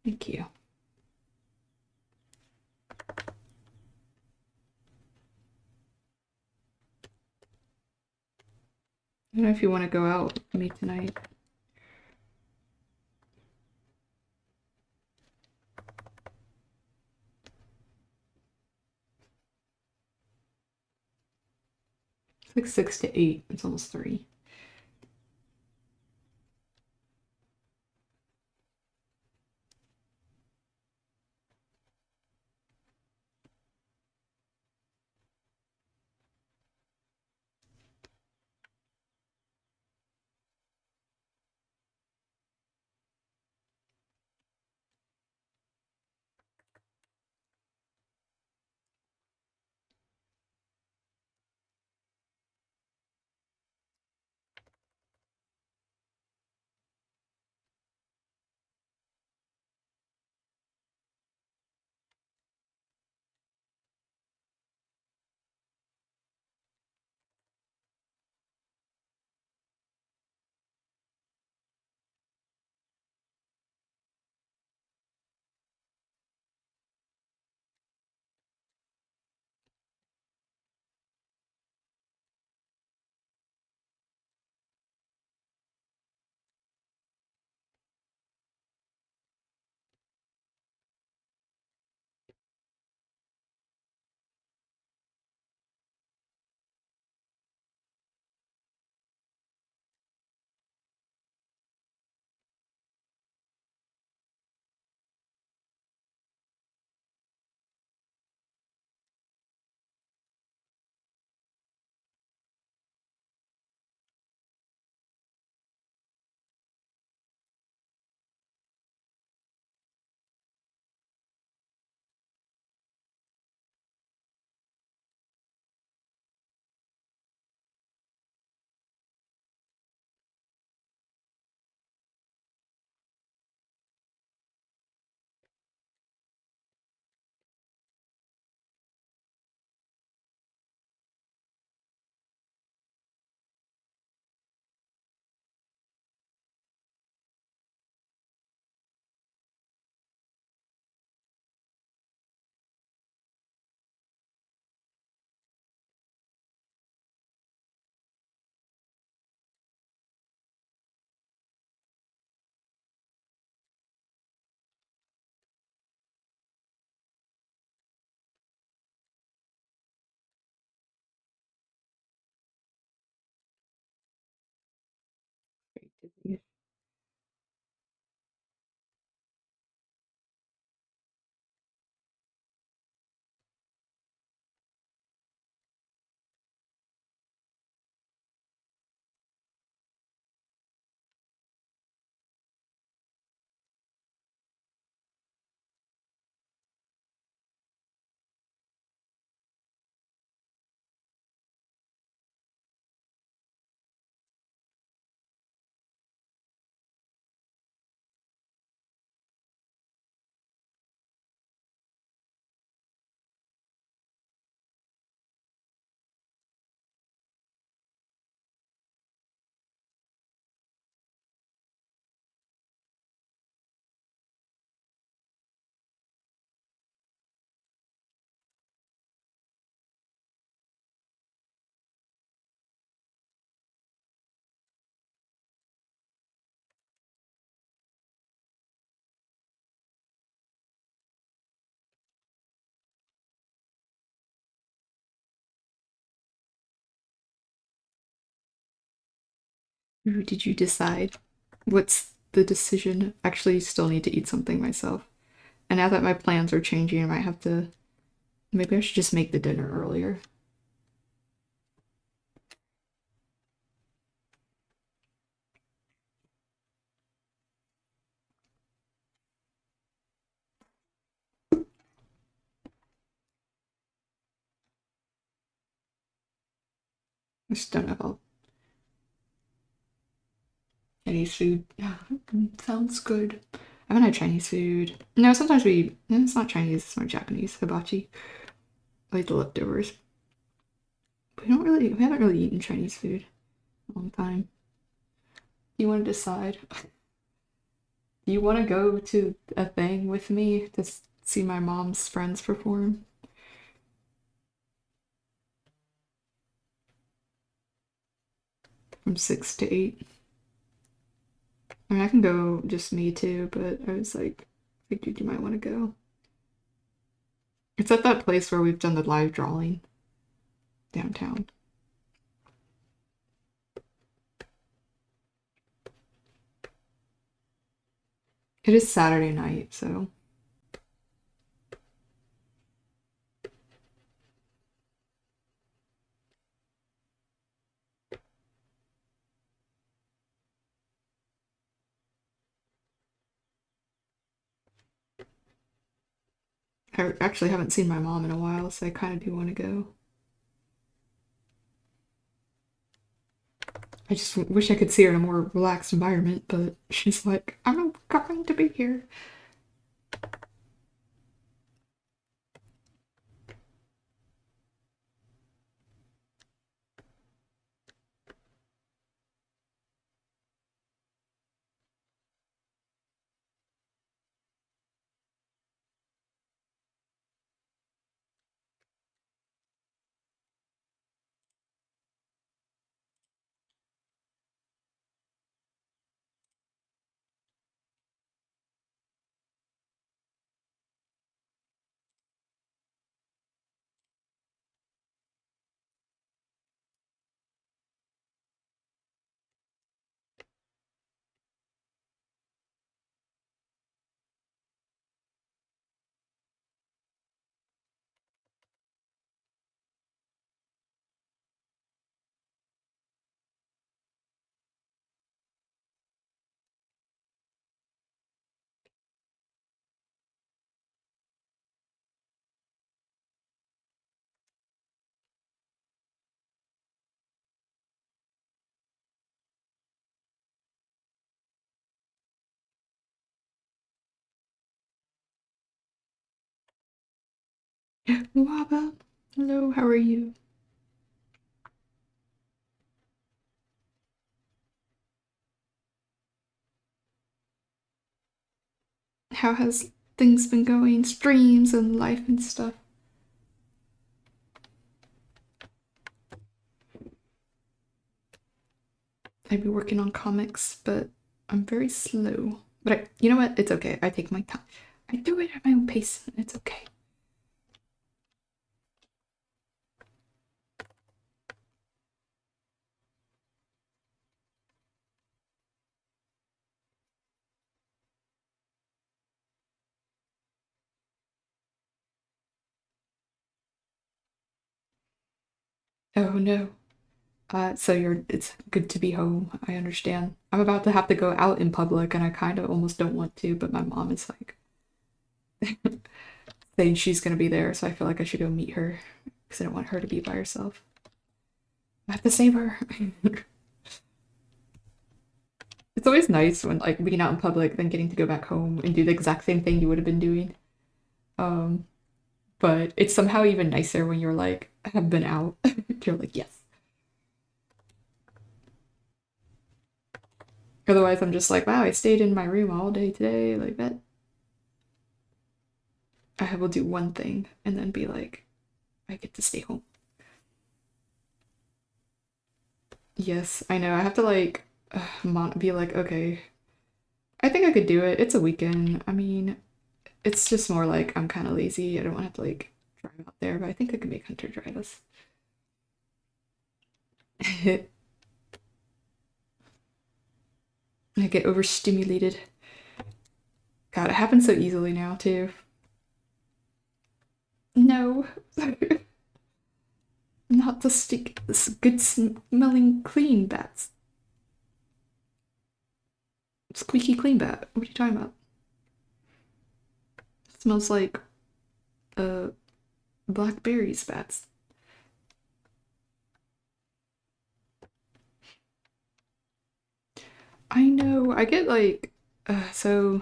Thank you. I don't know if you want to go out with me tonight. It's like 6 to 8. It's almost 3. Ooh, did you decide? What's the decision? Actually, still need to eat something myself. And now that my plans are changing, I might have to. Maybe I should just make the dinner earlier. I just don't know how Chinese food. Yeah, sounds good. I haven't had Chinese food. No, sometimes we. No, it's not Chinese. It's more Japanese hibachi. Like the leftovers. We don't really. We haven't really eaten Chinese food in a long time. You want to decide? Do you want to go to a thing with me to see my mom's friends perform from 6 to 8? I mean, I can go just me too, but I was like, I figured you might want to go. It's at that place where we've done the live drawing downtown. It is Saturday night, so I actually haven't seen my mom in a while, so I kind of do want to go. I just wish I could see her in a more relaxed environment, but she's like, I'm going to be here. Waba, hello, how are you? How has things been going? Streams and life and stuff. I've been working on comics, but I'm very slow. But you know what? It's okay. I take my time. I do it at my own pace. It's okay. Oh no. So it's good to be home. I understand. I'm about to have to go out in public and I kind of almost don't want to, but my mom is like saying she's gonna be there, so I feel like I should go meet her because I don't want her to be by herself. I have to save her. It's always nice when like being out in public, then getting to go back home and do the exact same thing you would have been doing. Um, but it's somehow even nicer when you're like, have been out. You're like, yes. Otherwise, I'm just like, wow, I stayed in my room all day today. Like that, I will do one thing and then be like, I get to stay home. Yes, I know. I have to like be like, okay, I think I could do it. It's a weekend. I mean, it's just more like I'm kind of lazy. I don't want to have to like drive out there, but I think I can make Hunter drive us. I get overstimulated. God, it happens so easily now, too. No. Not the stick. Good smelling clean bats. Squeaky clean bat. What are you talking about? It smells like uh blackberries bats. I know. I get like so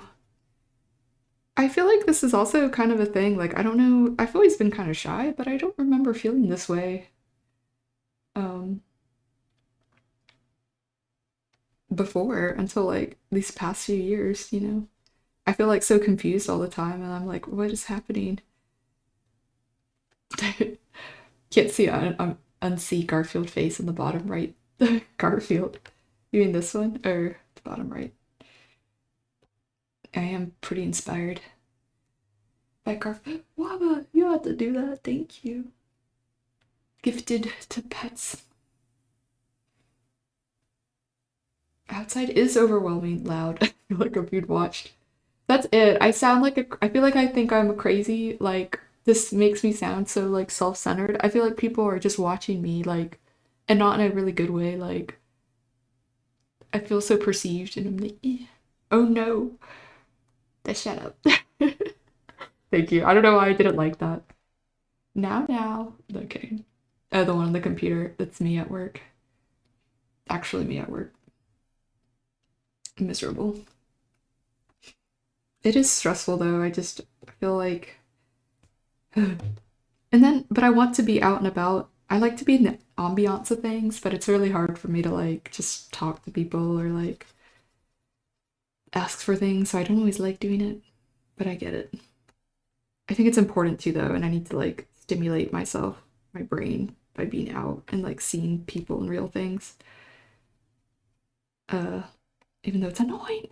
I feel like this is also kind of a thing. Like I don't know. I've always been kind of shy, but I don't remember feeling this way um before until like these past few years, you know. I feel like so confused all the time and I'm like, what is happening? Can't see unsee Garfield face in the bottom right. Garfield. You mean this one or the bottom right? I am pretty inspired by Garfield. Waba, you had to do that. Thank you. Gifted to pets. Outside is overwhelming loud. I feel like if you'd watched. That's it. I sound like I feel like I think I'm a crazy. Like this makes me sound so like self-centered. I feel like people are just watching me like, and not in a really good way. Like I feel so perceived, and I'm like, eh. Oh no, that shut up. Thank you. I don't know why I didn't like that. Now. Okay. The one on the computer. That's me at work. Actually, me at work. Miserable. It is stressful though. I just feel like, and then, but I want to be out and about. I like to be in the ambiance of things, but it's really hard for me to like just talk to people or like ask for things. So I don't always like doing it, but I get it. I think it's important too though, and I need to like stimulate myself, my brain by being out and like seeing people and real things. Uh, Even though it's annoying.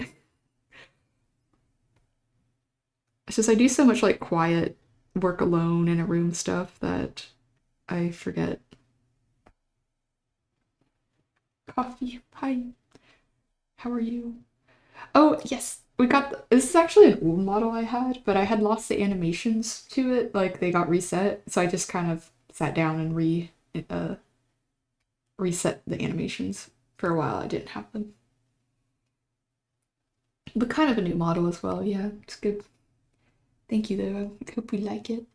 It's just I do so much like quiet work alone in a room stuff that I forget. Coffee. Hi. How are you? Oh, yes. We got this is actually an old model I had, but I had lost the animations to it. Like they got reset, so I just kind of sat down and uh reset the animations. For a while I didn't have them. But kind of a new model as well. Yeah, it's good. Thank you though. I hope you like it.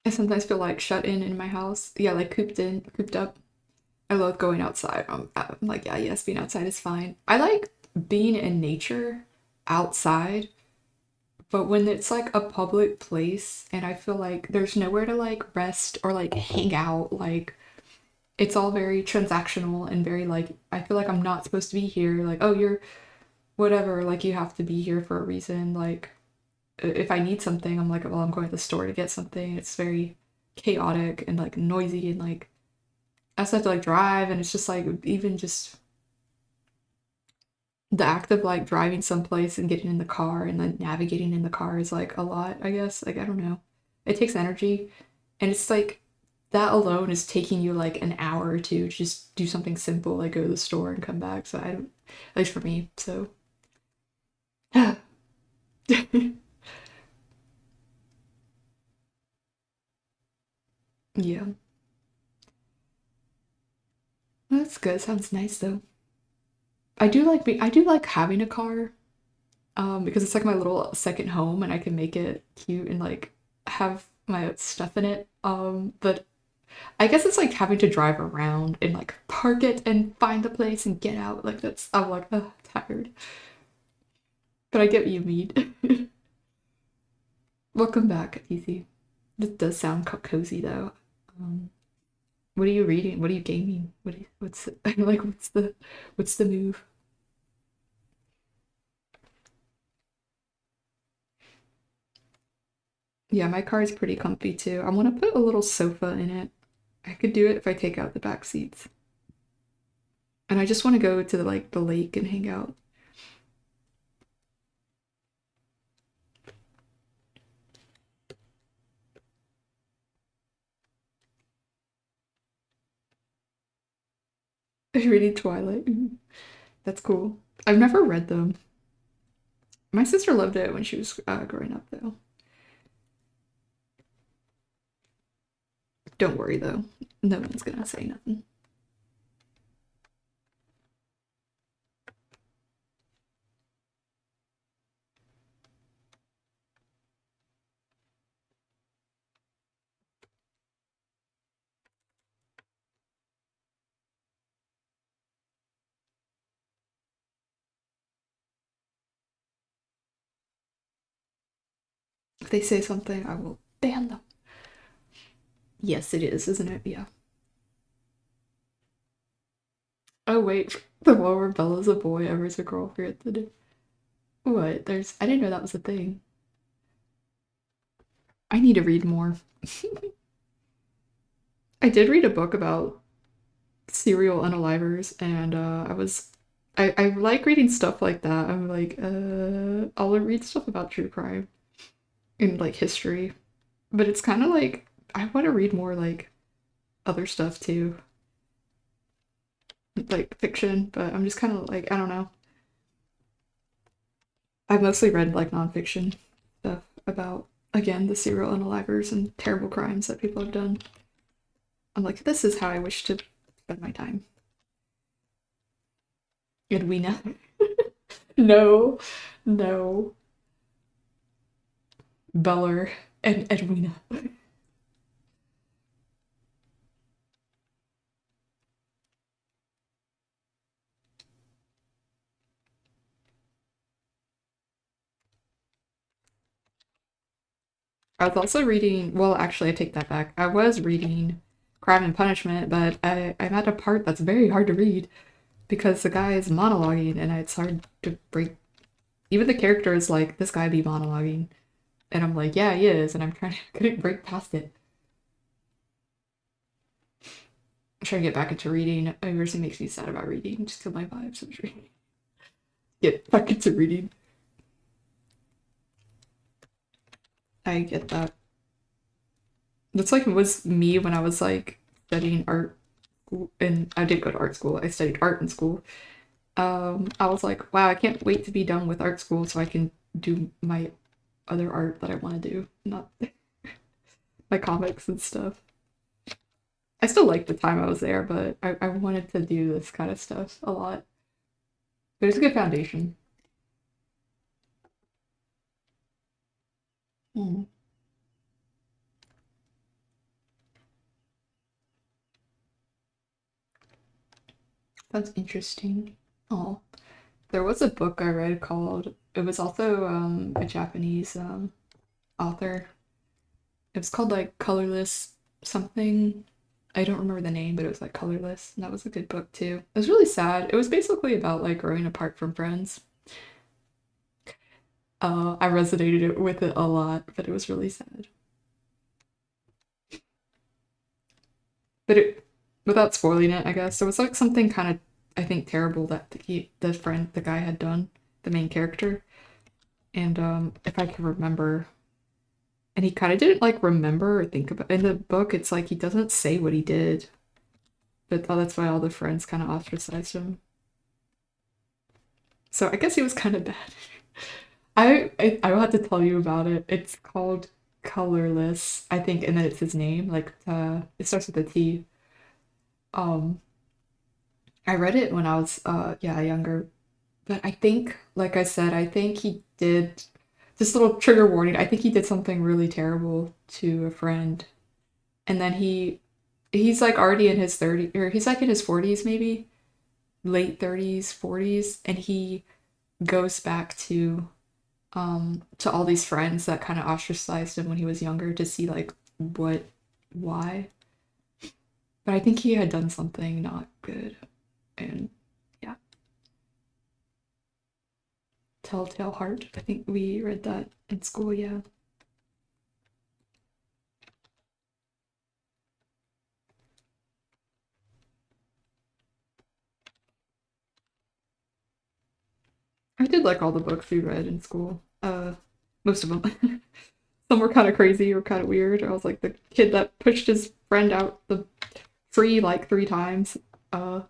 I sometimes feel like shut in my house. Yeah, like cooped up. I love going outside. I'm like, yeah, yes, being outside is fine. I like being in nature outside, but when it's like a public place and I feel like there's nowhere to like rest or like hang out, like it's all very transactional and very like I feel like I'm not supposed to be here. Like, oh, you're whatever, like you have to be here for a reason. Like if I need something, I'm like, well, I'm going to the store to get something. It's very chaotic and like noisy and like I also have to like drive and it's just like even just the act of like driving someplace and getting in the car and then navigating in the car is like a lot, I guess. Like I don't know. It takes energy and it's like that alone is taking you like an hour or two to just do something simple like go to the store and come back. So I don't at least for me. So yeah. That's good. Sounds nice though. I do like having a car because it's like my little second home and I can make it cute and like have my stuff in it. But I guess it's like having to drive around and like park it and find the place and get out. Like that's I'm like tired. But I get what you mean. Welcome back, Easy. This does sound cozy though. Um, what are you reading? What are you gaming? What's like what's the move? Yeah, my car is pretty comfy too. I want to put a little sofa in it. I could do it if I take out the back seats. And I just want to go to the, like the lake and hang out. Reading Twilight. That's cool. I've never read them. My sister loved it when she was growing up, though. Don't worry, though. No one's gonna say nothing. If they say something, I will ban them. Yes, it is, isn't it? Yeah. Oh, wait. The one where Bella's a boy, Ever's a girl, forget the name. What? I didn't know that was a thing. I need to read more. I did read a book about serial unalivers, and I like reading stuff like that. I'm like, I'll read stuff about true crime and like history, but it's kind of like I want to read more like other stuff too, like fiction. But I'm just kind of like I don't know. I've mostly read like nonfiction stuff about again the serial unalivers and terrible crimes that people have done. I'm like, this is how I wish to spend my time. Edwina. No, no. Beller and Edwina. I was also reading, well, actually, I take that back. I was reading Crime and Punishment, but I'm at a part that's very hard to read because the guy is monologuing and it's hard to break. Even the character is like, this guy be monologuing. And I'm like, yeah, he is. And I'm trying to couldn't break past it. I'm trying to get back into reading. It really makes me sad about reading. Just kill my vibes of reading. Get back into reading. I get that. That's like it was me when I was like studying art school, and I did go to art school. I studied art in school. I was like, wow, I can't wait to be done with art school so I can do my other art that I want to do, not my comics and stuff. I still liked the time I was there, but I wanted to do this kind of stuff a lot. But it's a good foundation. Hmm. That's interesting. Oh, there was a book I read called, it was also a Japanese author. It was called like Colorless something. I don't remember the name, but it was like Colorless, and that was a good book too. It was really sad. It was basically about like growing apart from friends. I resonated with it a lot, but it was really sad. But it, without spoiling it, I guess it was like something kind of, I think, terrible that the guy had done, the main character, and if I can remember, and he kind of didn't like remember or think about in the book. It's like he doesn't say what he did, but that's why all the friends kind of ostracized him. So I guess he was kind of bad. I will have to tell you about it. It's called Colorless, I think, and then it's his name. Like it starts with a T. Um, I read it when I was yeah younger, but I think, like I said, I think he did. This little trigger warning. I think he did something really terrible to a friend, and then he's like already in his 30s, or he's like in his 40s maybe, late 30s, 40s, and he goes back to all these friends that kind of ostracized him when he was younger to see like what why. But I think he had done something not good. And yeah, Telltale Heart. I think we read that in school, yeah. I did like all the books we read in school. Most of them. Some were kind of crazy or kind of weird. I was like the kid that pushed his friend out the tree like 3 times. Uh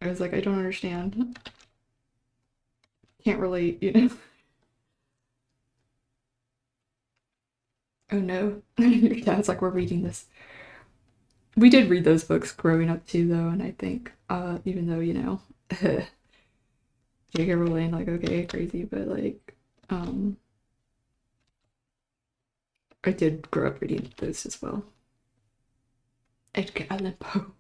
I was like, I don't understand. Can't relate, you know? Oh no. Your dad's like, we're reading this. We did read those books growing up too, though, and I think, even though, you know, J.K. Rowling, like, okay, crazy, but like, um, I did grow up reading those as well. Edgar Allan Poe.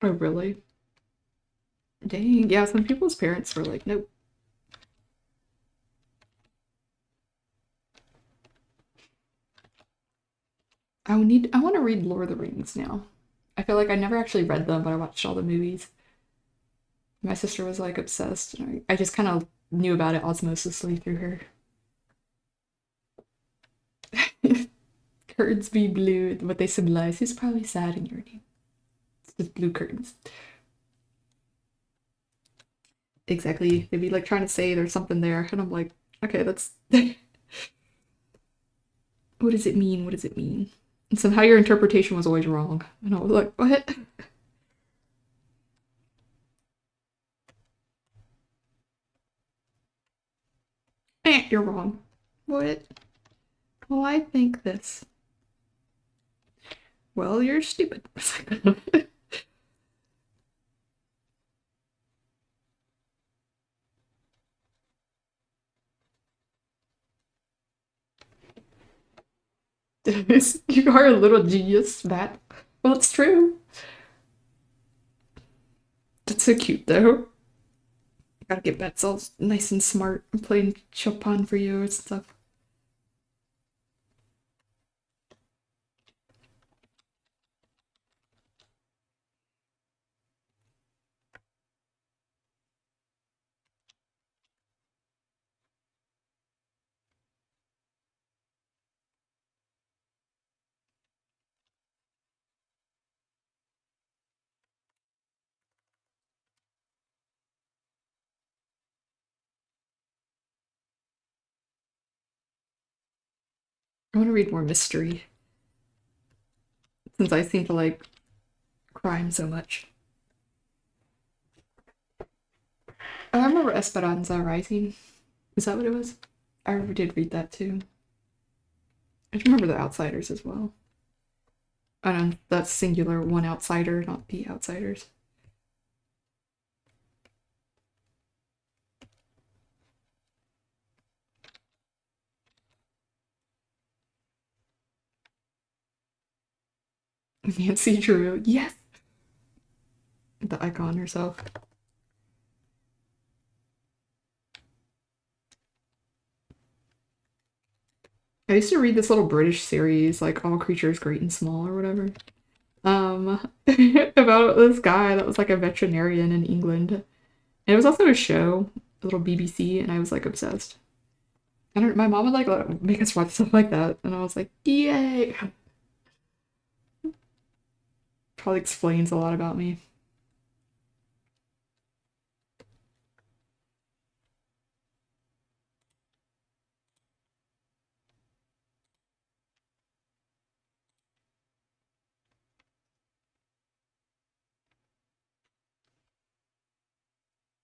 Oh, really? Dang, yeah, some people's parents were like, nope. I want to read Lord of the Rings now. I feel like I never actually read them, but I watched all the movies. My sister was like obsessed, and I just kind of knew about it osmosisly through her. Curtains be blue, what they symbolize is probably sad in your name. It's just blue curtains. Exactly. They'd be like trying to say there's something there, and I'm like, okay, that's what does it mean? What does it mean? And somehow your interpretation was always wrong. And I was like, what? You're wrong. What? Well, I think this. Well, you're stupid. You are a little genius, Matt. Well, it's true. That's so cute, though. Gotta get Bets all nice and smart and playing Chopin for you and stuff. I want to read more mystery since I seem to like crime so much. I remember Esperanza Rising. Is that what it was? I did read that too. I remember The Outsiders as well. I don't know, that's singular, one outsider, not the outsiders. Nancy Drew, yes! The icon herself. I used to read this little British series, like All Creatures Great and Small or whatever. About this guy that was like a veterinarian in England. And it was also a show, a little BBC, and I was like obsessed. I don't. My mom would like make us watch stuff like that, and I was like, yay! Probably explains a lot about me.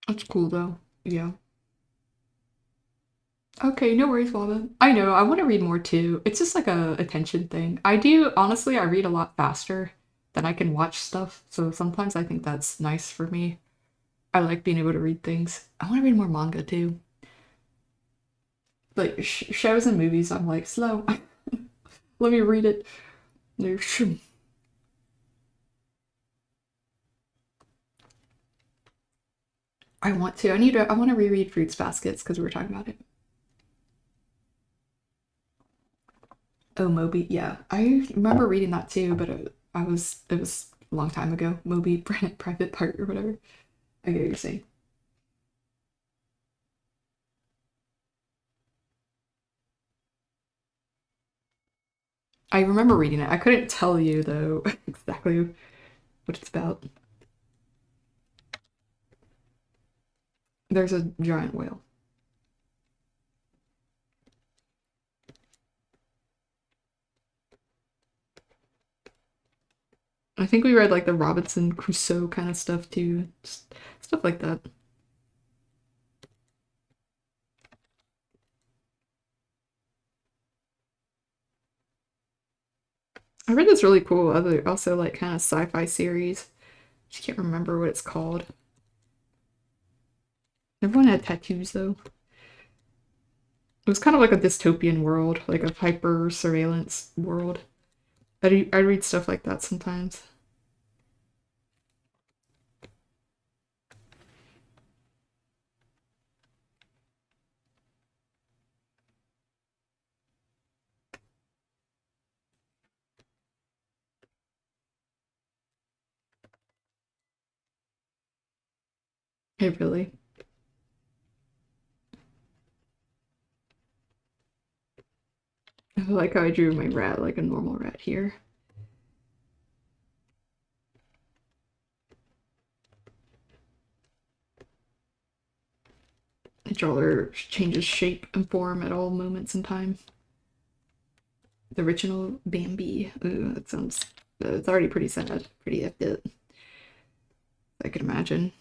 That's cool though. Yeah. Okay, no worries, Wanda. I know, I want to read more too. It's just like a attention thing. I do, honestly, I read a lot faster than I can watch stuff. So sometimes I think that's nice for me. I like being able to read things. I want to read more manga too. Like shows and movies, I'm like, slow. Let me read it. I want to. I want to reread Fruits Baskets because we were talking about it. Oh, Moby. Yeah. I remember reading that too, but it was a long time ago. Moby Private Part or whatever. I get what you're saying. I remember reading it. I couldn't tell you though exactly what it's about. There's a giant whale. I think we read like the Robinson Crusoe kind of stuff too. Just stuff like that. I read this really cool other also like kind of sci-fi series. I can't remember what it's called. Everyone had tattoos though. It was kind of like a dystopian world, like a hyper surveillance world. I read stuff like that sometimes. Hey, really. I like how I drew my rat like a normal rat here. The drawer changes shape and form at all moments in time. The original Bambi. Ooh, that sounds. It's already pretty sad. Pretty effed up. I could imagine.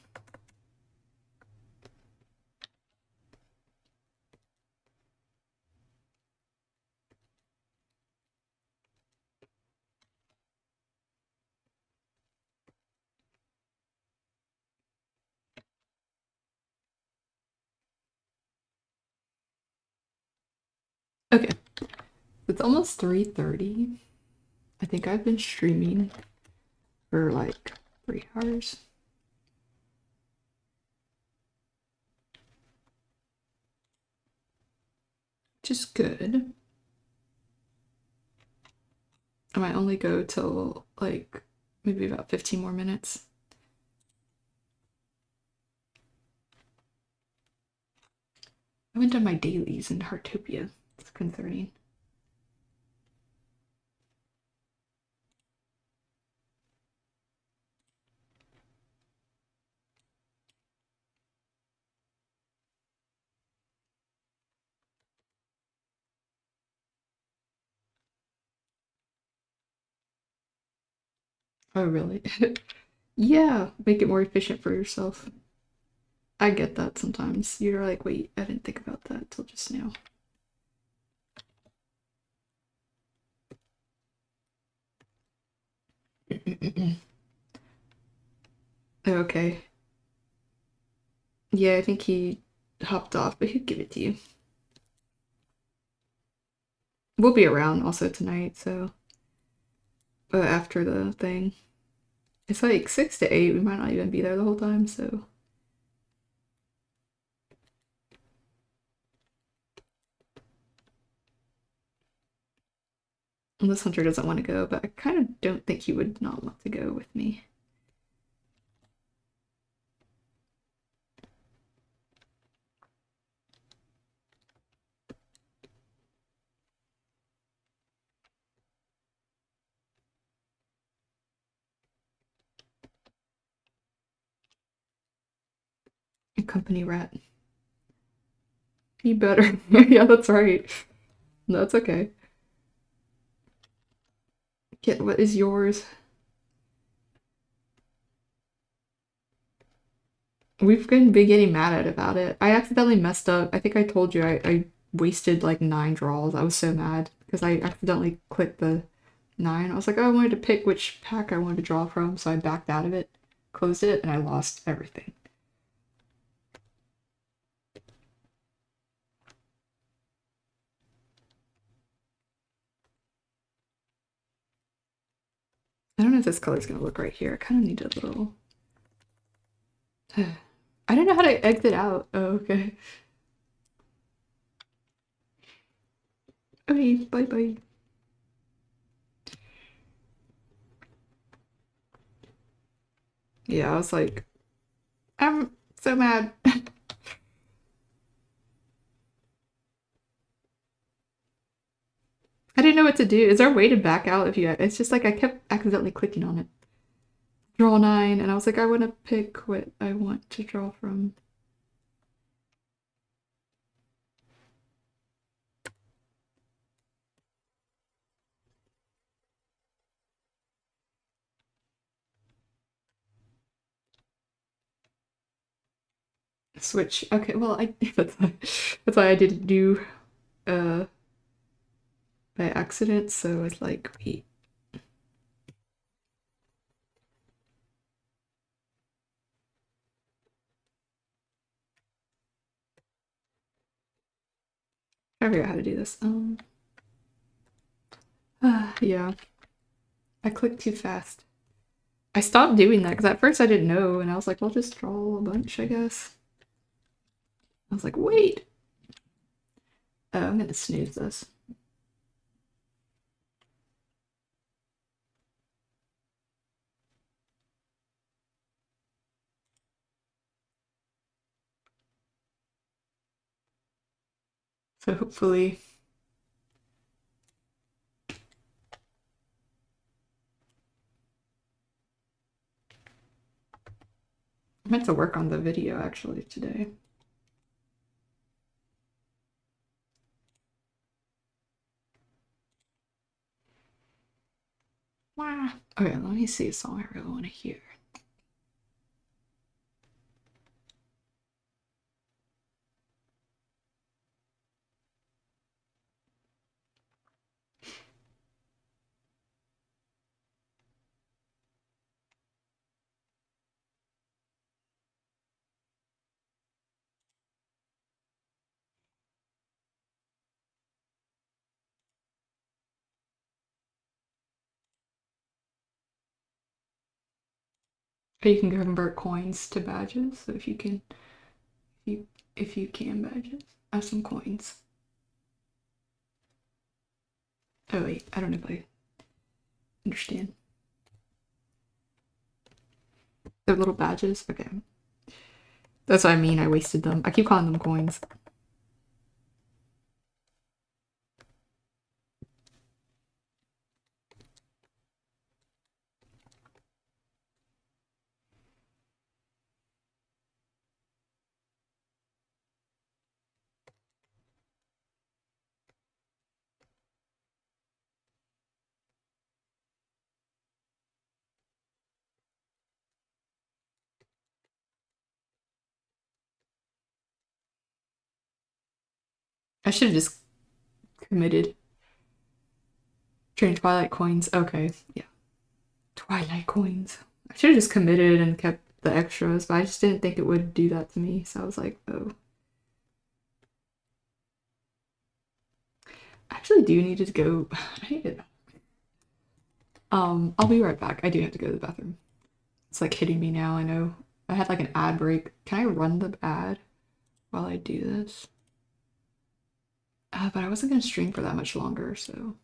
Okay, it's almost 3:30. I think I've been streaming for like 3 hours. Which is good. I might only go till like maybe about 15 more minutes. I haven't done my dailies in Heartopia. It's concerning. Oh, really? Yeah, make it more efficient for yourself. I get that sometimes. You're like, wait, I didn't think about that till just now. Okay. Yeah, I think he hopped off, but he'd give it to you. We'll be around also tonight, so after the thing. It's like 6 to 8. We might not even be there the whole time, so. Unless Hunter doesn't want to go, but I kind of don't think he would not want to go with me. A company rat. He better. Yeah, that's right. That's okay. Get what is yours? We've been getting mad at about it. I accidentally messed up. I think I told you I wasted like 9 draws. I was so mad because I accidentally clicked the 9. I was like, oh, I wanted to pick which pack I wanted to draw from, so I backed out of it, closed it, and I lost everything. I don't know if this color's gonna look right here. I kind of need a little. I don't know how to exit out. Oh, okay. Okay, bye bye. Yeah, I was like, I'm so mad. I I didn't know what to do. Is there a way to back out if you? It's just like I kept accidentally clicking on it. Draw 9, and I was like, I want to pick what I want to draw from. Switch. Okay, well, that's why I didn't do uh by accident. So it's like, wait. I figure out how to do this. Yeah, I clicked too fast. I stopped doing that because at first I didn't know, and I was like, well, just draw a bunch, I guess. I was like, wait. Oh, I'm gonna snooze this. So hopefully, I meant to work on the video actually today. Wow. Okay, let me see a song I really want to hear. Or you can convert coins to badges. So if you can badges, I have some coins. Oh wait, I don't know if I understand. They're little badges. Okay, that's what I mean. I wasted them. I keep calling them coins. I should have just committed. Train Twilight coins. Okay, yeah. Twilight coins. I should have just committed and kept the extras, but I just didn't think it would do that to me. So I was like, oh. I actually do need to go. I need to. I'll be right back. I do have to go to the bathroom. It's like hitting me now. I know. I had like an ad break. Can I run the ad while I do this? But I wasn't gonna stream for that much longer, so.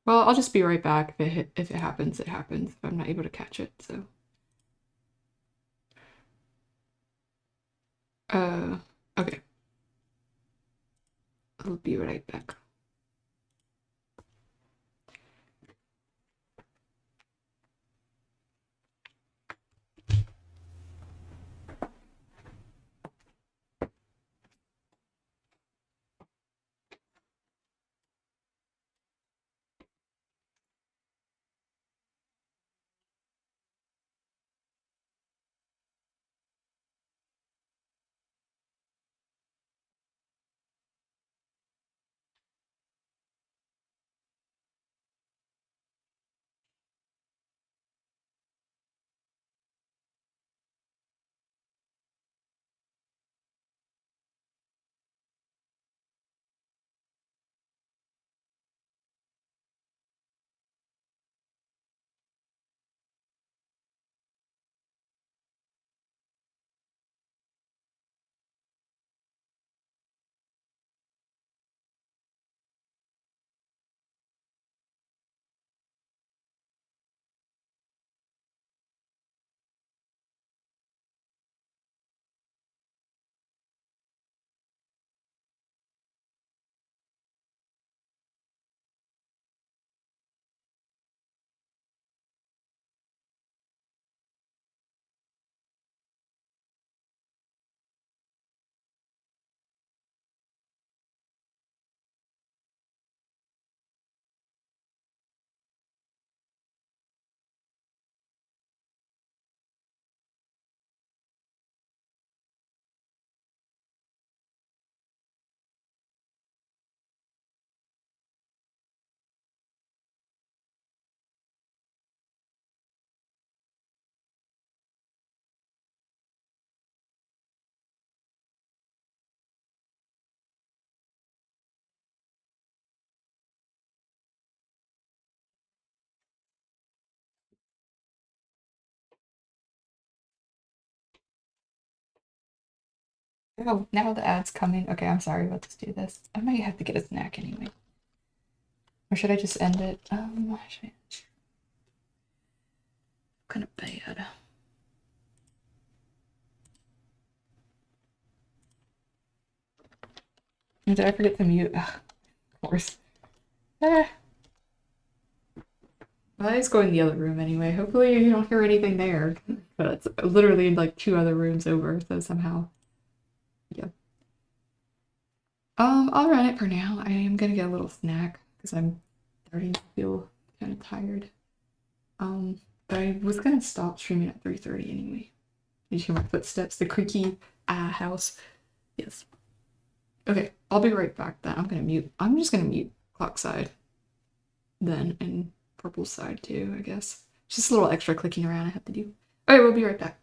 Well, I'll just be right back. If it happens, it happens. If I'm not able to catch it, so. Uh, okay. I'll be right back. Oh, now the ad's coming. Okay, I'm sorry. Let's do this. I might have to get a snack anyway. Or should I just end it? Kind of bad. Did I forget to mute? Ugh, of course. Ah. Well, I just go in the other room anyway. Hopefully you don't hear anything there. But it's literally like 2 other rooms over, so somehow. Yeah. I'll run it for now. I am gonna get a little snack because I'm starting to feel kind of tired. But I was gonna stop streaming at 3:30 anyway. Did you hear my footsteps? The creaky house. Yes. Okay, I'll be right back then. I'm gonna mute. I'm just gonna mute clock side then and purple side too, I guess. Just a little extra clicking around I have to do. Alright, we'll be right back.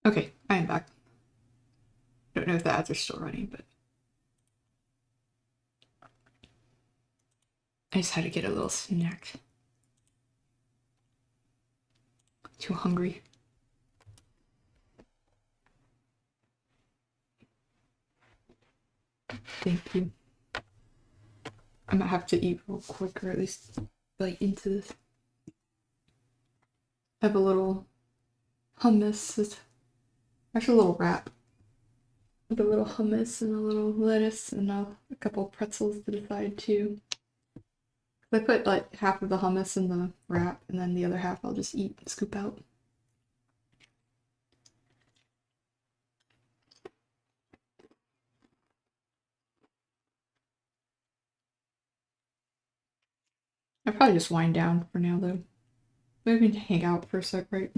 Okay, I am back. Don't know if the ads are still running, but I just had to get a little snack. Too hungry. Thank you. I might have to eat real quick, or at least bite into this. I have a little hummus. It's actually a little wrap with a little hummus and a little lettuce and a couple pretzels to the side too. I put like half of the hummus in the wrap, and then the other half I'll just eat and scoop out. I'll probably just wind down for now though. Maybe we can hang out for a sec, right?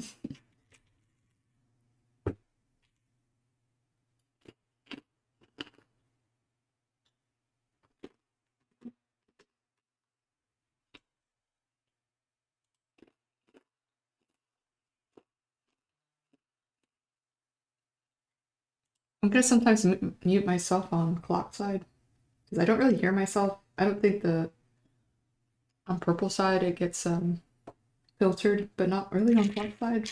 I'm gonna sometimes mute myself on clock side because I don't really hear myself. I don't think on purple side it gets filtered, but not really on clock side.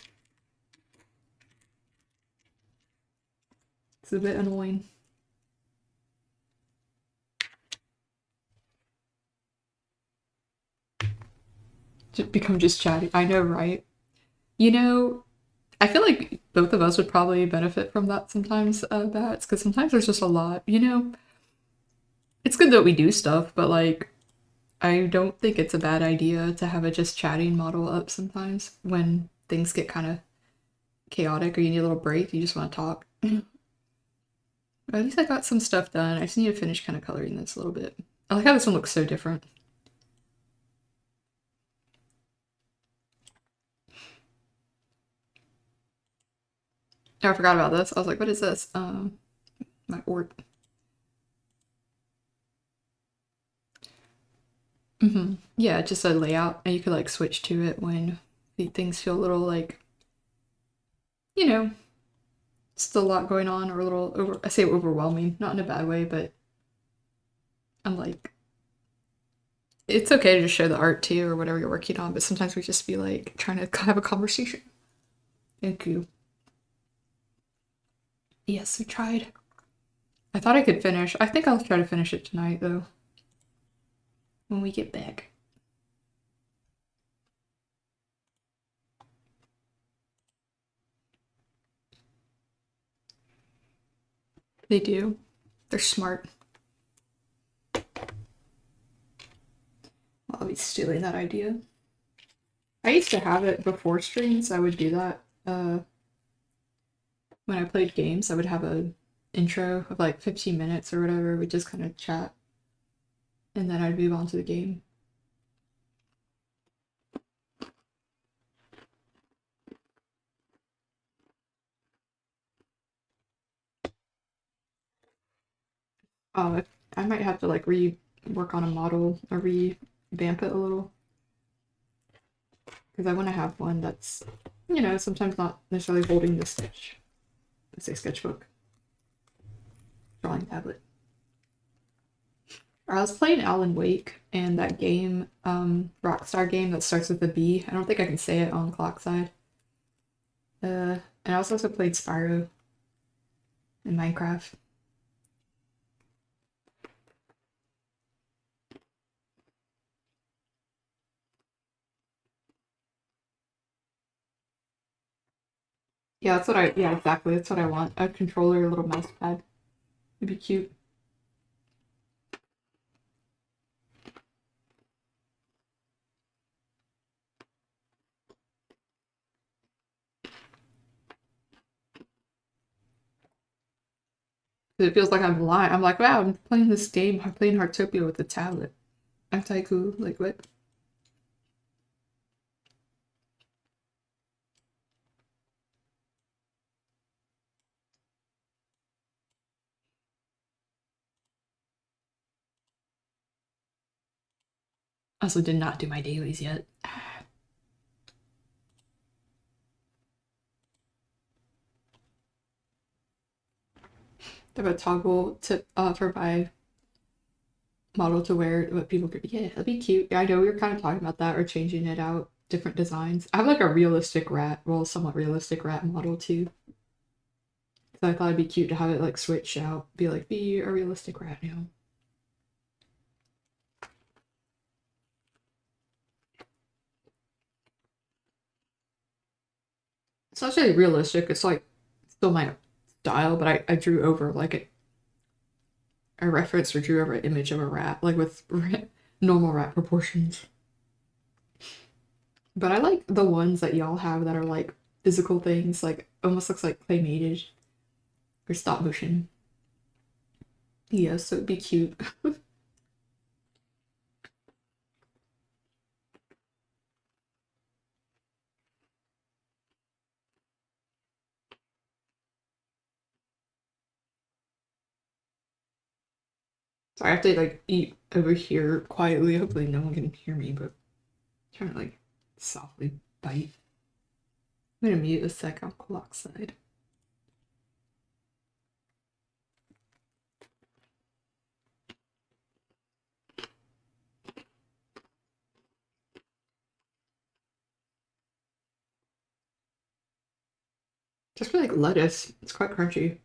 It's a bit annoying. Just chatty. I know, right? You know, I feel like both of us would probably benefit from that sometimes, Bats, because sometimes there's just a lot. It's good that we do stuff, but like, I don't think it's a bad idea to have a just chatting model up sometimes when things get kind of chaotic or you need a little break, you just want to talk. At least I got some stuff done. I just need to finish kind of coloring this a little bit. I like how this one looks so different. Oh, I forgot about this. I was like, what is this? My orb. Yeah, just a layout, and you could like switch to it when things feel a little like, you know, still a lot going on or a little I say overwhelming, not in a bad way, but I'm like, it's okay to just show the art too or whatever you're working on, but sometimes we just be like trying to have a conversation. Thank you. Yes, I tried. I thought I could finish. I think I'll try to finish it tonight though, when we get back. They do. They're smart. I'll be stealing that idea. I used to have it before streams. I would do that. When I played games, I would have a intro of like 15 minutes or whatever. We'd just kind of chat, and then I'd move on to the game. Oh, I might have to like rework on a model or revamp it a little because I want to have one that's, sometimes not necessarily holding the sketch. Let's say sketchbook, drawing tablet. I was playing Alan Wake and that game, Rockstar game that starts with a B. I don't think I can say it on clock side. And I also played Spyro in Minecraft. Yeah, yeah, exactly. That's what I want. A controller, a little mouse pad. It'd be cute. It feels like I'm lying. I'm like, wow, I'm playing this game. I'm playing Heartopia with a tablet. I'm Taiku. Like, what? Also, did not do my dailies yet. They have a toggle to for my model to wear what people could. Yeah, that'd be cute. Yeah, I know we were kind of talking about that or changing it out, different designs. I have like a realistic rat, well, somewhat realistic rat model too. So I thought it'd be cute to have it like switch out, be a realistic rat now. It's not really realistic. It's like still my style, but I drew over like a reference or drew over an image of a rat, like with normal rat proportions. But I like the ones that y'all have that are like physical things, like almost looks like claymated or stop motion. Yeah, so it'd be cute. So I have to like eat over here quietly. Hopefully no one can hear me, but I'm trying to like softly bite. I'm gonna mute a sec, I'll go outside. Just for like lettuce. It's quite crunchy.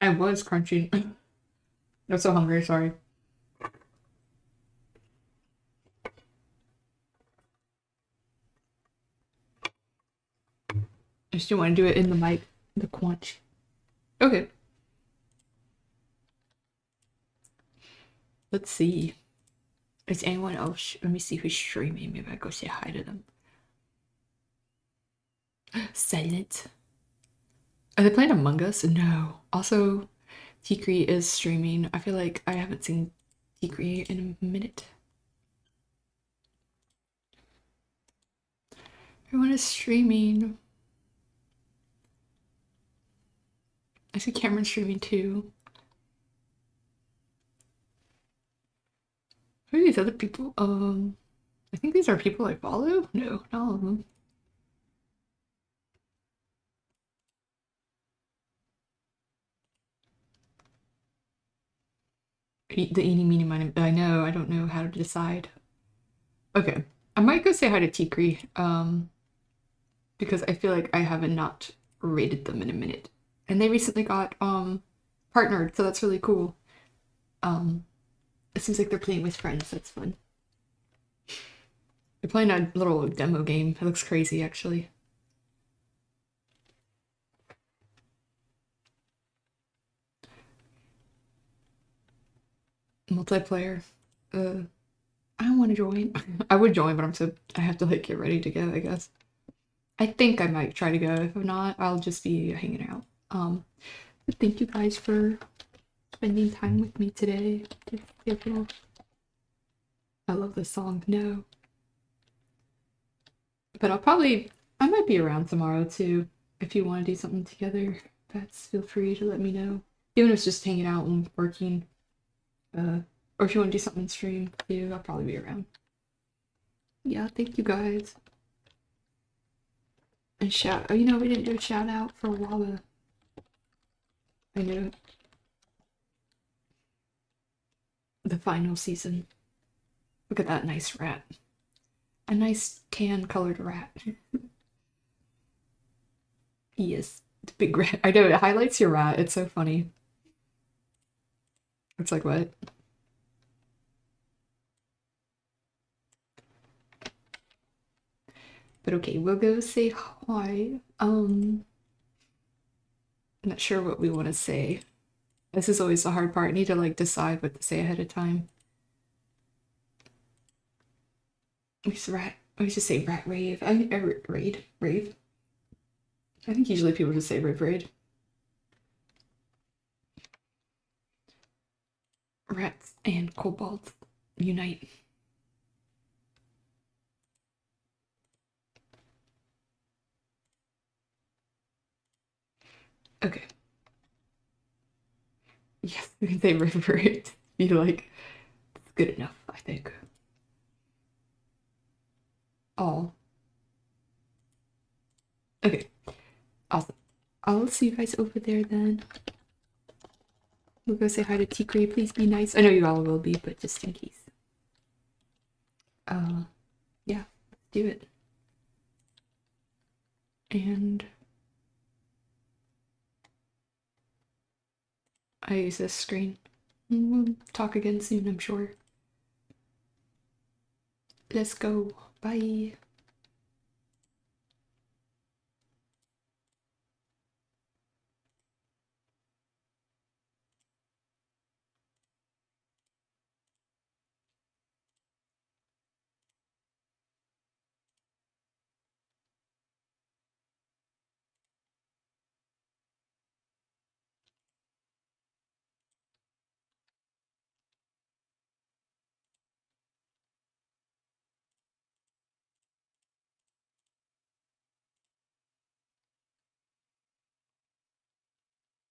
I was crunching. I'm so hungry, sorry. I just don't want to do it in the mic, the crunch. Okay. Let's see. Is anyone else? Let me see who's streaming. Maybe I go say hi to them. Silent. Are they playing Among Us? No. Also, Tikri is streaming. I feel like I haven't seen Tikri in a minute. Everyone is streaming. I see Cameron streaming too. Who are these other people? I think these are people I follow? No, not all of them. The eeny, meeny, miny. I know, I don't know how to decide. Okay. I might go say hi to Tikri, because I feel like I haven't not rated them in a minute. And they recently got partnered, so that's really cool. It seems like they're playing with friends. That's fun. They're playing a little demo game. It looks crazy, actually. Multiplayer. I don't want to join. I would join, but I have to like get ready to go, I guess. I think I might try to go. If not, I'll just be hanging out. But thank you guys for spending time with me today. I love this song. No. But I might be around tomorrow too. If you want to do something together, feel free to let me know. Even if it's just hanging out and working. Or if you want to do something in stream too, I'll probably be around. Yeah, thank you guys. And we didn't do a shout out for Waba. I know. The final season. Look at that nice rat. A nice tan colored rat. Yes, the big rat. I know, it highlights your rat. It's so funny. It's like, what? But okay, we'll go say hi. I'm not sure what we want to say. This is always the hard part. I need to like decide what to say ahead of time. We used to say rat rave. Rave. I think usually people just say rave raid. Rats and kobolds unite. Okay. Yes, we can say rave raid. Be like, it's good enough, I think. All. Okay. Awesome. I'll see you guys over there then. We'll go say hi to Tikri. Please be nice. I know you all will be, but just in case. Yeah, let's do it. And I use this screen. We'll talk again soon, I'm sure. Let's go. Bye.